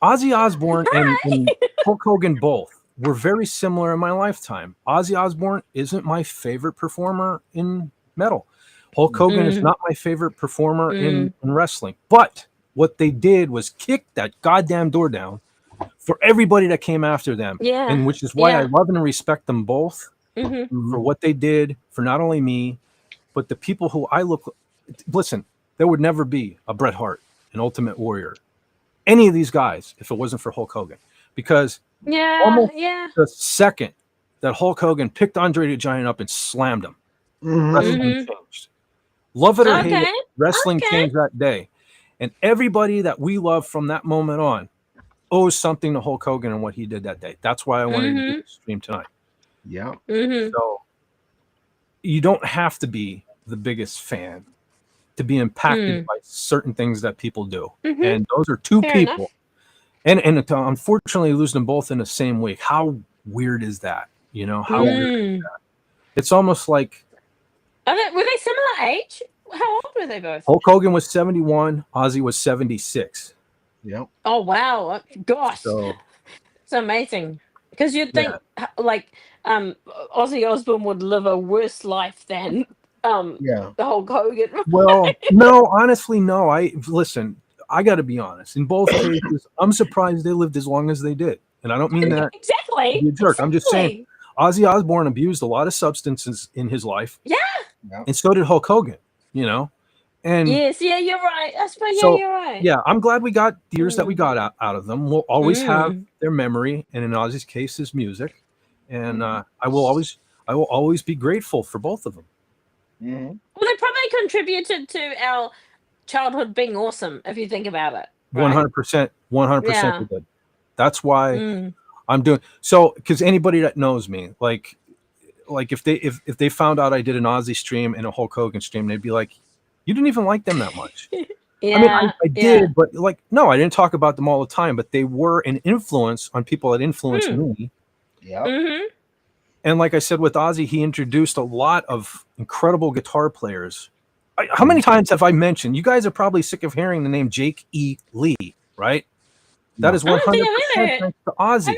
Ozzy Osbourne and Hulk Hogan both were very similar in my lifetime. Ozzy Osbourne isn't my favorite performer in metal. Hulk Hogan is not my favorite performer in wrestling. But what they did was kick that goddamn door down for everybody that came after them. Yeah. And which is why I love and respect them both Mm-hmm. for what they did for not only me, but the people who I look. Listen, there would never be a Bret Hart, an Ultimate Warrior, any of these guys if it wasn't for Hulk Hogan. Because almost the second that Hulk Hogan picked Andre the Giant up and slammed him, wrestling changed. Love it or hate it, wrestling changed that day. And everybody that we love from that moment on owes something to Hulk Hogan and what he did that day. That's why I wanted to do the stream tonight. Yeah. So you don't have to be the biggest fan to be impacted by certain things that people do. And those are two people. And unfortunately lose them both in the same week. How weird is that? You know, how weird is that? It's almost like Were they similar age? How old were they both? Hulk Hogan was 71, Ozzy was 76. Yep. Oh wow. Gosh. So it's amazing. Because you'd think like Ozzy Osbourne would live a worse life than the Hulk Hogan. well, no, honestly, no. I got to be honest. In both cases, I'm surprised they lived as long as they did. And I don't mean that exactly. to be a jerk. I'm just saying Ozzy Osbourne abused a lot of substances in his life. Yeah. And so did Hulk Hogan, you know? And yes, yeah, you're right. I suppose you're right. Yeah, I'm glad we got the years that we got out of them. We'll always have their memory, and in Ozzy's case, his music. And I will always be grateful for both of them. Well, they probably contributed to our childhood being awesome, if you think about it. 100%, 100% they did. That's why I'm doing so. Because anybody that knows me, like if they found out I did an Ozzy stream and a Hulk Hogan stream, they'd be like, "You didn't even like them that much." I mean, I did, but no, I didn't talk about them all the time. But they were an influence on people that influenced me. Yeah. And like I said with Ozzy, he introduced a lot of incredible guitar players. How many times have I mentioned? You guys are probably sick of hearing the name Jake E. Lee, right? That is 100% thanks to Ozzy.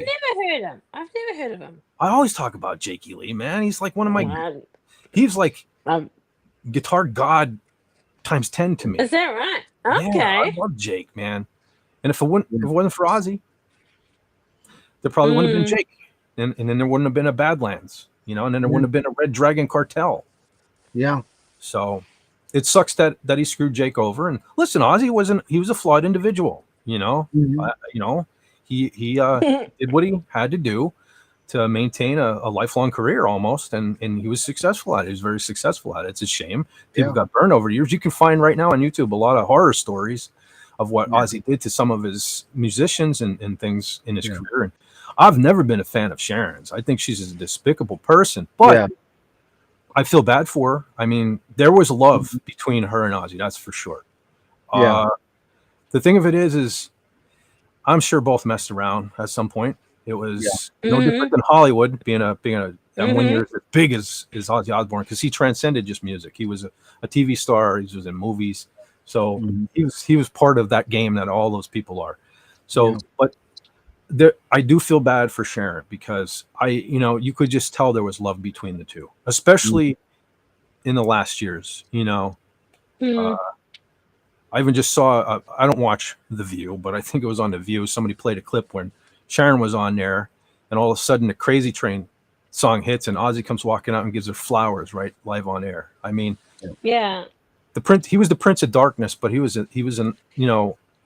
I've never heard of him. I always talk about Jake E. Lee, man. He's like one of my. He's like guitar god times 10 to me. Is that right? Okay. Yeah, I love Jake, man. And if it wasn't for Ozzy, there probably wouldn't have been Jake. And then there wouldn't have been a Badlands, you know, and then there wouldn't have been a Red Dragon Cartel. Yeah. So it sucks that he screwed Jake over. And listen, Ozzy he was a flawed individual, you know. He did what he had to do to maintain a lifelong career almost, and he was successful at it. He was very successful at it. It's a shame people got burned over the years. You can find right now on YouTube a lot of horror stories of what Ozzy did to some of his musicians and things in his career. And I've never been a fan of Sharon's. I think she's a despicable person, but I feel bad for her. I mean, there was love between her and Ozzy, that's for sure. The thing of it is I'm sure both messed around at some point. It was no different than Hollywood being a when you're as big as Ozzy Osbourne, because he transcended just music. He was a TV star. He was in movies, so he was part of that game that all those people are. So, but I do feel bad for Sharon, because you could just tell there was love between the two, especially in the last years. You know, I even just saw. I don't watch The View, but I think it was on The View. Somebody played a clip when Sharon was on there, and all of a sudden the Crazy Train song hits, and Ozzy comes walking out and gives her flowers right live on air. I mean, the prince. He was the Prince of Darkness, but he was a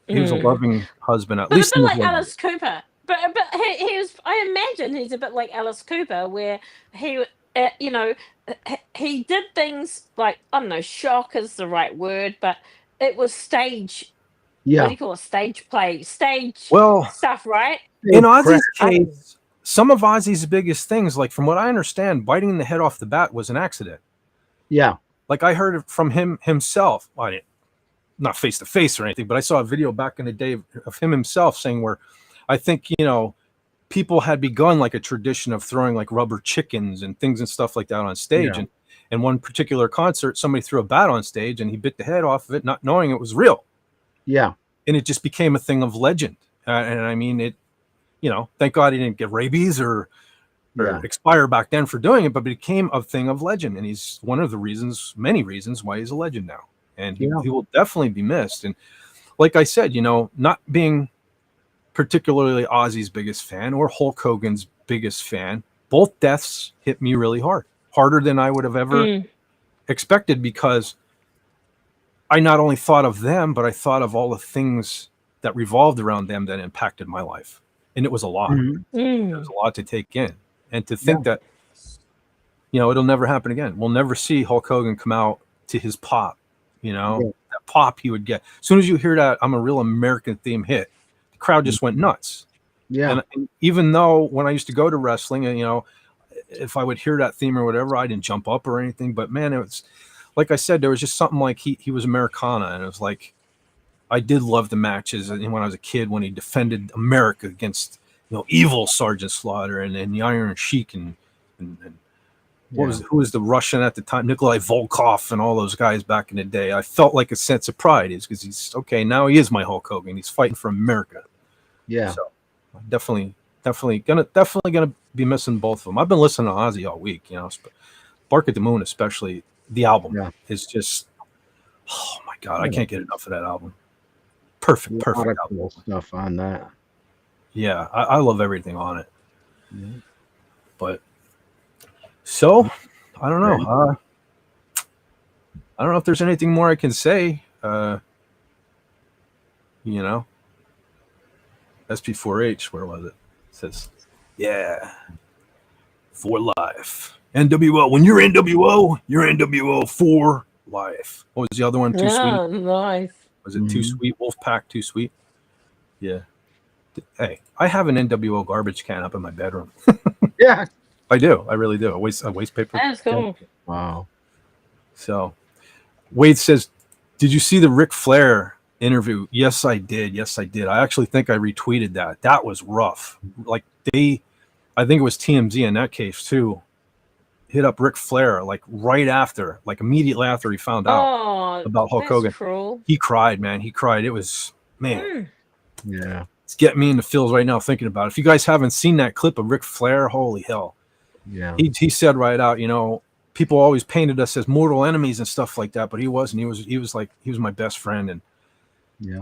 loving husband. At least a bit like Alice Cooper. But he was. I imagine he's a bit like Alice Cooper, where he, he did things like, I don't know, shock is the right word, but it was stage. What do Yeah. you call it? Stage play, stage Well, stuff, right? in Crap. Ozzy's case, some of Ozzy's biggest things, like from what I understand, biting the head off the bat was an accident. Yeah. Like I heard it from him himself. I didn't, not face to face or anything, but I saw a video back in the day of him himself saying where I think, people had begun like a tradition of throwing like rubber chickens and things and stuff like that on stage. Yeah. And one particular concert, somebody threw a bat on stage and he bit the head off of it, not knowing it was real. Yeah. And it just became a thing of legend. And I mean, it, thank God he didn't get rabies or expire back then for doing it, but it became a thing of legend. And he's one of the reasons, many reasons why he's a legend now. And he will definitely be missed. And like I said, not being particularly Ozzy's biggest fan or Hulk Hogan's biggest fan, both deaths hit me really hard, harder than I would have ever expected, because I not only thought of them, but I thought of all the things that revolved around them that impacted my life. And it was a lot. It was a lot to take in. And to think that, it'll never happen again. We'll never see Hulk Hogan come out to his pop, that pop he would get. As soon as you hear that I'm a Real American theme hit, the crowd just went nuts. Yeah. And even though when I used to go to wrestling and, if I would hear that theme or whatever, I didn't jump up or anything, but man, it was, like I said, there was just something like he was Americana. And it was like, I did love the matches. And when I was a kid, when he defended America against, evil Sergeant Slaughter and the Iron Sheik and who was the Russian at the time, Nikolai Volkov and all those guys back in the day. I felt like a sense of pride because he's okay. Now he is my Hulk Hogan. He's fighting for America. Yeah. So definitely gonna be missing both of them. I've been listening to Ozzy all week, Bark at the Moon, especially the album is just, oh my God, I can't get enough of that album. Perfect album. Cool stuff on that. Yeah, I love everything on it. Yeah. But so I don't know. I don't know if there's anything more I can say. SP4H, where was it? It says, for life. NWO. When you're NWO, you're NWO for life. What was the other one? Too Sweet? Nice. Was it Too Sweet? Wolfpack, Too Sweet? Yeah. Hey, I have an NWO garbage can up in my bedroom. Yeah. I do. I really do. A waste paper. That's cool. Can. Wow. So Wade says, did you see the Ric Flair interview? Yes, I did. I actually think I retweeted that. That was rough. Like I think it was TMZ in that case too, hit up Ric Flair like right after, like immediately after he found out about Hulk Hogan. Cruel. He cried, man. He cried. It was, man. Yeah. It's getting me in the feels right now thinking about it. If you guys haven't seen that clip of Ric Flair, holy hell. Yeah. He said right out, people always painted us as mortal enemies and stuff like that, but he wasn't. He was my best friend. And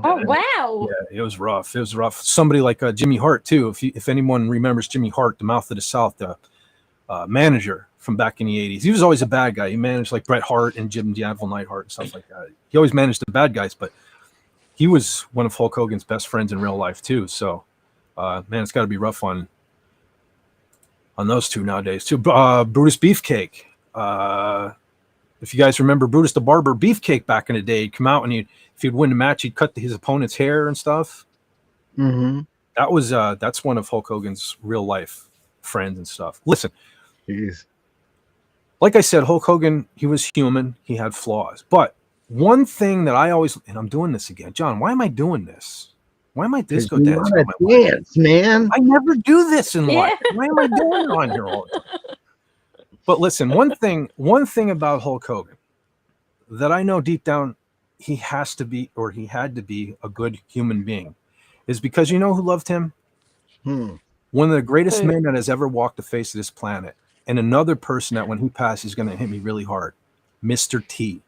oh wow. Yeah, it was rough. Somebody like Jimmy Hart too. If anyone remembers Jimmy Hart, the Mouth of the South, the manager from back in the 80s. He was always a bad guy. He managed like Bret Hart and Jim Janville Neidhart and stuff like that. He always managed the bad guys, but he was one of Hulk Hogan's best friends in real life too. So, man, it's got to be rough on those two nowadays too. Brutus Beefcake. If you guys remember Brutus the Barber Beefcake back in the day, he'd come out and if he'd win the match, he'd cut his opponent's hair and stuff. Mm-hmm. That's one of Hulk Hogan's real life friends and stuff. Listen, jeez. Like I said, Hulk Hogan, he was human. He had flaws. But one thing that I always, and I'm doing this again, John, why am I doing this? Why am I disco dancing on my dance, man? I never do this in life. Why am I doing it on here all the time? But listen, one thing about Hulk Hogan that I know deep down he has to be, or he had to be, a good human being, is because you know who loved him? One of the greatest men that has ever walked the face of this planet. And another person that when he passes is going to hit me really hard. Mr. T.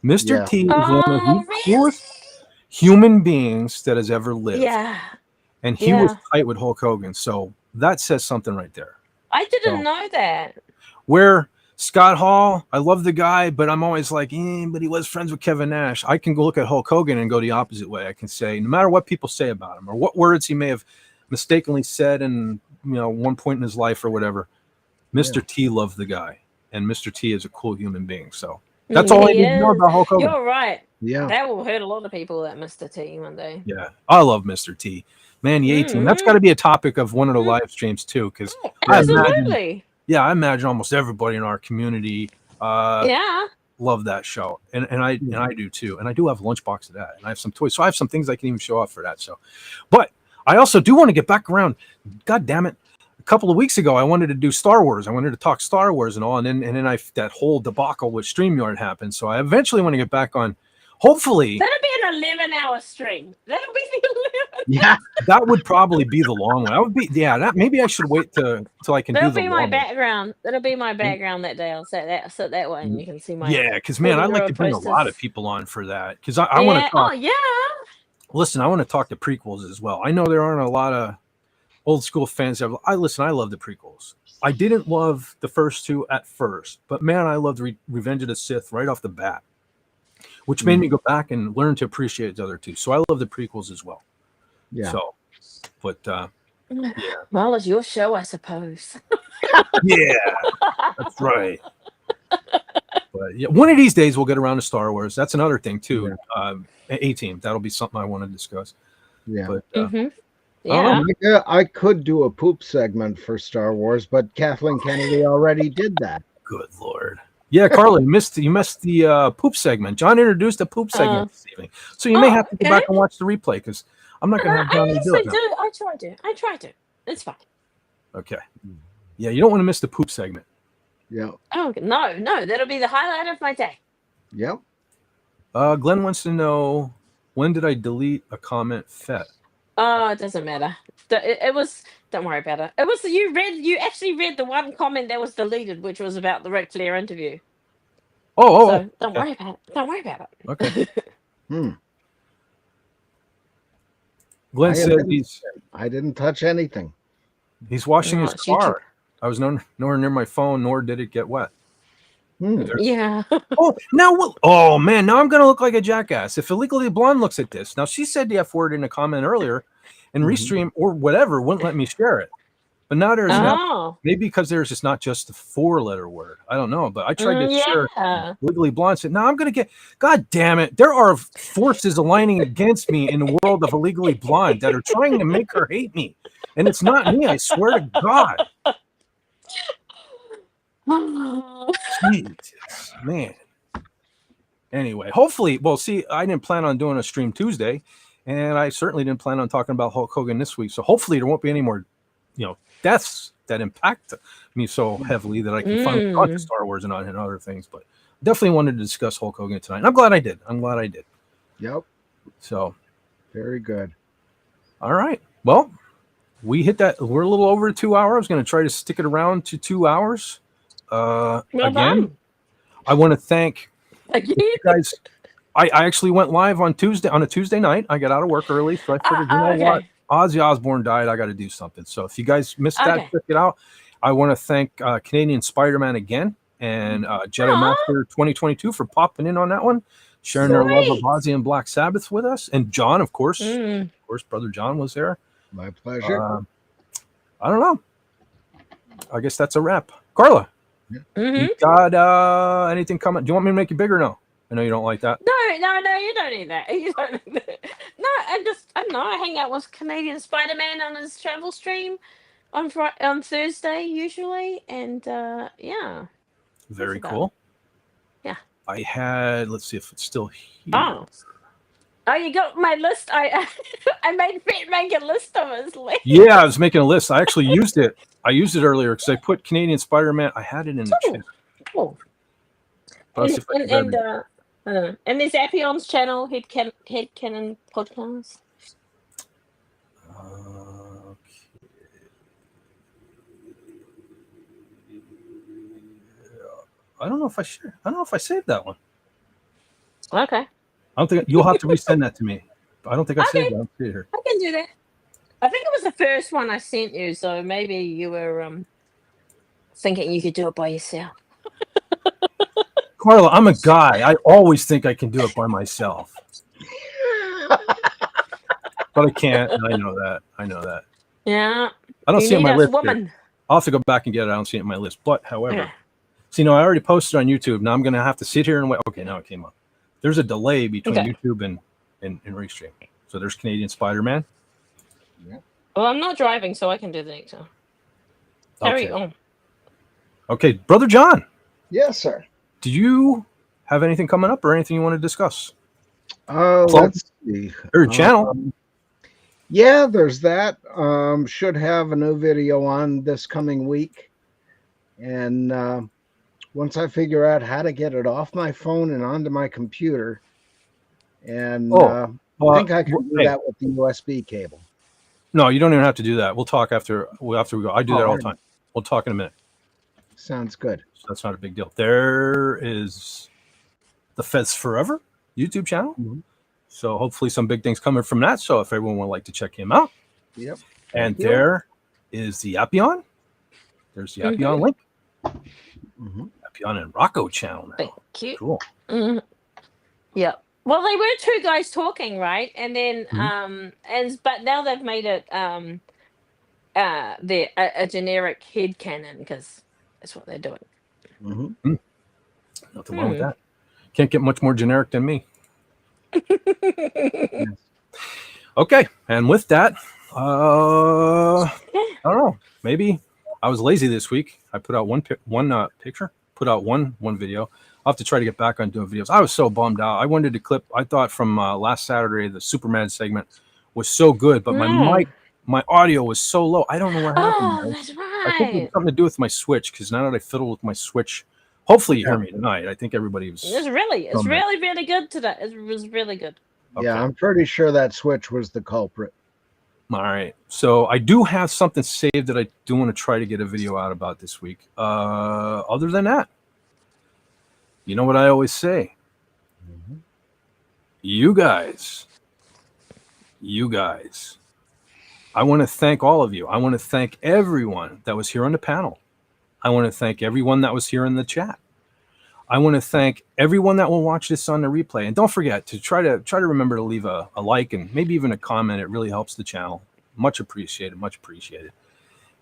Mr. T is one of the coolest human beings that has ever lived. Yeah. And he was tight with Hulk Hogan. So that says something right there. I didn't know that. Where Scott Hall, I love the guy, but I'm always like, but he was friends with Kevin Nash. I can go look at Hulk Hogan and go the opposite way. I can say, no matter what people say about him or what words he may have mistakenly said in one point in his life or whatever, Mr. T loved the guy. and Mr. T is a cool human being. So that's all I need to know about Hulk Hogan. You're right. Yeah. That will hurt a lot of people, that Mr. T one day. Yeah, I love Mr. T. Man, the A-Team. That's got to be a topic of one of the live streams too, because Absolutely. I imagine almost everybody in our community love that show, and I do too, and I do have a lunchbox of that, and I have some toys, so I have some things I can even show off for that. So, but I also do want to get back around. God damn it! A couple of weeks ago, I wanted to do Star Wars. I wanted to talk Star Wars and all, and then that whole debacle with StreamYard happened. So I eventually want to get back on. Hopefully, that'll be an 11-hour stream. That'll be the 11. Yeah, that would probably be the long one. That would be that. Maybe I should wait till I can. That'll do the be long my one. background. That'll be my background that day. I'll sit that way, and you can see my. Yeah, because man, I'd like to bring a lot of people on for that because I want to talk. Oh yeah. Listen, I want to talk to prequels as well. I know there aren't a lot of old school fans. I love the prequels. I didn't love the first two at first, but man, I loved Revenge of the Sith right off the bat, which made me go back and learn to appreciate the other two. So I love the prequels as well. yeah. So, but yeah. Well, it's your show, I suppose. Yeah, that's right. But yeah, one of these days we'll get around to Star Wars. That's another thing too. A-Team. That'll be something I want to discuss. Yeah. But Yeah. I could do a poop segment for Star Wars, but Kathleen Kennedy already did that. good Lord. Yeah, Carla, you missed the poop segment. John introduced the poop segment this evening, so you may have to go back and watch the replay because I'm not going to have John do it. I tried to. It's fine. Okay. Yeah, you don't want to miss the poop segment. Yeah. Oh no, that'll be the highlight of my day. Yep. Glenn wants to know, when did I delete a comment fet? Oh, it doesn't matter. It was. Don't worry about it. It was you actually read the one comment that was deleted, which was about the Ric Flair interview. So don't worry about it. Don't worry about it. Okay. Glenn I said I didn't touch anything. he's washing his car. I was nowhere near my phone, nor did it get wet. Yeah. Oh man, now I'm gonna look like a jackass. If Illegally Blonde looks at this, now she said the F word in a comment earlier, and Restream or whatever wouldn't let me share it. But now there's maybe because there's just not just the 4-letter word. I don't know, but I tried to share Legally Blonde. Said, "Now I'm gonna get." God damn it! There are forces aligning against me in the world of Illegally Blonde that are trying to make her hate me, and it's not me. I swear to God. Jesus, man. Anyway, hopefully, I didn't plan on doing a stream Tuesday, and I certainly didn't plan on talking about Hulk Hogan this week. So hopefully there won't be any more, deaths that impact me so heavily that I can finally talk to Star Wars and other things. But definitely wanted to discuss Hulk Hogan tonight. And I'm glad I did. Yep. So very good. All right. Well, we hit that. We're a little over 2 hours. I was going to try to stick it around to 2 hours. Again, I want to thank you guys. I actually went live on a Tuesday night. I got out of work early, so I figured, what? Ozzy Osbourne died. I got to do something. So if you guys missed that, check it out. I want to thank Canadian Spider-Man again and Jedi Master 2022 for popping in on that one, sharing their love of Ozzy and Black Sabbath with us, and John, of course. Of course, Brother John was there. My pleasure. I don't know. I guess that's a wrap. Carla. You got anything coming? Do you want me to make it bigger? No, I know you don't like that. No, you don't need that. You don't need that. No, I don't know. I hang out with Canadian Spider-Man on his travel stream on Thursday usually, and yeah. Very cool. Yeah. I had. Let's see if it's still here. Oh, you got my list. I made Fred make a list of his list. Yeah, I was making a list. I actually used it. I used it earlier because I put Canadian Spider-Man. I had it in the chat. Cool. And there's Appion's channel, Headcanon Podcast. I don't know if I saved that one. Okay. I don't think you'll have to resend that to me. I don't think I saved that. I don't see it here. I can do that. I think it was the first one I sent you, so maybe you were thinking you could do it by yourself. Carla, I'm a guy. I always think I can do it by myself. But I can't, and I know that. Yeah. I don't see it on my list. Woman. I'll have to go back and get it. I don't see it on my list. But however, See, no, I already posted on YouTube. Now I'm going to have to sit here and wait. Okay, now it came up. There's a delay between YouTube and Restream. So there's Canadian Spider-Man. Well, I'm not driving, so I can do the next one. Carry on. Okay, Brother John. Yes, sir. Do you have anything coming up or anything you want to discuss? Let's see. Your channel. Yeah, there's that. Should have a new video on this coming week. And once I figure out how to get it off my phone and onto my computer, and I think I can do that with the USB cable. No, you don't even have to do that. We'll talk after we go. I do that all the time. We'll talk in a minute. Sounds good. So that's not a big deal. There is the Feds Forever YouTube channel. So hopefully some big things coming from that. So if everyone would like to check him out. Yep. And there is the Appion. There's the Appion link. Appion and Rocco channel now. Thank you. Cool. Yeah. Well, they were two guys talking, right? And then but now they've made it a generic head canon because that's what they're doing. Nothing wrong with that. Can't get much more generic than me. Okay, and with that, I don't know. Maybe I was lazy this week. I put out one picture, put out one video. I'll have to try to get back on doing videos. I was so bummed out. I wanted to clip. I thought from last Saturday the Superman segment was so good, but my audio was so low. I don't know what happened. Oh, that's right. I think it had something to do with my Switch because now that I fiddle with my Switch, hopefully you hear me tonight. I think everybody was. It's really good today. It was really good. Okay. Yeah, I'm pretty sure that Switch was the culprit. All right. So I do have something saved that I do want to try to get a video out about this week. Other than that, you know what I always say? You guys, I want to thank all of you. I want to thank everyone that was here on the panel. I want to thank everyone that was here in the chat. I want to thank everyone that will watch this on the replay. And don't forget to try to remember to leave a like and maybe even a comment. It really helps the channel. Much appreciated, much appreciated.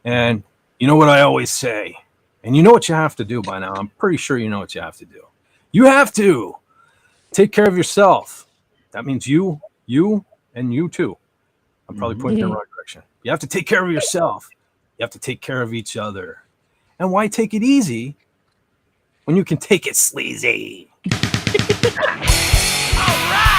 And you know what I always say, and you know what you have to do by now. I'm pretty sure you know what you have to do. You have to take care of yourself. That means you, and you too. I'm probably pointing in the wrong direction. You have to take care of yourself. You have to take care of each other. And why take it easy when you can take it sleazy? All right!